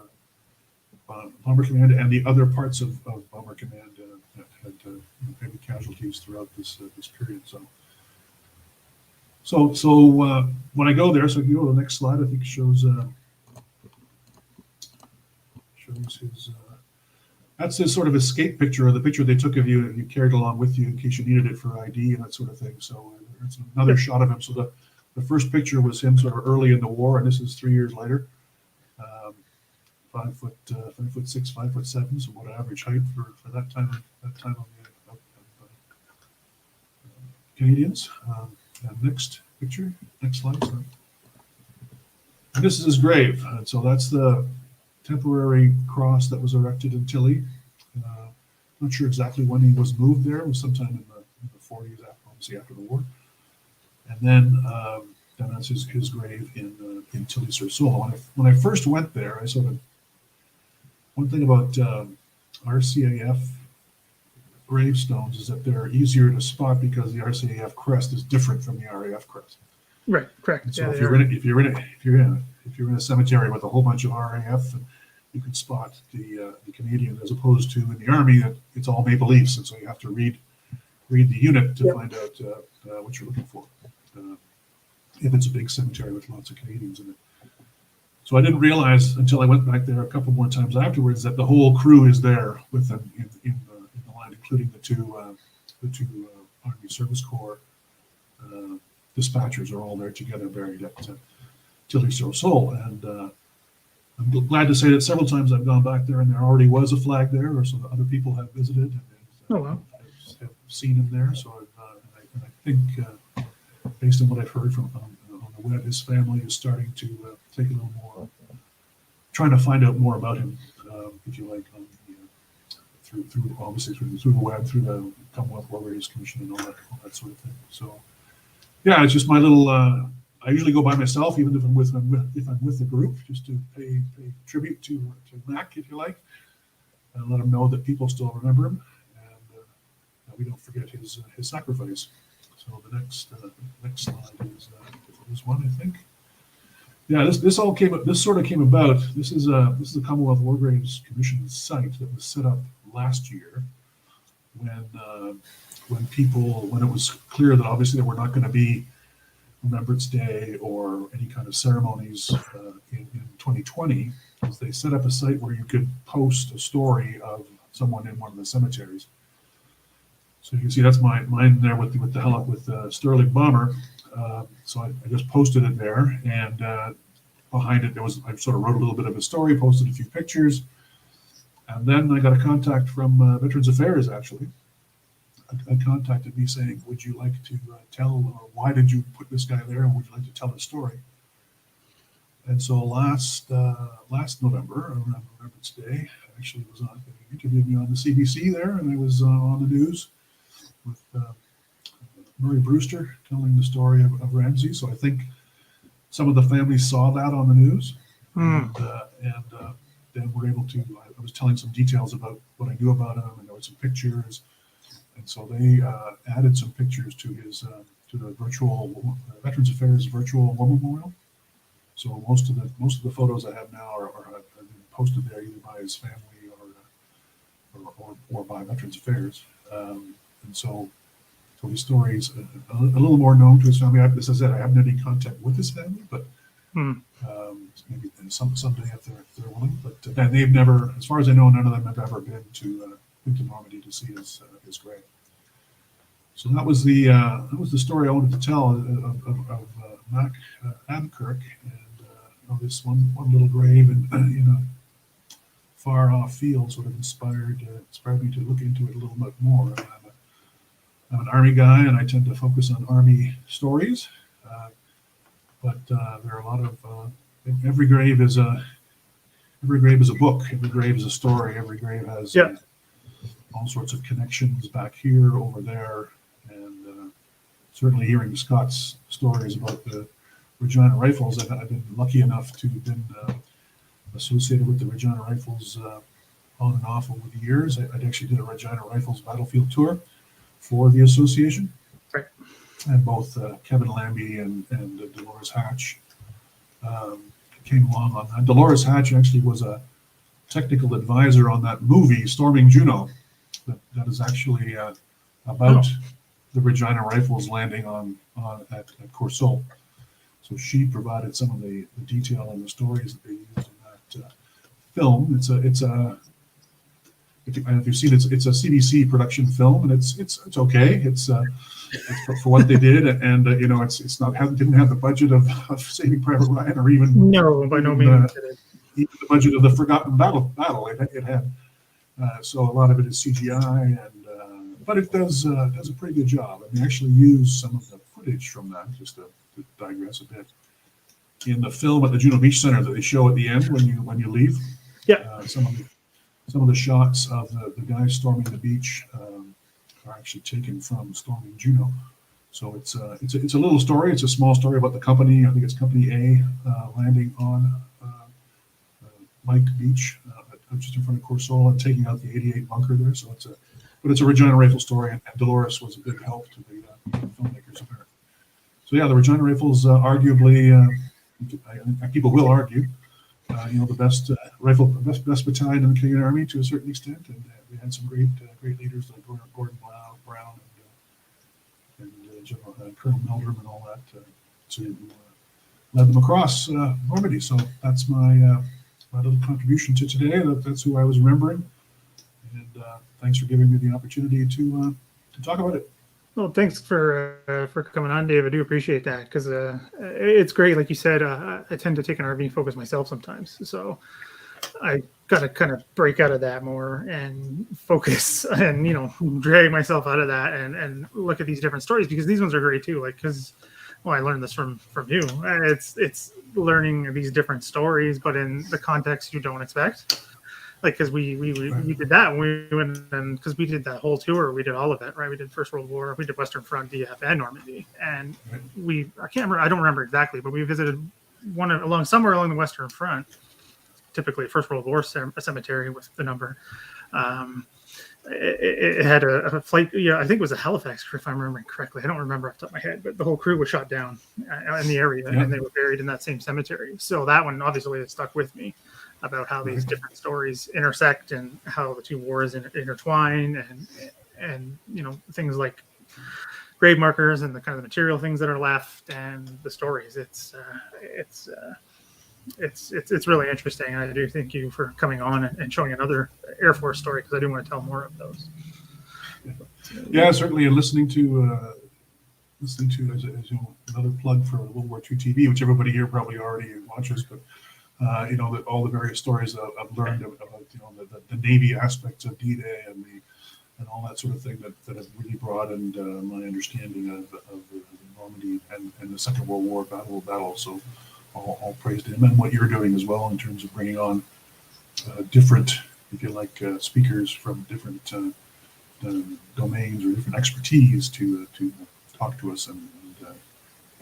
Bomber Command and the other parts of Bomber Command had heavy casualties throughout this period. So when I go there, so if you go to the next slide, I think it shows his. That's his sort of escape picture, or the picture they took of you and you carried along with you in case you needed it for ID and that sort of thing. So it's another shot of him. So the first picture was him sort of early in the war, and this is 3 years later. 5'6", 5'7", so what average height for that time of the Canadians. And next picture, next slide. Sorry. And this is his grave. And so that's the temporary cross that was erected in Tilly. Not sure exactly when he was moved there. It was sometime in the 40s, obviously after the war. And then that's his grave in Tilly-sur-Seulles. When I first went there, I sort of, one thing about RCAF gravestones is that they're easier to spot because the RCAF crest is different from the RAF crest. Right, correct. And so if you're in a cemetery with a whole bunch of RAF, you can spot the Canadian, as opposed to in the Army that it's all maple leafs, and so you have to read the unit to find out what you're looking for. If it's a big cemetery with lots of Canadians in it. So I didn't realize until I went back there a couple more times afterwards that the whole crew is there with them in the line, including the two Army Service Corps dispatchers are all there together, buried at Tilly-sur-Seulles. And I'm glad to say that several times I've gone back there and there already was a flag there, or so that other people have visited and have seen him there. So I think based on what I've heard from on the web, his family is starting to take a little more, trying to find out more about him, if you like, on through obviously through the web, through the Commonwealth War Diaries Commission and all that sort of thing. So yeah, it's just my little. I usually go by myself, even if I'm with the group, just to pay tribute to Mac, if you like, and let him know that people still remember him, and that we don't forget his sacrifice. So the next slide is one, I think. Yeah, this sort of came about. This is the Commonwealth War Graves Commission site that was set up last year when it was clear that obviously there were not going to be Remembrance Day or any kind of ceremonies in 2020, is they set up a site where you could post a story of someone in one of the cemeteries. So you can see that's mine there with the Sterling bomber. So I just posted it there, and behind it, I sort of wrote a little bit of a story, posted a few pictures, and then I got a contact from Veterans Affairs, actually. Contacted me saying, would you like to tell, or why did you put this guy there, and would you like to tell his story? And so last November, around Remembrance Day, I actually was on, they interviewed me on the CBC there, and I was on the news with Murray Brewster telling the story of Ramsey. So I think some of the families saw that on the news, and then were able to, I was telling some details about what I knew about him, and there were some pictures. And so they added some pictures to his to the virtual Veterans Affairs virtual war memorial. So most of the photos I have now have been posted there either by his family or by Veterans Affairs. And so his story is a little more known to his family. As I said, I haven't had any contact with his family, but maybe someday if they're willing. But they've never, as far as I know, none of them have ever been to Normandy to see his grave. So that was the story I wanted to tell of Mac Abkirk, and this one little grave in a far off field sort of inspired me to look into it a little bit more. I'm an Army guy, and I tend to focus on Army stories, but there are a lot of every grave is a book. Every grave is a story. Every grave has all sorts of connections back here, over there, and certainly hearing Scott's stories about the Regina Rifles. I've been lucky enough to have been associated with the Regina Rifles on and off over the years. I actually did a Regina Rifles battlefield tour for the association, right. And both Kevin Lambie and Dolores Hatch came along on that. Dolores Hatch actually was a technical advisor on that movie, Storming Juno, that is actually about the Regina Rifles landing at Courseulles. So she provided some of the detail and the stories that they used in that film. If you've seen it, it's a CBC production film, and it's okay. It's for what they did, and it's not didn't have the budget of Saving Private Ryan, or even by no means even the budget of the Forgotten Battle. It had so a lot of it is CGI, but it does a pretty good job. And they actually use some of the footage from that, just to digress a bit, in the film at the Juno Beach Center that they show at the end when you leave. Yeah. Some of the shots of the guys storming the beach are actually taken from Storming Juno. So it's a little story. It's a small story about the company. I think it's Company A landing on Mike Beach, just in front of Courseulles, and taking out the 88 bunker there. So it's a Regina Rifle story, and Dolores was a big help to the filmmakers there. So yeah, the Regina Rifles arguably, people will argue, the best best battalion in the Canadian Army to a certain extent, and we had some great leaders like Gordon Brown and General Colonel Meldrum and all that to led them across Normandy. So that's my little contribution to today. That's who I was remembering, and thanks for giving me the opportunity to talk about it. Well, thanks for coming on, Dave. I do appreciate that, because it's great. Like you said, I tend to take an RV focus myself sometimes, so I got to kind of break out of that more and focus, and drag myself out of that and look at these different stories, because these ones are great too. Like, because I learned this from you. It's learning these different stories, but in the context you don't expect. Like, because we did that when we went, and because we did that whole tour, we did all of it, right? We did First World War, we did Western Front, DF, and Normandy, and I don't remember exactly, but we visited somewhere along the Western Front, typically First World War cemetery with the number. It had a flight, I think it was a Halifax crew, if I'm remembering correctly. I don't remember off the top of my head, but the whole crew was shot down in the area, and they were buried in that same cemetery. So that one obviously has stuck with me, about how these different stories intersect and how the two wars intertwine, and things like grave markers and the kind of material things that are left and the stories. It's really interesting. And I do thank you for coming on and showing another Air Force story, because I do want to tell more of those. Yeah, certainly. And listening to listening to, as you know, another plug for World War II TV, which everybody here probably already watches, but you know, that all the various stories that I've learned about, you know, the Navy aspects of D-Day and all that sort of thing that have really broadened my understanding of the Normandy and the Second World War battle. So all praise to him, and what you're doing as well in terms of bringing on different, if you like, speakers from different domains or different expertise to talk to us and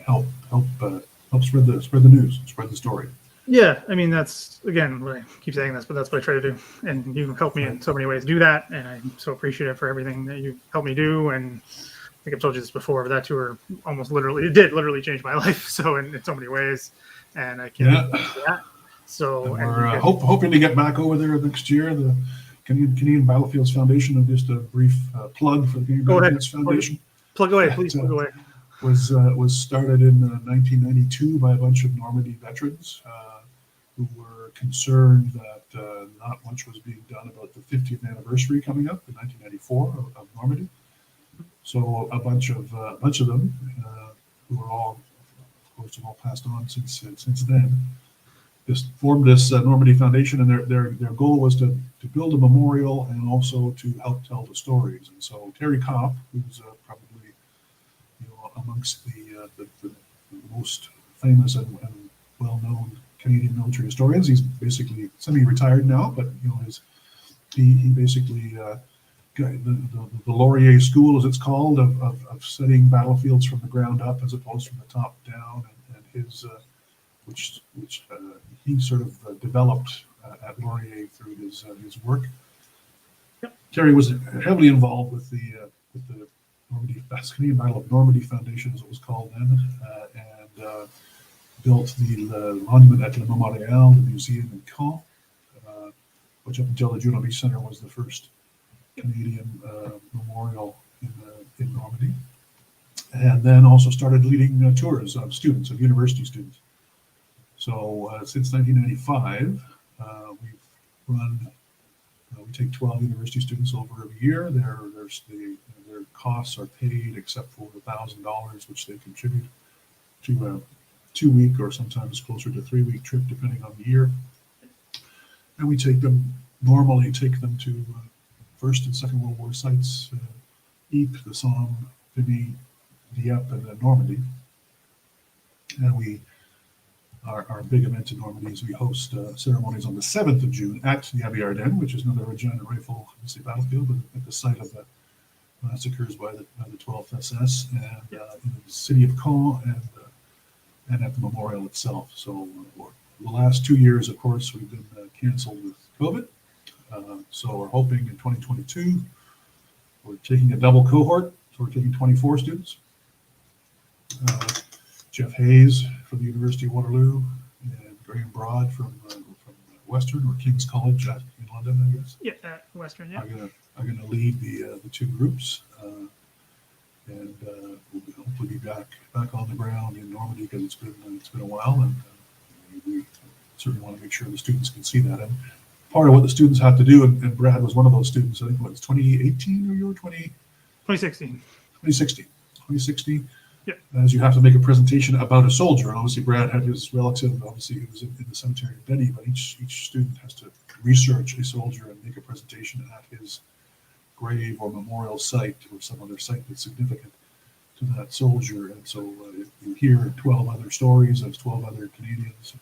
help spread the news, spread the story. Yeah, I mean, that's, again, what I keep saying this, but that's what I try to do. And you helped me in so many ways do that. And I'm so appreciative for everything that you helped me do. And I think I've told you this before, but that tour almost literally, it did literally change my life. So in so many ways. And I can't do that. So and we're hoping to get back over there next year. The Canadian Battlefields Foundation, just a brief plug for the Canadian Battlefields Foundation. Plug away, please plug away. Was started in 1992 by a bunch of Normandy veterans who were concerned that not much was being done about the 50th anniversary coming up in 1994 of Normandy. So a bunch of them who are all, of course, have all passed on since then, just formed this Normandy Foundation, and their goal was to build a memorial and also to help tell the stories. And so Terry Kopp, who's probably amongst the most famous and well-known Canadian military historians. He's basically semi-retired now, but you know, he basically the Laurier School, as it's called, of studying battlefields from the ground up as opposed from the top down, and his which he sort of developed at Laurier through his work. Yep. Terry was heavily involved with the Normandy, Canadian Battle of Normandy Foundation, as it was called then, and built the monument at Le Memorial, the museum in Caen, which up until the Juno Beach Center was the first Canadian memorial in Normandy, and then also started leading tours of students, of university students. So since 1995, we take 12 university students over every year. Their costs are paid except for $1,000, which they contribute to a 2-week or sometimes closer to 3-week trip, depending on the year. And we normally take them to First and Second World War sites, Ypres, the Somme, Vimy, Dieppe, and then Normandy. And our big event in Normandy is we host ceremonies on the 7th of June at the Abbey Ardennes, which is another Regina Rifle battlefield, but at the site of the massacres by the 12th SS, and in the city of Caen, and at the memorial itself. So the last 2 years, of course, we've been canceled with COVID. So we're hoping in 2022, we're taking a double cohort. So we're taking 24 students. Jeff Hayes from the University of Waterloo, and Graham Broad from Western, or King's College in London, I guess. Yeah, at Western, yeah. I'm going to lead the two groups, and we'll hopefully be back on the ground in Normandy, because it's been a while, and we certainly want to make sure the students can see that. And part of what the students have to do, and Brad was one of those students, I think it was 2018 or you were 2016. 2016. Yeah. As you have to make a presentation about a soldier, and obviously Brad had his relative, obviously he was in the cemetery in Benny, but each student has to research a soldier and make a presentation at his grave or memorial site or some other site that's significant to that soldier. And so you hear 12 other stories of 12 other Canadians,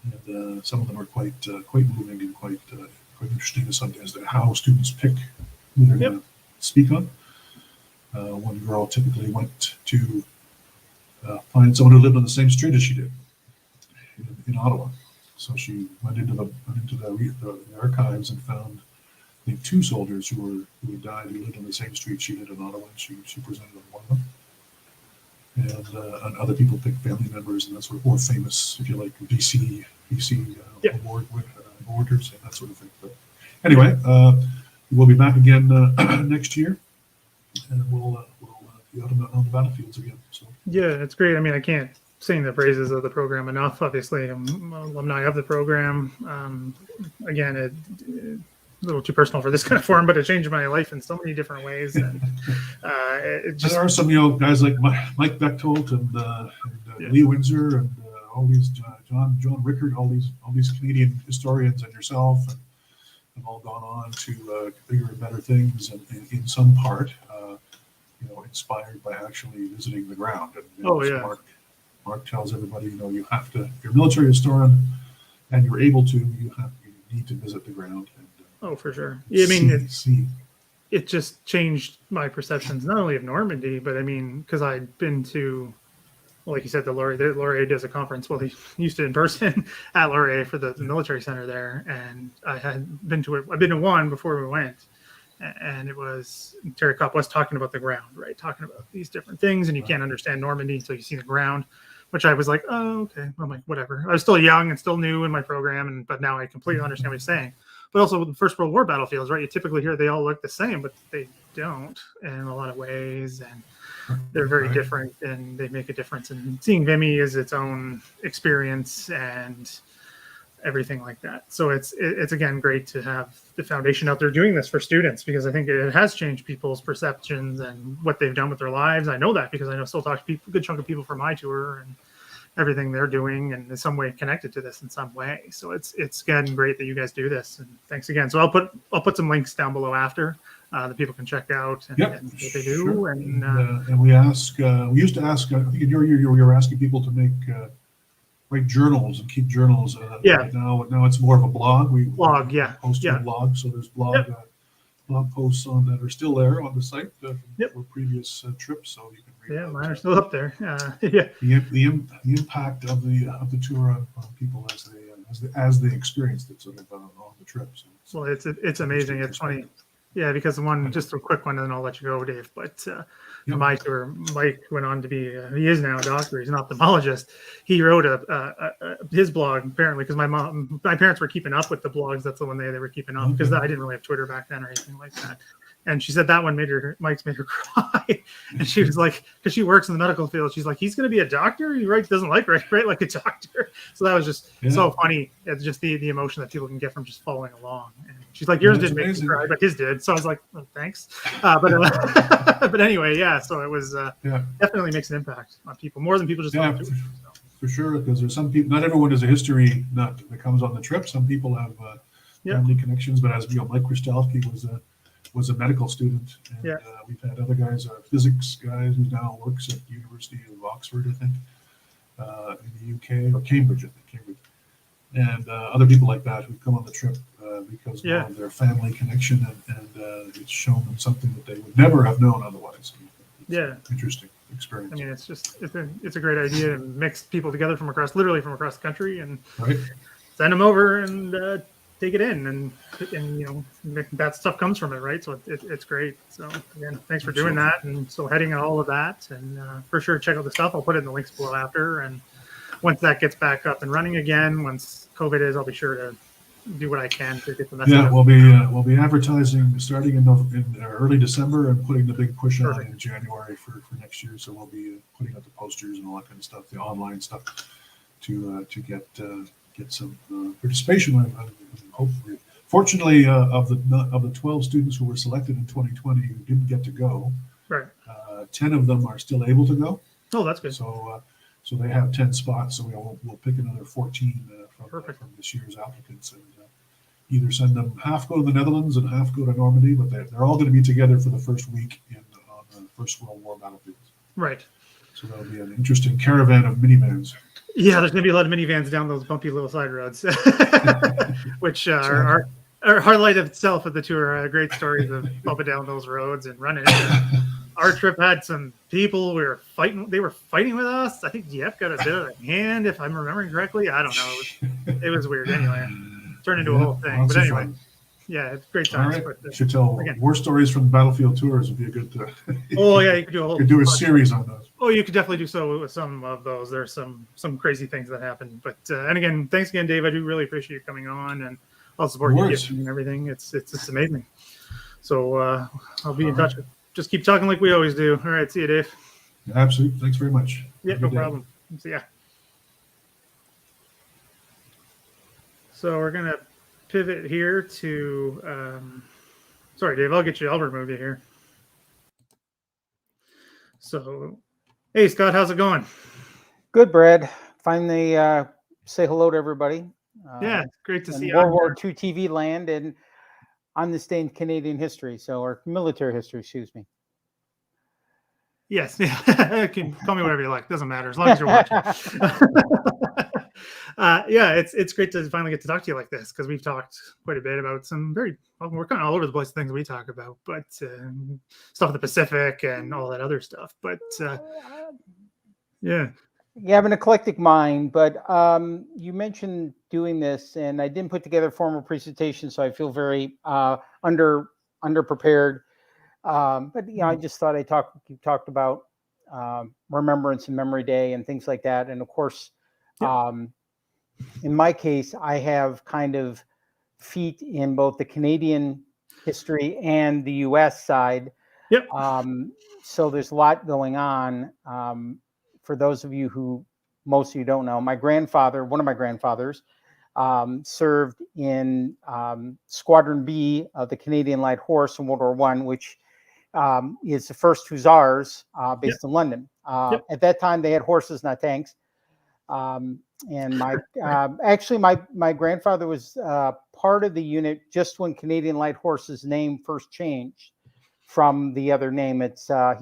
and some of them are quite moving and quite interesting as to how students pick who they're going to speak on. One girl typically went to find someone who lived on the same street as she did in Ottawa. So she went into the archives and found, I think, 2 soldiers who had died, who lived on the same street she did in Ottawa, and she presented on one of them. And other people picked family members and that sort of, or famous, if you like, BC awarders and that sort of thing. But anyway, we'll be back again next year, and we'll be out on the battlefields again. So yeah, it's great. I mean, I can't sing the praises of the program enough. Obviously, I'm alumni of the program. Again, little too personal for this kind of forum, but it changed my life in so many different ways. And it just, there are some, guys like Mike Bechtold and Lee Windsor and all these John Rickard, all these Canadian historians and yourself, and have all gone on to bigger and better things, and in some part, inspired by actually visiting the ground. And, Mark tells everybody, you have to. If you're a military historian, and you're able to, you need to visit the ground. And, for sure. Yeah, I mean, it just changed my perceptions not only of Normandy, but I mean, because I'd been to, like you said, the Laurier does a conference. Well, he used to in person at Laurier for the military center there, and I had been to it. I've been to one before we went, and it was Terry Kopp was talking about the ground, right? Talking about these different things, and you can't understand Normandy until you see the ground. Which I was like, oh, okay. I'm like, whatever. I was still young and still new in my program, but now I completely understand what he's saying. But also with the First World War battlefields, right? You typically hear they all look the same, but they don't in a lot of ways, and they're very different, and they make a difference. And seeing Vimy is its own experience and everything like that. So it's again great to have the foundation out there doing this for students, because I think it has changed people's perceptions and what they've done with their lives. I know that because I still talk to people, a good chunk of people from my tour, and everything they're doing and in some way connected to this in some way. So it's again great that you guys do this, and thanks again. So I'll put some links down below after that people can check out and what they do. Sure. And we used to ask, I think in your year you were asking people to write journals and keep journals. Right now it's more of a blog. We post to a blog, so there's blog posts on that are still there on the site for previous trips, so you can read. Yeah, mine are still up there. The impact of the tour on people as they experienced it sort of on the trip. So well, it's amazing. It's funny. Yeah, because just a quick one, and then I'll let you go, Dave. But my tour, Mike went on to be, he is now a doctor. He's an ophthalmologist. He wrote his blog, apparently, because my parents were keeping up with the blogs. That's the one they were keeping up, because I didn't really have Twitter back then or anything like that. And she said that one Mike's made her cry. And she was like, because she works in the medical field, she's like, he's going to be a doctor? He doesn't like right like a doctor. So that was just so funny. It's just the emotion that people can get from just following along. And she's like, yours didn't make me cry, but his did. So I was like, oh, thanks. But anyway, so it was definitely makes an impact on people, more than people just want to. For sure, because there's some people, not everyone has a history that comes on the trip. Some people have family connections, but as Mike Krastelski was a medical student, and we've had other guys, physics guys who now works at the University of Oxford, I think, in the UK, or Cambridge, and other people like that who come on the trip because of their family connection, and it's shown them something that they would never have known otherwise. It's interesting experience. I mean, it's a great idea to mix people together literally from across the country, and send them over and take it in, and that stuff comes from it, right? So it's great. So again, thanks for doing that, and so heading all of that, and for sure check out the stuff. I'll put it in the links below after, and once that gets back up and running again, once COVID is, I'll be sure to do what I can to get the message. Yeah, we'll be advertising starting in early December and putting the big push on in January for next year. So we'll be putting out the posters and all that kind of stuff, the online stuff, to get some participation. Hopefully, fortunately, of the 12 students who were selected in 2020 who didn't get to go, 10 of them are still able to go. Oh, that's good. So they have 10 spots. So we'll pick another 14 from this year's applicants, and either send them half go to the Netherlands and half go to Normandy, but they're all going to be together for the first week on the First World War battlefields. Right. So that'll be an interesting caravan of minivans. Yeah, there's going to be a lot of minivans down those bumpy little side roads, which are highlight of itself of the tour. Great stories of bumping down those roads and running. Our trip had some people they were fighting with us. I think Jeff got a bit of a hand, if I'm remembering correctly. I don't know. It was weird anyway. It turned into a whole thing. But anyway, it's great times. All right. You should tell war stories from battlefield tours would be a good you could do a series on those. Oh, you could definitely do so with some of those. There's some crazy things that happen. But and again, thanks again, Dave. I do really appreciate you coming on, and I'll support you and everything. It's amazing. So I'll be in touch. Just keep talking like we always do. All right, see you, Dave. Absolutely. Thanks very much. Yeah, no problem. See ya. So we're gonna pivot here to. Sorry, Dave. I'll get you. I'll remove you here. So, hey, Scott, how's it going? Good, Brad. Finally, say hello to everybody. Yeah, great to see you. World War II TV land and on this day in Canadian history, or military history, excuse me. Yes, yeah. Can call me whatever you like. Doesn't matter as long as you're watching. Yeah, it's great to finally get to talk to you like this because we've talked quite a bit about some we're kind of all over the place things we talk about, but stuff in the Pacific and all that other stuff. But yeah. You have an eclectic mind, but you mentioned doing this, and I didn't put together a formal presentation, so I feel very underprepared. But I just thought you talked about Remembrance and Memory Day and things like that, and of course, in my case, I have kind of feet in both the Canadian history and the U.S. side. Yep. So there's a lot going on. For those of you who most of you don't know, one of my grandfathers, served in Squadron B of the Canadian Light Horse in World War I, which is the first Hussars based in London. At that time, they had horses, not tanks. And my grandfather was part of the unit just when Canadian Light Horse's name first changed from the other name.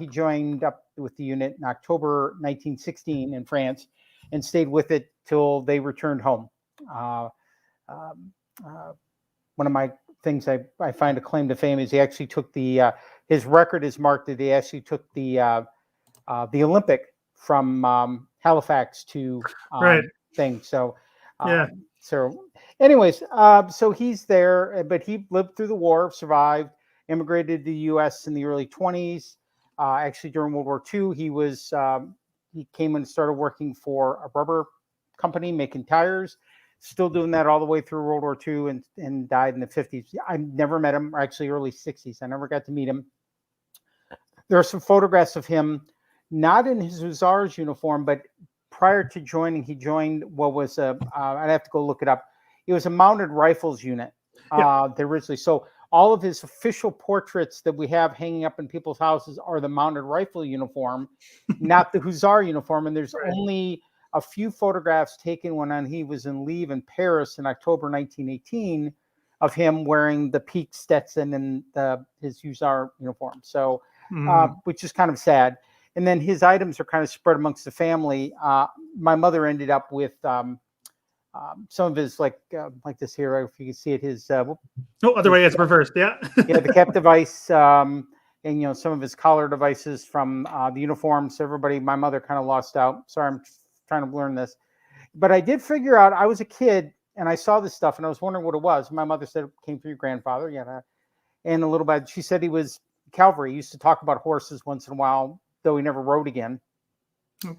He joined up with the unit in October 1916 in France and stayed with it till they returned home. One of my things I find a claim to fame is he actually took his record is marked that he actually took the Olympic from Halifax to thing. So So anyways, so he's there, but he lived through the war, survived, immigrated to the U.S. in the early 1920s. Actually, during World War II, he came and started working for a rubber company making tires. Still doing that all the way through World War II and died in the 1950s. I never met him, or actually early 1960s. I never got to meet him. There are some photographs of him, not in his Hussars uniform, but prior to joining, he joined what was I'd have to go look it up. It was a mounted rifles unit originally. So all of his official portraits that we have hanging up in people's houses are the mounted rifle uniform, not the Hussar uniform. And there's only a few photographs taken when he was in leave in Paris in October 1918 of him wearing the peaked Stetson and his Hussar uniform. So, which is kind of sad. And then his items are kind of spread amongst the family. My mother ended up with some of his like this here. If you can see it, his other way it's reversed. Yeah. The cap device, and some of his collar devices from the uniforms. So my mother kind of lost out. Sorry, I'm trying to learn this, but I did figure out. I was a kid and I saw this stuff and I was wondering what it was. My mother said it came from your grandfather. And a little bit. She said he was cavalry. He used to talk about horses once in a while, though he never rode again.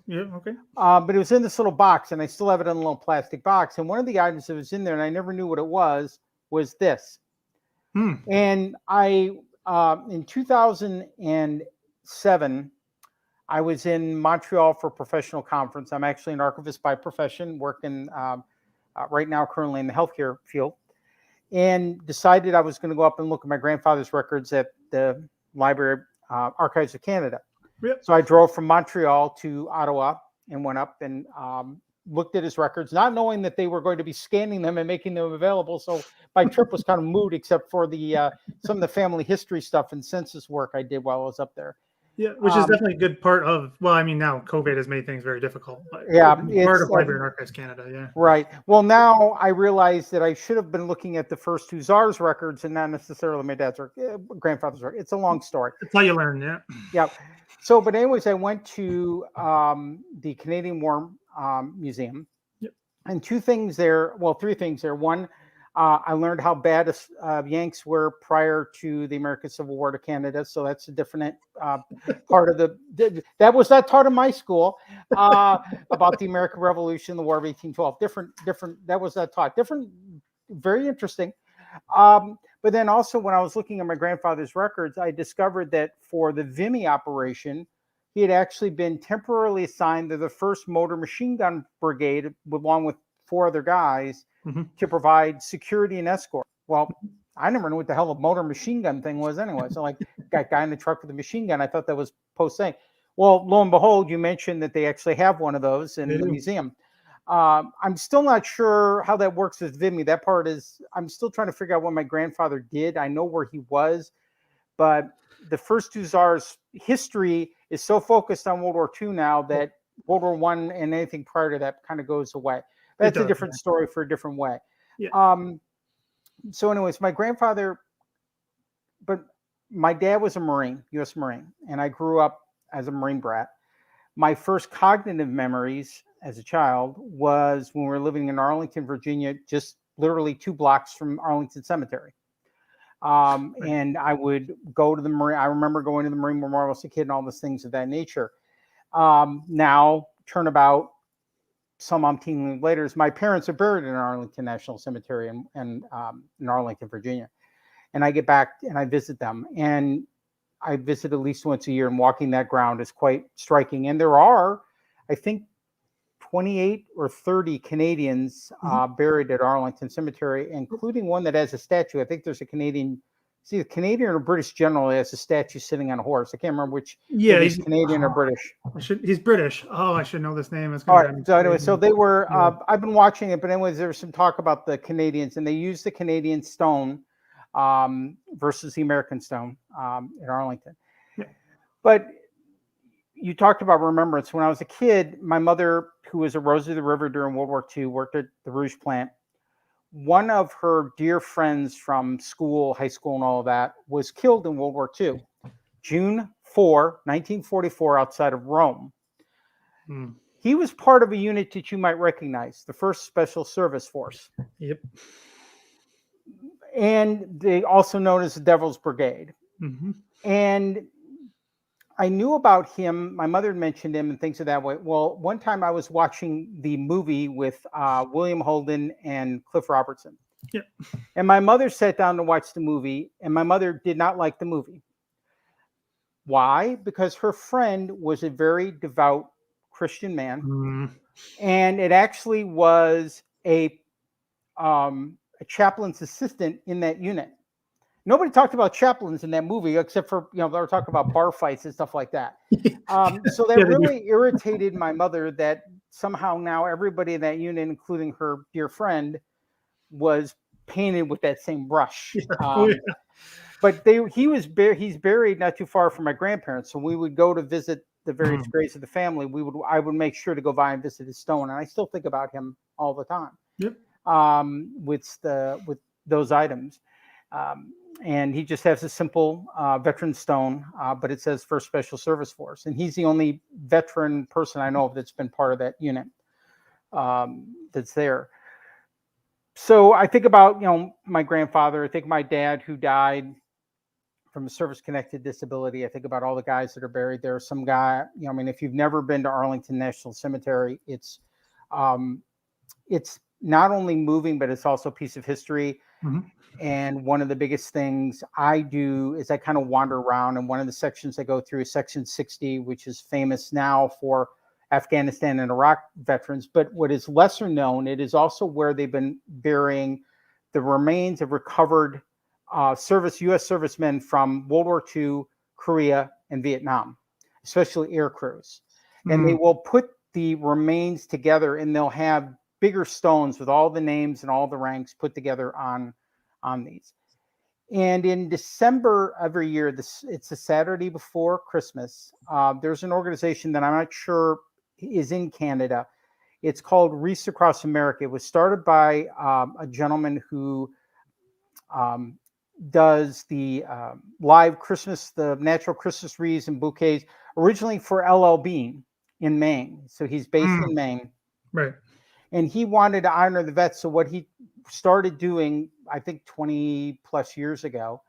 Yeah, okay. But it was in this little box, and I still have it in a little plastic box. And one of the items that was in there, and I never knew what it was this. And in 2007, I was in Montreal for a professional conference. I'm actually an archivist by profession, working right now currently in the healthcare field, and decided I was going to go up and look at my grandfather's records at the Library Archives of Canada. Yep. So I drove from Montreal to Ottawa and went up and looked at his records, not knowing that they were going to be scanning them and making them available. So my trip was kind of moot, except for some of the family history stuff and census work I did while I was up there. Yeah, which is definitely a good part of. Well, I mean, now COVID has made things very difficult. But part of Library and Archives Canada. Yeah. Right. Well, now I realize that I should have been looking at the first Hussars records and not necessarily my dad's grandfather's record. It's a long story. That's how you learn. Yeah. Yeah. So, but anyways, I went to the Canadian War Museum, and three things there. One, I learned how bad Yanks were prior to the American Civil War to Canada. So that's a different part of that was not taught in my school about the American Revolution, the War of 1812. Different. That was not taught. Different. Very interesting. But then also when I was looking at my grandfather's records, I discovered that for the Vimy operation, he had actually been temporarily assigned to the 1st Motor Machine Gun Brigade, along with 4 other guys Mhm. to provide security and escort. Well, I never knew what the hell a motor machine gun thing was anyway. So like, got guy in the truck with a machine gun. I thought that was post saying. Well, lo and behold, you mentioned that they actually have one of those in They the do. museum. I'm still not sure how that works with VIMI. That part is, I'm still trying to figure out what my grandfather did. I know where he was, but the first 2 czars' history is so focused on World War II now that World War I and anything prior to that kind of goes away. That's a does, different story for a different way. Yeah. So anyways, my grandfather, but my dad was a Marine, U.S. Marine, and I grew up as a Marine brat. My first cognitive memories as a child was when we were living in Arlington, Virginia, just literally 2 blocks from Arlington Cemetery. And I would go to the Marine. I remember going to the Marine Memorial as a kid and all those things of that nature. Now, turnabout, some umpteen later, my parents are buried in Arlington National Cemetery in Arlington, Virginia. And I get back and I visit them. And I visit at least once a year, and walking that ground is quite striking. And there are, I think, 28 or 30 Canadians buried at Arlington Cemetery, including one that has a statue. I think there's a Canadian, see, a Canadian or British general has a statue sitting on a horse. I can't remember which. Yeah, he's Canadian or British. He's British. Oh, I should know this name. It's All gonna right. So anyway, so they were. Yeah. I've been watching it, but anyways, there was some talk about the Canadians, and they used the Canadian stone versus the American stone in Arlington. Yeah. But you talked about remembrance. When I was a kid, my mother, who was at Rose of the River during World War II, worked at the Rouge plant. One of her dear friends from school, high school, and all of that was killed in World War II, June 4, 1944, outside of Rome. He was part of a unit that you might recognize, the 1st Special Service Force. Yep. And they also known as the Devil's Brigade. Mm-hmm. And I knew about him. My mother mentioned him and things of that way. Well, one time I was watching the movie with William Holden and Cliff Robertson. Yep. And my mother sat down to watch the movie, and my mother did not like the movie. Why? Because her friend was a very devout Christian man, and it actually was a chaplain's assistant in that unit. Nobody talked about chaplains in that movie except for, they were talking about bar fights and stuff like that. So that really irritated my mother that somehow now everybody in that unit, including her dear friend, was painted with that same brush. But he's buried not too far from my grandparents. So we would go to visit the various graves of the family. I would make sure to go by and visit his stone. And I still think about him all the time. Yep. With those items. And he just has a simple veteran stone, but it says 1st Special Service Force. And he's the only veteran person I know of that's been part of that unit that's there. So I think about, my grandfather. I think my dad, who died from a service-connected disability. I think about all the guys that are buried there. Some guy, if you've never been to Arlington National Cemetery, it's not only moving, but it's also a piece of history. And one of the biggest things I do is I kind of wander around, and one of the sections I go through is section 60, which is famous now for Afghanistan and Iraq veterans. But what is lesser known, it is also where they've been burying the remains of recovered U.S. servicemen from World War II, Korea, and Vietnam, especially air crews. And they will put the remains together, and they'll have bigger stones with all the names and all the ranks put together on these. And in December every year, it's a Saturday before Christmas, there's an organization that I'm not sure is in Canada. It's called Wreaths Across America. It was started by a gentleman who does the live Christmas, the natural Christmas wreaths and bouquets, originally for LL Bean in Maine. So he's based in Maine. Right. And he wanted to honor the vets. So what he started doing, I think 20 plus years ago,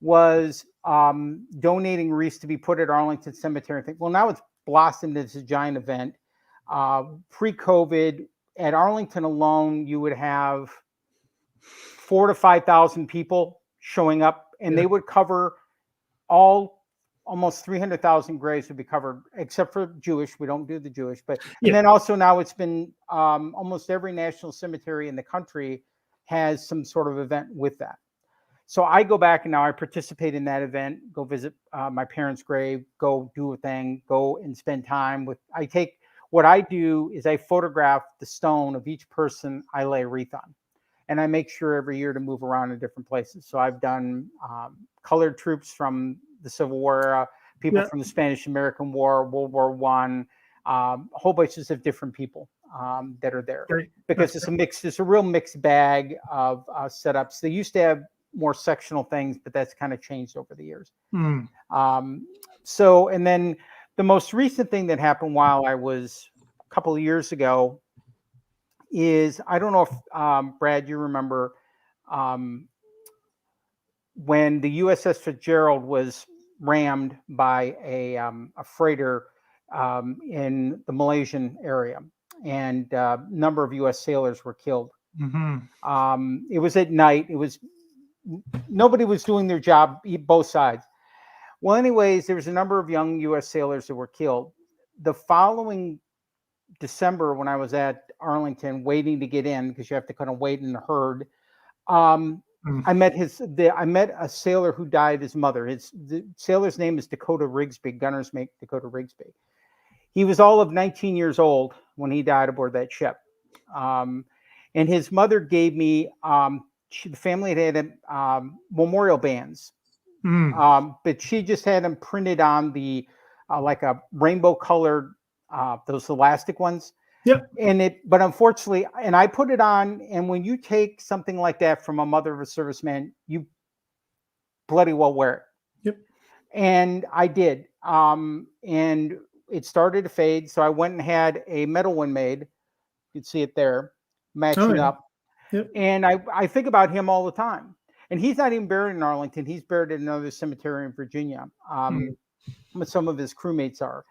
was donating wreaths to be put at Arlington Cemetery. I think, well, now it's blossomed into a giant event. Pre-COVID, at Arlington alone, you would have 4,000 to 5,000 people showing up, and they would cover all almost 300,000 graves would be covered, except for Jewish. We don't do the Jewish, but Yeah. and then also now it's been almost every national cemetery in the country has some sort of event with that. So I go back and now I participate in that event, go visit my parents' grave, go do a thing, go and spend time with, what I do is I photograph the stone of each person I lay a wreath on. And I make sure every year to move around in different places. So I've done colored troops from the Civil War era, people from the Spanish-American War, World War I, whole bunches of different people that are there. Because it's a real mixed bag of setups. They used to have more sectional things, but that's kind of changed over the years. So, and then the most recent thing that happened while I was a couple of years ago is, I don't know if Brad, you remember when the USS Fitzgerald was rammed by a freighter in the Malaysian area, and a number of U.S. sailors were killed. It was at night. Nobody was doing their job, both sides. Well, anyways, there was a number of young U.S. sailors that were killed. The following December, when I was at Arlington waiting to get in, because you have to kind of wait in the herd, I met a sailor who died, his mother. The sailor's name is Dakota Rigsby, gunner's mate Dakota Rigsby. He was all of 19 years old when he died aboard that ship. And his mother gave me, the family had memorial bands, but she just had them printed on the, like a rainbow colored, those elastic ones. But unfortunately, and I put it on, and when you take something like that from a mother of a serviceman, you bloody well wear it. And I did. And it started to fade. So I went and had a metal one made. You can see it there, matching up. And I think about him all the time. And he's not even buried in Arlington. He's buried in another cemetery in Virginia. But some of his crewmates are.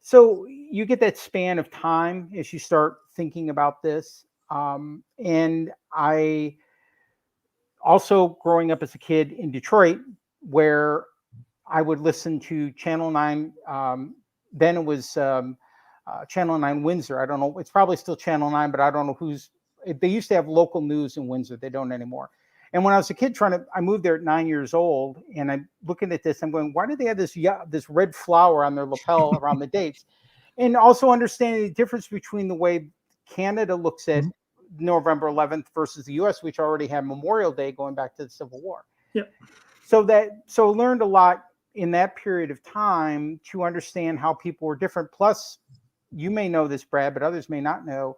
So you get that span of time as you start thinking about this. And I also, growing up as a kid in Detroit, where I would listen to Channel 9. Then it was Channel 9 Windsor. I don't know. It's probably still Channel 9, but I don't know they used to have local news in Windsor. They don't anymore. And when I was a kid I moved there at 9 years old, and I'm looking at this, I'm going, why do they have this red flower on their lapel around the dates? And also understanding the difference between the way Canada looks at November 11th versus the US, which already had Memorial Day going back to the Civil War. So learned a lot in that period of time to understand how people were different. Plus, you may know this, Brad, but others may not know.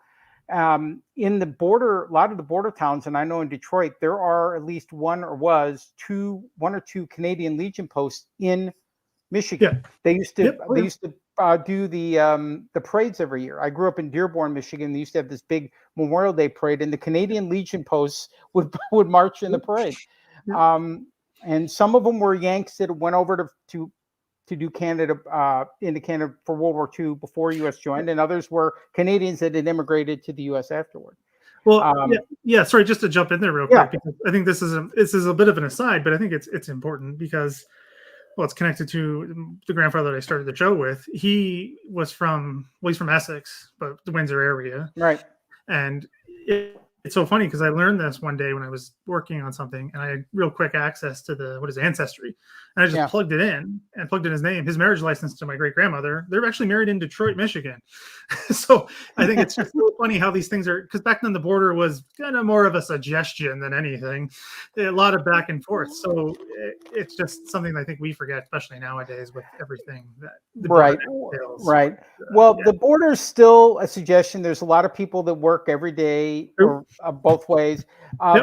In the border, a lot of the border towns, and I know in Detroit, there are at least one or two Canadian Legion posts in Michigan. They used to do the parades every year. I grew up in Dearborn, Michigan. They used to have this big Memorial Day parade, and the Canadian Legion posts would march in the parade. And some of them were Yanks that went over to do Canada into Canada for World War II before U.S. joined, and others were Canadians that had immigrated to the U.S. afterward. Well, sorry, just to jump in there real quick, because I think this is a bit of an aside, but I think it's important because, well, it's connected to the grandfather that I started the show with. He's from Essex, but the Windsor area, right? And it's so funny because I learned this one day when I was working on something, and I had real quick access to Ancestry, and I just plugged it in and plugged in his name, his marriage license to my great grandmother. They're actually married in Detroit, Michigan. So I think it's just so funny how these things are, because back then the border was kind of more of a suggestion than anything, a lot of back and forth. So it's just something I think we forget, especially nowadays with everything that the border entails. Right. Well, the border is still a suggestion. There's a lot of people that work every day or both ways.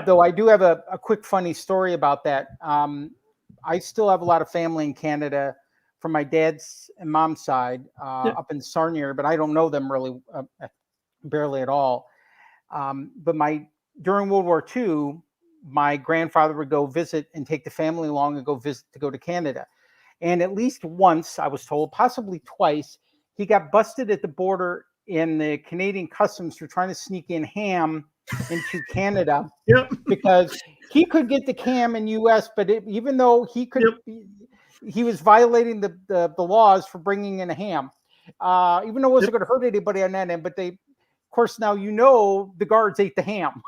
Though I do have a quick funny story about that. I still have a lot of family in Canada from my dad's and mom's side up in Sarnia, but I don't know them really barely at all. But during World War II, my grandfather would go visit and take the family along and go to Canada. And at least once, I was told, possibly twice, he got busted at the border in the Canadian customs for trying to sneak in ham into Canada because he could get the ham in U.S., but even though he could, he was violating the laws for bringing in a ham, even though it wasn't going to hurt anybody on that end. But they, of course, now the guards ate the ham.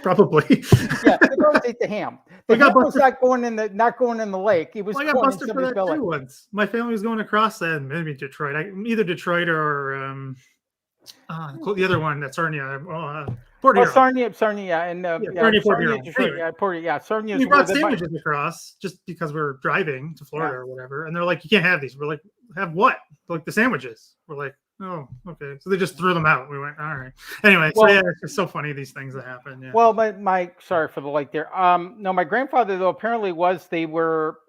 Probably. Yeah, the guards ate the ham. The ham was not going in the lake. It was. I got busted for that too once. My family was going across then, maybe Detroit. Either Detroit or the other one that's Sarnia. Port Huron. Sarnia, and Port Huron. Sarnia. We brought sandwiches across just because we're driving to Florida or whatever, and they're like, "You can't have these." We're like, "Have what?" They're like, the sandwiches. We're like, "Oh, okay." So they just threw them out. We went, "All right." Anyway, it's just so funny these things that happen. Yeah. Well, my sorry for the light there. No, my grandfather though apparently they were.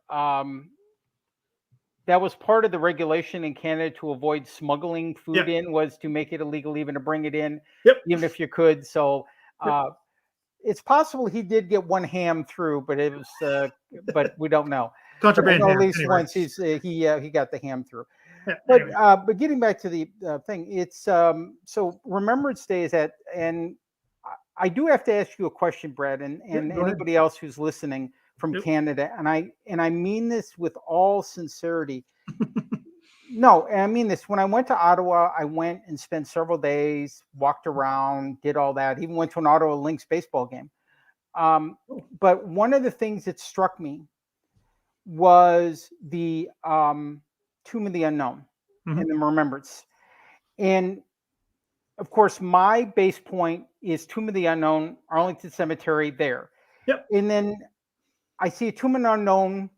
That was part of the regulation in Canada to avoid smuggling food in, was to make it illegal even to bring it in, even if you could. So it's possible he did get one ham through, but it was, but we don't know. Contraband. At least once he got the ham through. Yeah, but getting back to the thing, it's so Remembrance Day is and I do have to ask you a question, Brad, and anybody else who's listening from Canada, and I mean this with all sincerity. No, and I mean this. When I went to Ottawa, I went and spent several days, walked around, did all that, even went to an Ottawa Lynx baseball game. But one of the things that struck me was the Tomb of the Unknown and the Remembrance. And of course, my base point is Tomb of the Unknown, Arlington Cemetery there. Yep. And then I see a Tomb of the Unknown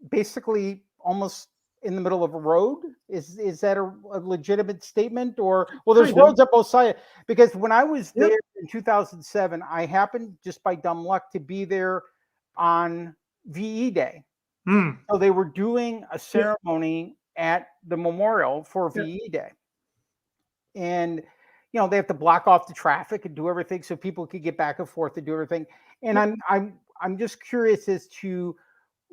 basically almost in the middle of a road. Is that a legitimate statement? Or, well, there's roads up both sides. Because when I was there in 2007, I happened just by dumb luck to be there on VE Day. So they were doing a ceremony at the memorial for VE Day. And they have to block off the traffic and do everything so people could get back and forth to do everything. And I'm just curious as to,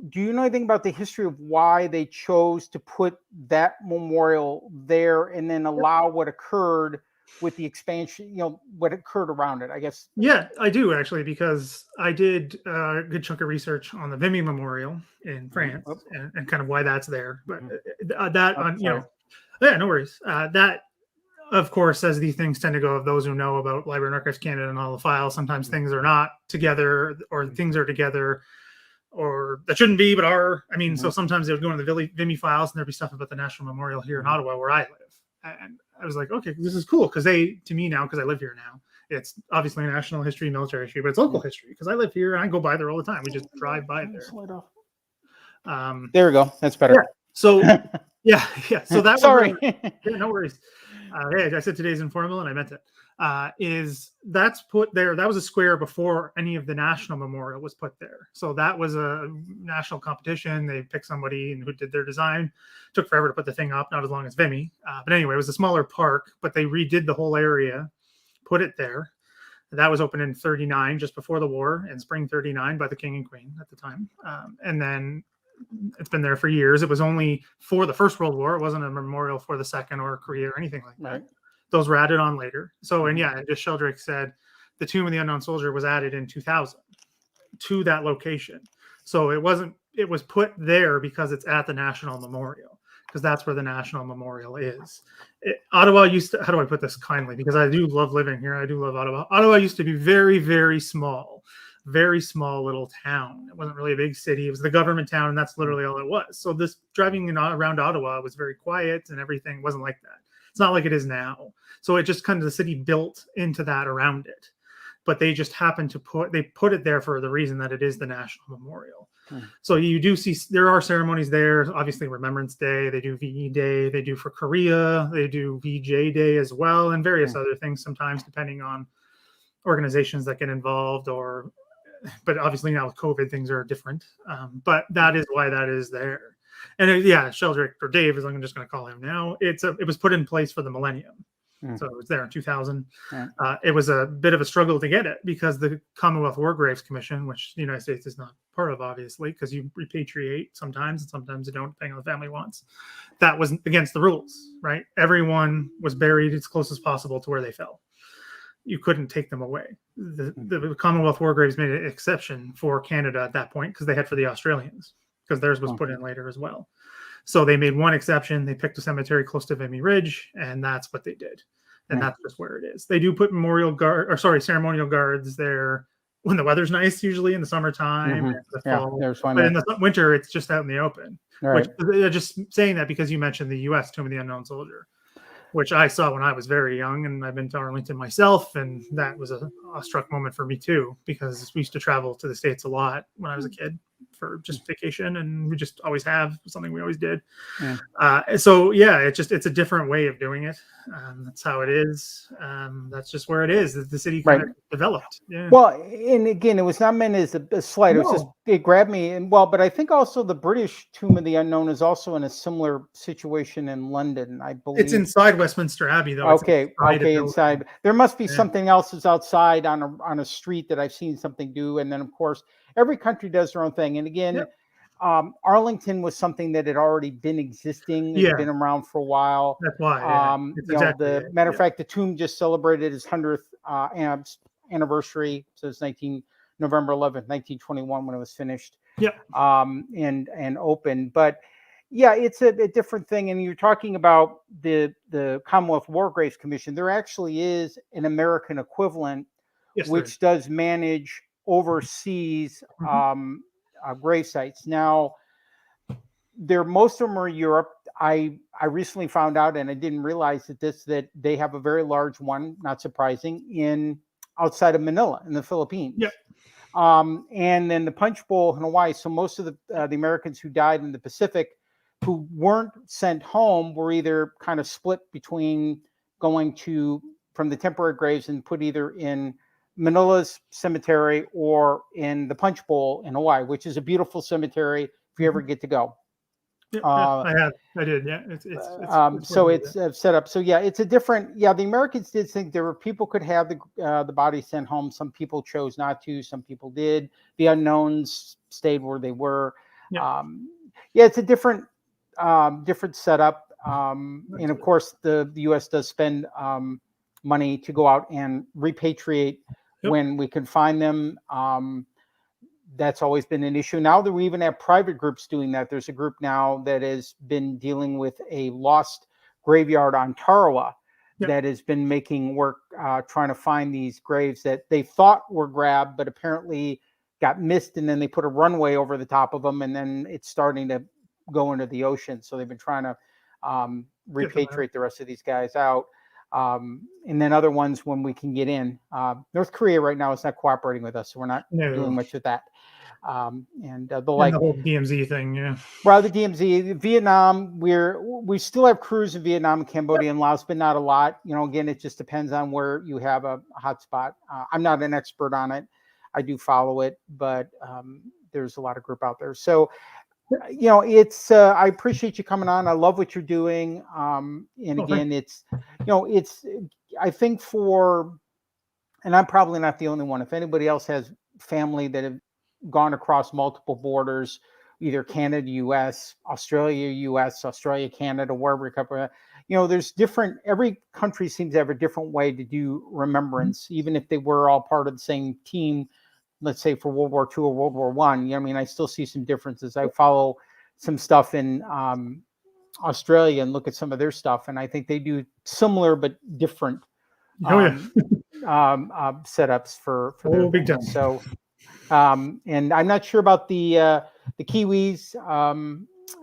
do you know anything about the history of why they chose to put that memorial there and then allow what occurred with the expansion, what occurred around it, I guess? Yeah, I do actually, because I did a good chunk of research on the Vimy Memorial in France and kind of why that's there. But no worries. That, of course, as these things tend to go, of those who know about Library and Archives Canada and all the files, sometimes things are not together, or things are together, or that shouldn't be, but are. I mean, so sometimes they would go into the Vimy files and there'd be stuff about the National Memorial here in Ottawa, where I live. And I was like, okay, this is cool, because to me now, because I live here now, it's obviously national history, military history, but it's local history, because I live here and I go by there all the time. We just drive by there. There we go. That's better. Yeah. So, So that sorry. No worries. I said today's informal, and I meant it. That's put there. That was a square before any of the national memorial was put there. So that was a national competition. They picked somebody and who did their design. Took forever to put the thing up, not as long as Vimy. But anyway, it was a smaller park, but they redid the whole area, put it there. That was opened in 39, just before the war, in spring 39, by the king and queen at the time. And then it's been there for years. It was only for the First World War. It wasn't a memorial for the Second or Korea or anything like that. Right. Those were added on later. So, and just Sheldrake said the Tomb of the Unknown Soldier was added in 2000 to that location. So it was put there because it's at the National Memorial, because that's where the National Memorial is. Ottawa used to, how do I put this kindly? Because I do love living here. I do love Ottawa. Ottawa used to be very, very small little town. It wasn't really a big city. It was the government town, and that's literally all it was. So this driving around Ottawa was very quiet, and everything wasn't like that. It's not like it is now. So it just kind of, the city built into that around it. But they just happened to put it there for the reason that it is the National Memorial. So you do see there are ceremonies there. Obviously, Remembrance Day. They do VE Day. They do for Korea. They do VJ Day as well, and various other things sometimes, depending on organizations that get involved. But obviously now with COVID, things are different. But that is why that is there. And Sheldrake, or Dave, as I'm just going to call him now, it was put in place for the millennium. So it was there in 2000. It was a bit of a struggle to get it, because the Commonwealth War Graves Commission, which the United States is not part of, obviously, because you repatriate sometimes, and sometimes you don't, depending on the family wants. That was against the rules, right? Everyone was buried as close as possible to where they fell. you couldn't take them away. The Commonwealth War Graves made an exception for Canada at that point because they had for the Australians, because theirs was put in later as well. So they made one exception. They picked a cemetery close to Vimy Ridge, and that's what they did. And that's just where it is. They do put ceremonial guards there when the weather's nice, usually in the summertime, and the fall. There's one. But in the winter, it's just out in the open. Right. Which, just saying that because you mentioned the U.S. Tomb of the Unknown Soldier, which I saw when I was very young, and I've been to Arlington myself, and that was a awestruck moment for me too, because we used to travel to the States a lot when I was a kid for just vacation, and we just always have something we always did. So yeah, it's a different way of doing it. That's how it is. That's just where it is. The city kind of developed. Yeah. Well, and again, it was not meant as a slight. It was just, it grabbed me. And but I think also the British Tomb of the Unknown is also in a similar situation in London, I believe. It's inside Westminster Abbey, though. Okay, inside. There must be something else that's outside on a street that I've seen something do. And then, of course, every country does their own thing. And again, Arlington was something that had already been existing. It had been around for a while. That's why. Matter of fact, the tomb just celebrated its 100th anniversary. So it's November 11th, 1921 when it was finished. And open. But yeah, it's a different thing. And you're talking about the Commonwealth War Graves Commission. There actually is an American equivalent, which does manage overseas grave sites. Now, most of them are Europe. I recently found out, and I didn't realize that they have a very large one, not surprising, outside of Manila in the Philippines. And then the Punch Bowl in Hawaii. So most of the Americans who died in the Pacific who weren't sent home were either kind of split between going from the temporary graves and put either in Manila's cemetery or in the Punch Bowl in Hawaii, which is a beautiful cemetery if you ever get to go. I did. Yeah. It's set up. So yeah, it's a different. Yeah, the Americans did think there were people could have the body sent home. Some people chose not to. Some people did. The unknowns stayed where they were. It's a different setup. And of course, the U.S. does spend money to go out and repatriate when we can find them. That's always been an issue. Now that we even have private groups doing that, there's a group now that has been dealing with a lost graveyard on Tarawa that has been making work trying to find these graves that they thought were grabbed, but apparently got missed, and then they put a runway over the top of them, and then it's starting to go into the ocean. So they've been trying to repatriate the rest of these guys out. And then other ones when we can get in. North Korea right now is not cooperating with us, so we're not doing much with that. And the whole DMZ thing, Well, the DMZ, Vietnam, we still have crews in Vietnam, Cambodia, and Laos, but not a lot. Again, it just depends on where you have a hot spot. I'm not an expert on it. I do follow it, but there's a lot of group out there. So, it's I appreciate you coming on. I love what you're doing. And again, it's I think and I'm probably not the only one. If anybody else has family that have gone across multiple borders, either Canada, US, Australia, Canada, wherever it comes, there's different, every country seems to have a different way to do remembrance, even if they were all part of the same team. Let's say for World War II or World War I, I still see some differences. I follow some stuff in Australia and look at some of their stuff, and I think they do similar but different setups for their big time. So, and I'm not sure about the Kiwis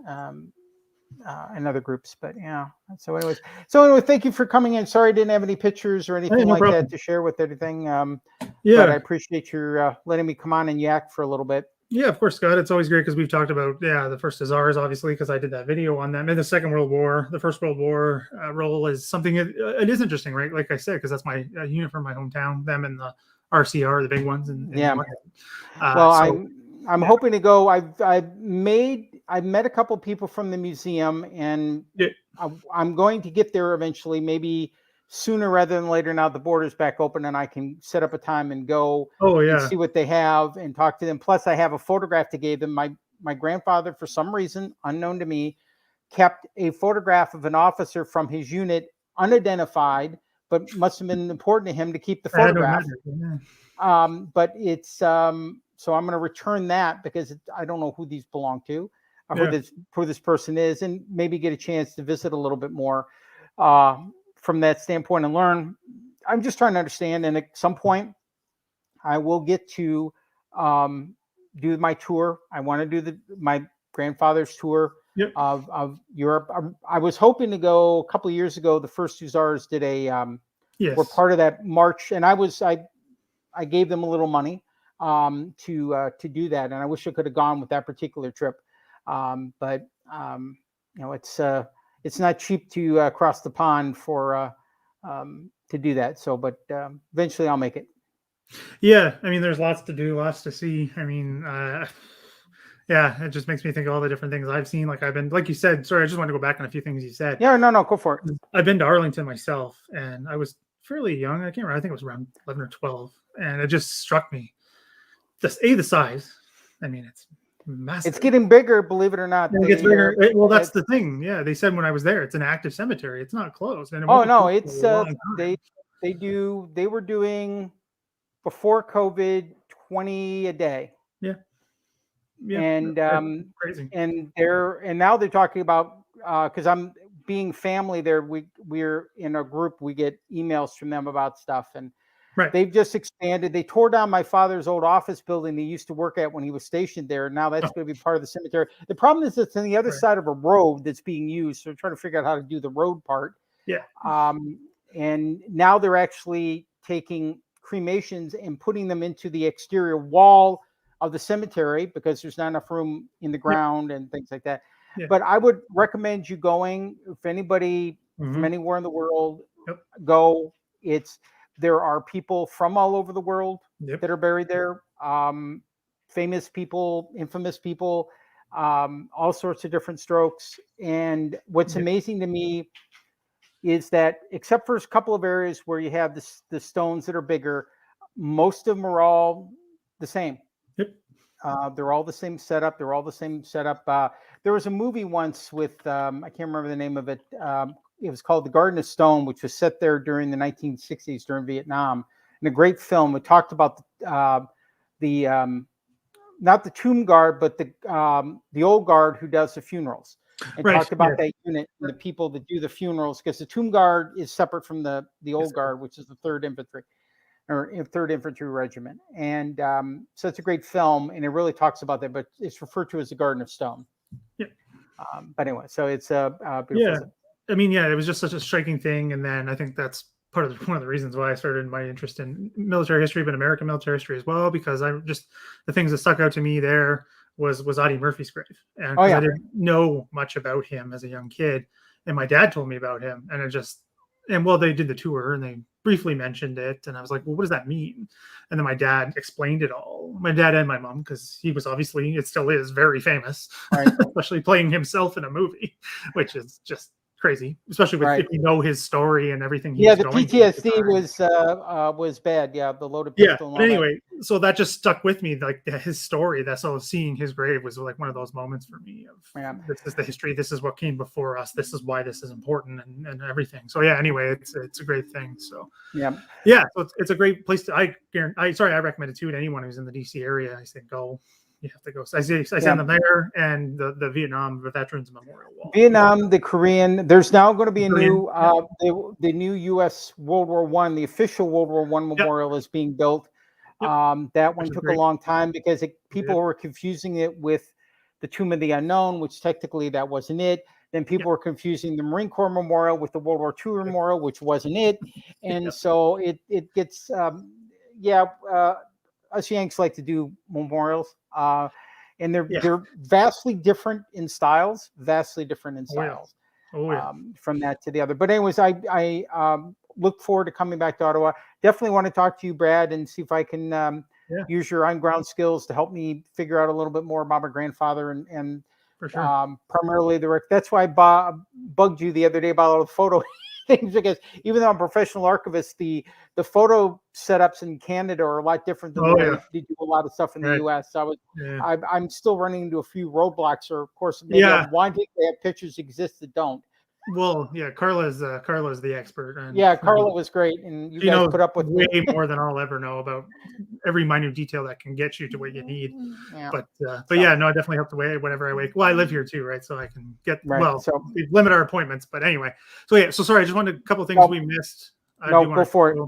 and other groups, but yeah. So anyway, thank you for coming in. Sorry I didn't have any pictures or anything that to share with everything. But I appreciate your letting me come on and yak for a little bit. Yeah, of course, Scott. It's always great because we've talked about, the first Hazars, obviously, because I did that video on them. In the Second World War, the First World War role is something, it is interesting, right? Like I said, because that's my unit from my hometown, them and the RCR, the big ones. I'm hoping to go. I met a couple of people from the museum, and I'm going to get there eventually, maybe sooner rather than later. Now the border's back open and I can set up a time and go and see what they have and talk to them. Plus I have a photograph to give them. My grandfather, for some reason unknown to me, kept a photograph of an officer from his unit, unidentified, but must have been important to him to keep the I had no photograph. matter, yeah. But it's so I'm going to return that because I don't know who these belong to, or who this person is, and maybe get a chance to visit a little bit more from that standpoint and learn. I'm just trying to understand, and at some point, I will get to do my tour. I want to do my grandfather's tour of Europe. I was hoping to go a couple of years ago. The first two czars did were part of that march, and I gave them a little money to do that, and I wish I could have gone with that particular trip. But it's not cheap to cross the pond for to do that. So, but eventually I'll make it. Yeah, I mean, there's lots to do, lots to see. I mean, it just makes me think of all the different things I've seen. Like I've been, like you said, sorry, I just want to go back on a few things you said. Yeah, no, go for it. I've been to Arlington myself, and I was fairly young. I can't remember. I think it was around 11 or 12, and it just struck me. The size. I mean, it's massive. It's getting bigger, believe it or not. It gets bigger. Well, that's the thing. Yeah, they said when I was there, it's an active cemetery. It's not closed. And it's they were doing before COVID 20 a day. Yeah. And crazy. And now they're talking about because I'm being family there. We're in a group. We get emails from them about stuff, and they've just expanded. They tore down my father's old office building they used to work at when he was stationed there. Now that's going to be part of the cemetery. The problem is it's on the other side of a road that's being used. So we're trying to figure out how to do the road part. Yeah. And now they're actually taking cremations and putting them into the exterior wall of the cemetery because there's not enough room in the ground and things like that. Yeah. But I would recommend you going. If anybody from anywhere in the world go, there are people from all over the world that are buried there. Famous people, infamous people, all sorts of different strokes. And what's amazing to me is that except for a couple of areas where you have the stones that are bigger, most of them are all the same. They're all the same setup. There was a movie once with, I can't remember the name of it. It was called The Garden of Stone, which was set there during the 1960s during Vietnam. And a great film. It talked about not the tomb guard, but the old guard who does the funerals. And talked about that unit and the people that do the funerals, because the tomb guard is separate from the old guard, which is the 3rd Infantry. Or 3rd Infantry Regiment. And so it's a great film, and it really talks about that, but it's referred to as the Garden of Stone. Yeah. But anyway, so it's a beautiful. I mean, it was just such a striking thing. And then I think that's one of the reasons why I started my interest in military history, but American military history as well, because the things that stuck out to me there was Audie Murphy's grave. And I didn't know much about him as a young kid. And my dad told me about him, and they did the tour and they briefly mentioned it, and I was like, well, what does that mean? And then my dad explained it all. My dad and my mom, because he was obviously, it still is, very famous, especially playing himself in a movie, which is just crazy, especially if you know his story and everything. The PTSD was bad. Yeah, the loaded pistol. But anyway, so that just stuck with me. Like his story, seeing his grave was like one of those moments for me of this is the history. This is what came before us. This is why this is important and everything. So anyway, it's a great thing. So so it's a great place to. I recommend it too to anyone who's in the DC area. I say go. You have to go. So I send them there, and the Vietnam Veterans Memorial Wall. Vietnam, the Korean. There's now going to be a new the new U.S. World War I, the official World War I memorial is being built. That one took a long time because people were confusing it with the Tomb of the Unknown, which technically that wasn't it. Then people were confusing the Marine Corps Memorial with the World War II Memorial, which wasn't it. And so it gets us Yanks like to do memorials, and they're vastly different in styles. From that to the other. But anyways, I look forward to coming back to Ottawa. Definitely want to talk to you, Brad, and see if I can use your on-ground skills to help me figure out a little bit more about my grandfather and for sure. Primarily that's why I bugged you the other day about all the photo things, because even though I'm a professional archivist, the photo setups in Canada are a lot different than they do a lot of stuff in the US. So I'm still running into a few roadblocks, or of course maybe I'm wanting to have pictures exist that don't. Well, yeah, Carla's the expert, and Yeah, Carla was great, and you she guys knows put up with way more than I'll ever know about every minute detail that can get you to what you need. Yeah, But So- yeah, no, I definitely have to wait whenever I wake. Well, I live here too, right? So I can get Right, well. so- We limit our appointments, but anyway. So yeah, so sorry, I just wanted a couple of things No. we missed. No, go for it.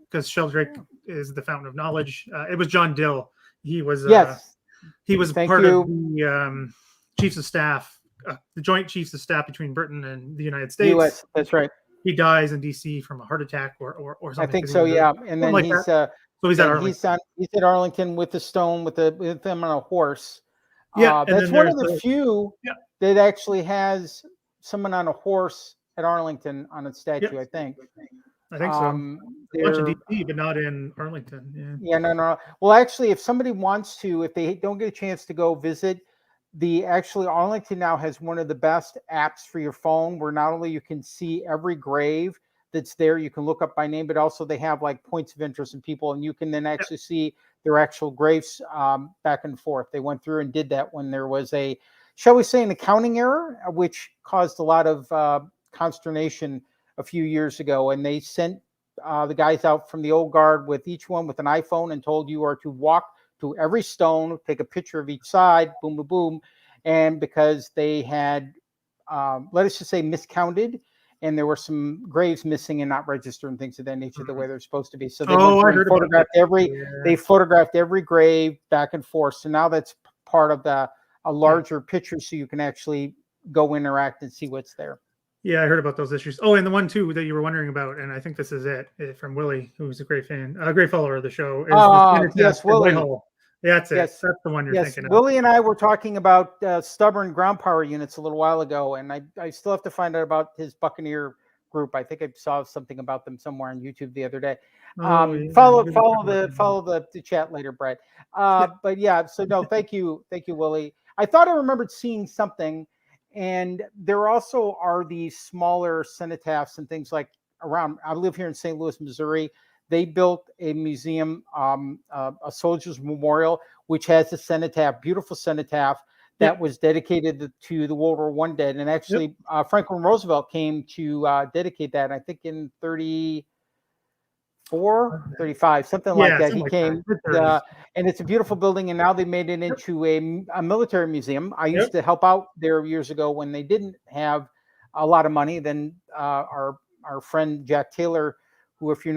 Because Sheldrake is the fountain of knowledge. It was John Dill. He was Yes. he was Thank part you. of the chiefs of staff, the joint chiefs of staff between Britain and the United States. U.S. That's right. He dies in D.C. from a heart attack or something. I think 'cause he so. was Yeah, and then like he's so he's at Arlington. he's at Arlington with the stone with them on a horse. Yeah, and that's then one of there's the few Yeah. that actually has someone on a horse at Arlington on its statue. Yeah. I think. I think so. A bunch of They're- D.C., but not in Arlington. Yeah. Yeah, no. Well, actually, if somebody wants to, if they don't get a chance to go visit, Arlington now has one of the best apps for your phone, where not only you can see every grave that's there, you can look up by name, but also they have like points of interest in people, and you can then actually see their actual graves back and forth. They went through and did that when there was a, shall we say, an accounting error, which caused a lot of consternation a few years ago, and they sent the guys out from the old guard with each one with an iPhone and told you are to walk to every stone, take a picture of each side, boom, boom, boom. And because they had, let us just say, miscounted, and there were some graves missing and not registered and things of that nature the way they're supposed to be. So they went through and photographed they photographed every grave back and forth. So now that's part of a larger picture, so you can actually go interact and see what's there. Yeah, I heard about those issues. Oh, and the one too that you were wondering about, and I think this is it from Willie, who's a great fan, a great follower of the show. Is yes, Willie. Yeah, that's it. Yes. That's the one you're thinking of. Willie and I were talking about stubborn ground power units a little while ago, and I still have to find out about his Buccaneer group. I think I saw something about them somewhere on YouTube the other day. Follow the chat later, Brad. But yeah, so no, thank you, Willie. I thought I remembered seeing something. And there also are these smaller cenotaphs and things like around. I live here in St. Louis, Missouri. They built a museum, a soldier's memorial, which has a cenotaph, beautiful cenotaph that was dedicated to the World War I dead. And actually, Franklin Roosevelt came to dedicate that, I think in 35, something like that. He came, and it's a beautiful building, and now they made it into a military museum. I used to help out there years ago when they didn't have a lot of money. Then our friend Jack Taylor, who if you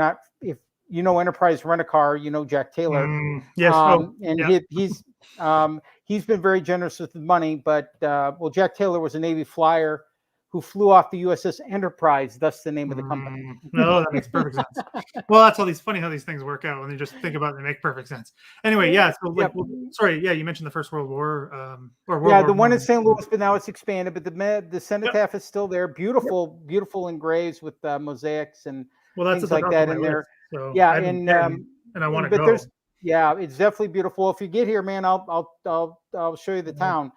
know Enterprise Rent-A-Car, you know Jack Taylor. He's been very generous with the money, but Jack Taylor was a Navy flyer who flew off the USS Enterprise, thus the name of the company. No, that makes perfect sense. Well, that's funny how these things work out when you just think about it, they make perfect sense. Anyway, yeah. So, you mentioned the First World War, or World War the one I. in St. Louis, but now it's expanded. But the cenotaph is still there. Beautiful engraves with mosaics and things like that in there. So and I want to go. It's definitely beautiful. If you get here, man, I'll show you the town.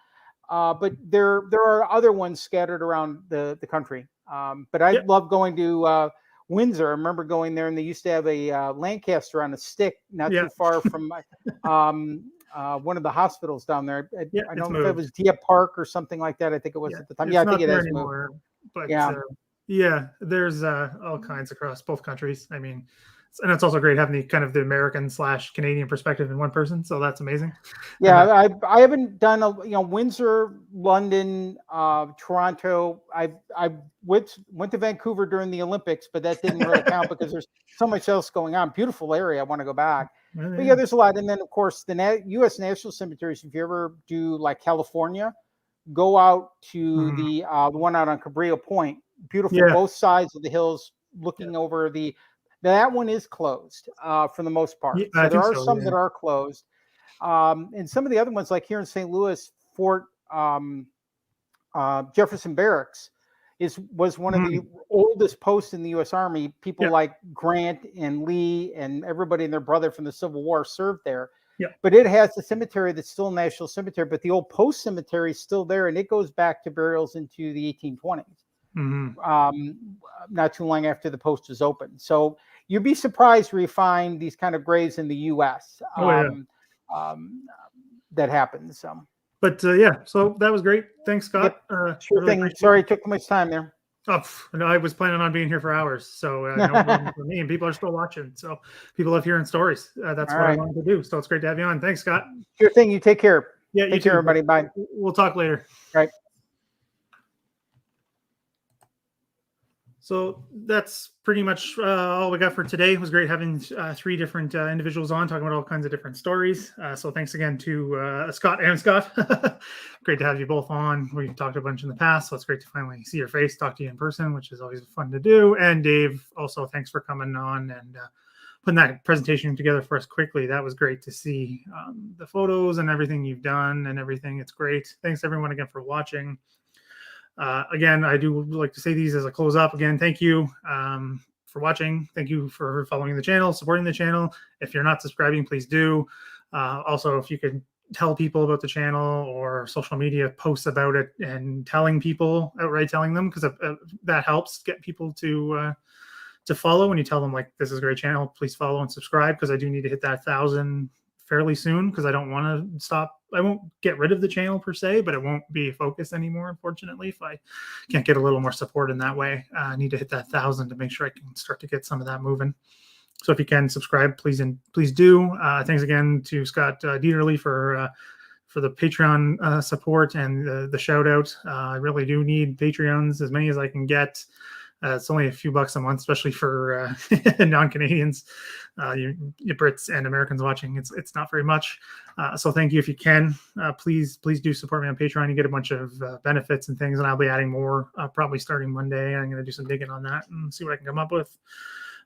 But there are other ones scattered around the country. But I love going to Windsor. I remember going there, and they used to have a Lancaster on a stick not too far from one of the hospitals down there. I don't know if it was Dia Park or something like that. I think it was at the time. I think it has moved. But there's all kinds across both countries. I mean, and it's also great having the American / Canadian perspective in one person. So that's amazing. Yeah, I haven't done Windsor, London, Toronto. I went to Vancouver during the Olympics, but that didn't really count because there's so much else going on. Beautiful area. I want to go back. But there's a lot. And then of course the U.S. National Cemeteries. If you ever do like California, go out to the one out on Cabrillo Point. Beautiful, both sides of the hills, looking over the. That one is closed for the most part. So there are some that are closed. And some of the other ones, like here in St. Louis, Fort Jefferson Barracks was one of the oldest posts in the U.S. Army. People like Grant and Lee and everybody and their brother from the Civil War served there. But it has a cemetery that's still a national cemetery, but the old post cemetery is still there, and it goes back to burials into the 1820s. Not too long after the post was open. So you'd be surprised where you find these kind of graves in the U.S. That happens. So that was great. Thanks, Scott. Sure thing. Sorry it took too much time there. Oh, no, I was planning on being here for hours, so no problem for me. And people are still watching, so people love hearing stories. That's All what I right. wanted to do. So it's great to have you on. Thanks, Scott. Sure thing. You take care. Yeah, you Take care, too. everybody. Bye. We'll talk later. Right. So that's pretty much all we got for today. It was great having three different individuals on talking about all kinds of different stories. So thanks again to Scott and Scott. Great to have you both on. We've talked a bunch in the past, so it's great to finally see your face, talk to you in person, which is always fun to do. And Dave, also thanks for coming on and putting that presentation together for us quickly. That was great to see the photos and everything you've done and everything. It's great. Thanks everyone again for watching. Again, I do like to say these as a close up. Again, thank you for watching. Thank you for following the channel, supporting the channel. If you're not subscribing, please do. Also, if you could tell people about the channel or social media posts about it and telling people, outright telling them, because that helps get people to follow. When you tell them, like, this is a great channel, please follow and subscribe, because I do need to hit that 1,000 fairly soon, because I don't want to stop. I won't get rid of the channel per se, but it won't be a focus anymore, unfortunately, if I can't get a little more support in that way. I need to hit that 1,000 to make sure I can start to get some of that moving. So if you can subscribe, please do. Thanks again to Scott Diordo for the Patreon support and the shout out. I really do need Patreons, as many as I can get. It's only a few bucks a month, especially for non-Canadians, you Brits and Americans watching. It's not very much. So thank you if you can. Please do support me on Patreon. You get a bunch of benefits and things, and I'll be adding more probably starting Monday. I'm going to do some digging on that and see what I can come up with.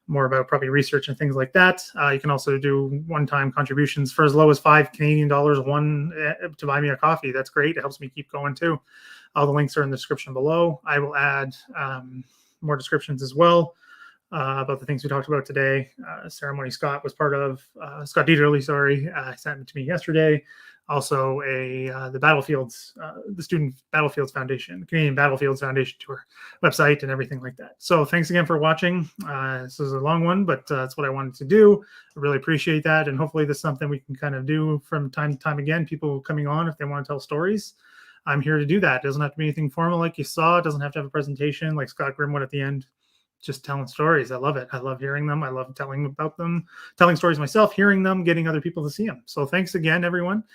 More about probably research and things like that. You can also do one-time contributions for as low as $5 Canadian to buy me a coffee. That's great. It helps me keep going too. All the links are in the description below. I will add more descriptions as well about the things we talked about today. Ceremony Scott was part of, Scott Dieterle, sorry, sent it to me yesterday. Also the Battlefields, the Student Battlefields Foundation, Canadian Battlefields Foundation tour website and everything like that. So thanks again for watching. This is a long one, but that's what I wanted to do. I really appreciate that. And hopefully this is something we can kind of do from time to time again, people coming on if they want to tell stories. I'm here to do that. It doesn't have to be anything formal like you saw. It doesn't have to have a presentation like Scott Grimwood at the end. Just telling stories. I love it. I love hearing them. I love telling about them, telling stories myself, hearing them, getting other people to see them. So thanks again, everyone.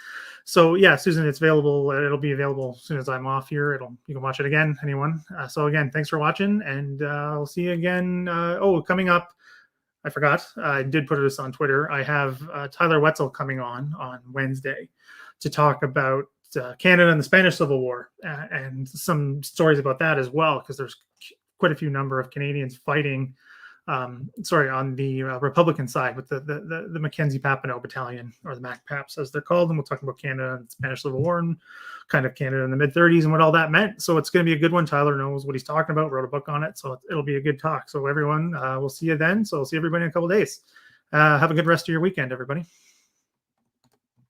So yeah, Susan, it's available. It'll be available as soon as I'm off here. You can watch it again, anyone. So again, thanks for watching, and I'll see you again. Coming up, I forgot. I did put this on Twitter. I have Tyler Wetzel coming on Wednesday to talk about Canada and the Spanish Civil War and some stories about that as well, because there's quite a few number of Canadians fighting on the Republican side with the Mackenzie Papineau Battalion, or the MacPaps as they're called, and we'll talk about Canada and the Spanish Civil War and kind of Canada in the mid-30s and what all that meant. So it's going to be a good one. Tyler knows what he's talking about, wrote a book on it, so it'll be a good talk. So everyone, we'll see you then. So I'll see everybody in a couple of days. Have a good rest of your weekend, everybody.